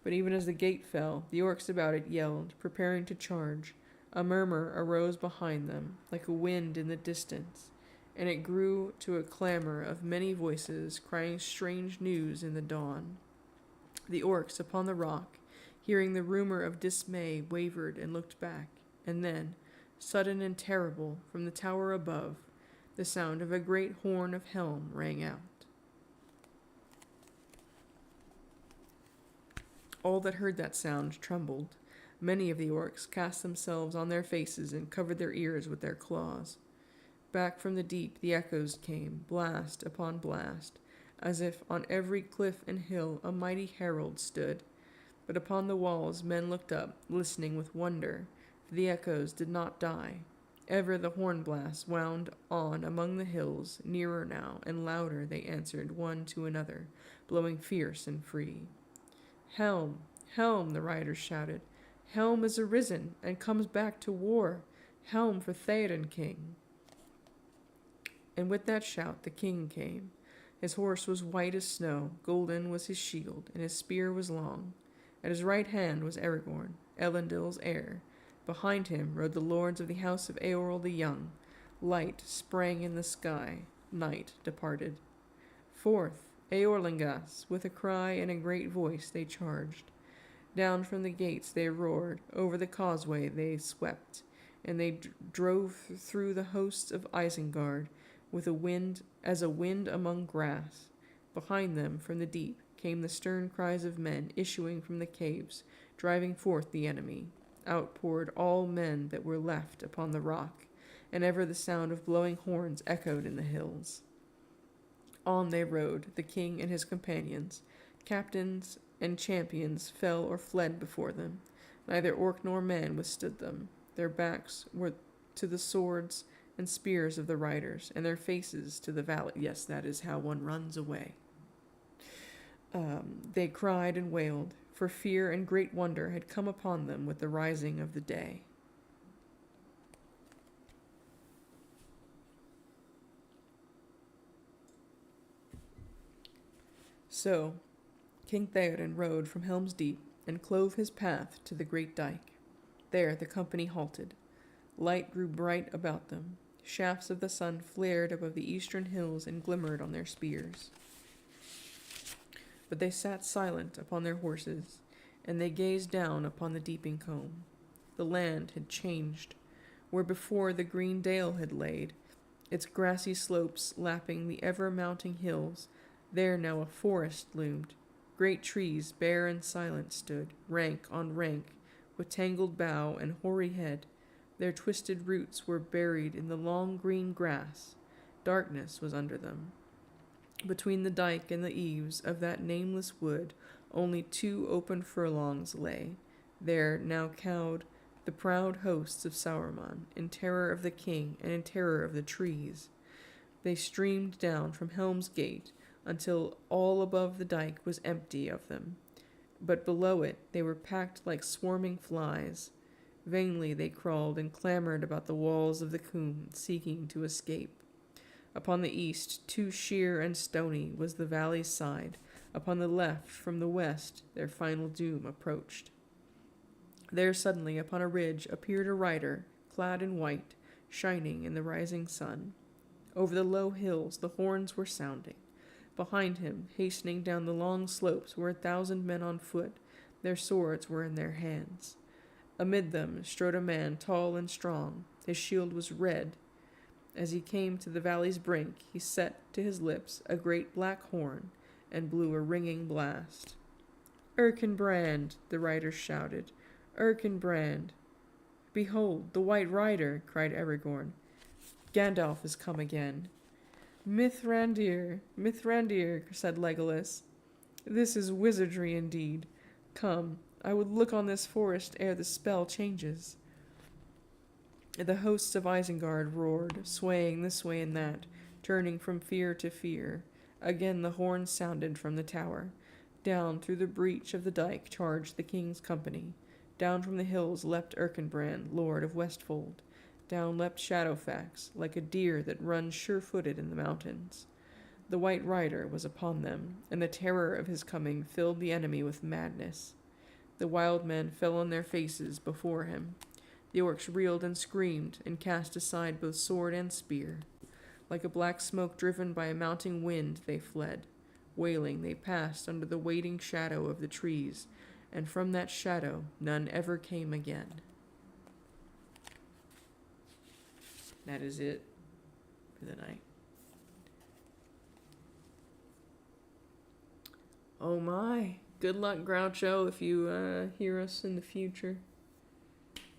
But even as the gate fell, the orcs about it yelled, preparing to charge. A murmur arose behind them, like a wind in the distance, and it grew to a clamor of many voices crying strange news in the dawn. The orcs upon the rock, hearing the rumor of dismay, wavered and looked back, and then, sudden and terrible, from the tower above, the sound of a great horn of Helm rang out. All that heard that sound trembled. Many of the orcs cast themselves on their faces and covered their ears with their claws. Back from the deep the echoes came, blast upon blast, as if on every cliff and hill a mighty herald stood. But upon the walls men looked up, listening with wonder, for the echoes did not die. Ever the horn blasts wound on among the hills, nearer now, and louder they answered one to another, blowing fierce and free. "Helm! Helm!" the riders shouted. "Helm is arisen, and comes back to war! Helm for Theoden king!" And with that shout the king came. His horse was white as snow, golden was his shield, and his spear was long. At his right hand was Aragorn, Elendil's heir. Behind him rode the lords of the house of Eorl the Young. Light sprang in the sky. Night departed. Forth, Eorlingas, with a cry and a great voice they charged. Down from the gates they roared, over the causeway they swept, and they drove through the hosts of Isengard with a wind as a wind among grass. Behind them from the deep came the stern cries of men issuing from the caves, driving forth the enemy. Out poured all men that were left upon the rock, and ever the sound of blowing horns echoed in the hills. On they rode, the king and his companions. Captains and champions fell or fled before them. Neither orc nor man withstood them. Their backs were to the swords and spears of the riders, and their faces to the valley. Yes, that is how one runs away. They cried and wailed, for fear and great wonder had come upon them with the rising of the day. So King Theoden rode from Helm's Deep and clove his path to the great dike. There the company halted. Light grew bright about them. Shafts of the sun flared above the eastern hills and glimmered on their spears. But they sat silent upon their horses, and they gazed down upon the deeping combe. The land had changed. Where before the green dale had laid, its grassy slopes lapping the ever-mounting hills, there now a forest loomed. Great trees, bare and silent, stood, rank on rank, with tangled bough and hoary head. Their twisted roots were buried in the long green grass. Darkness was under them. Between the dike and the eaves of that nameless wood, only 2 open furlongs lay. There now cowed the proud hosts of Sauron, in terror of the king and in terror of the trees. They streamed down from Helm's Gate until all above the dike was empty of them. But below it they were packed like swarming flies. Vainly they crawled and clamored about the walls of the combe, seeking to escape. Upon the east, too sheer and stony was the valley's side. Upon the left, from the west, their final doom approached. There suddenly, upon a ridge, appeared a rider, clad in white, shining in the rising sun. Over the low hills the horns were sounding. Behind him, hastening down the long slopes, were 1,000 men on foot. Their swords were in their hands. Amid them strode a man tall and strong. His shield was red. As he came to the valley's brink, he set to his lips a great black horn and blew a ringing blast. "Erkenbrand!" the riders shouted. "Erkenbrand!" "Behold, the White Rider!" cried Aragorn. "Gandalf has come again." Mithrandir, Mithrandir," said Legolas. "This is wizardry indeed. Come, I would look on this forest ere the spell changes." The hosts of Isengard roared, swaying this way and that, turning from fear to fear. Again the horn sounded from the tower. Down through the breach of the dike charged the king's company. Down from the hills leapt Erkenbrand, lord of Westfold. Down leapt Shadowfax, like a deer that runs sure-footed in the mountains. The White Rider was upon them, and the terror of his coming filled the enemy with madness. The wild men fell on their faces before him. The orcs reeled and screamed, and cast aside both sword and spear. Like a black smoke driven by a mounting wind, they fled. Wailing, they passed under the waiting shadow of the trees, and from that shadow none ever came again. That is it for the night. Oh my. Good luck, Groucho, if you hear us in the future.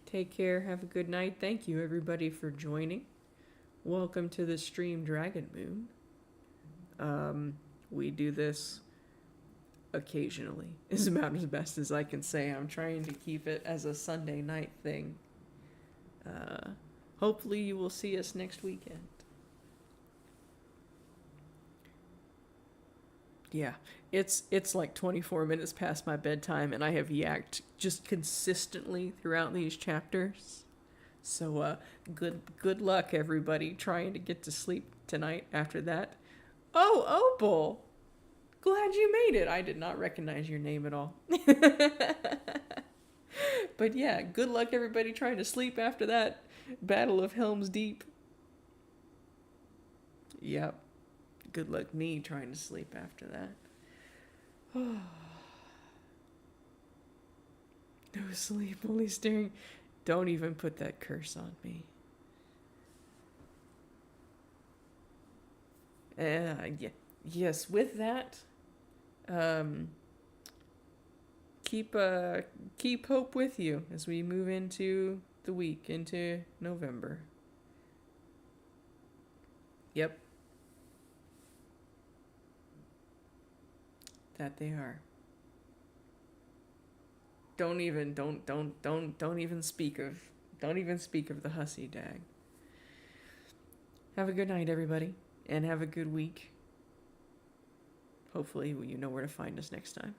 Take care. Have a good night. Thank you, everybody, for joining. Welcome to the stream, Dragon Moon. We do this occasionally, is about as best as I can say. I'm trying to keep it as a Sunday night thing. Hopefully you will see us next weekend. Yeah, it's like 24 minutes past my bedtime, and I have yacked just consistently throughout these chapters. So good luck, everybody, trying to get to sleep tonight after that. Oh, Opal! Glad you made it. I did not recognize your name at all. But yeah, good luck, everybody, trying to sleep after that Battle of Helm's Deep. Yep. Good luck me trying to sleep after that. No sleep, only staring. Don't even put that curse on me. Yeah. Yes, with that, keep hope with you as we move into the week, into November. Yep. That they are. Don't even speak of the hussy dag. Have a good night, everybody, and have a good week. Hopefully you know where to find us next time.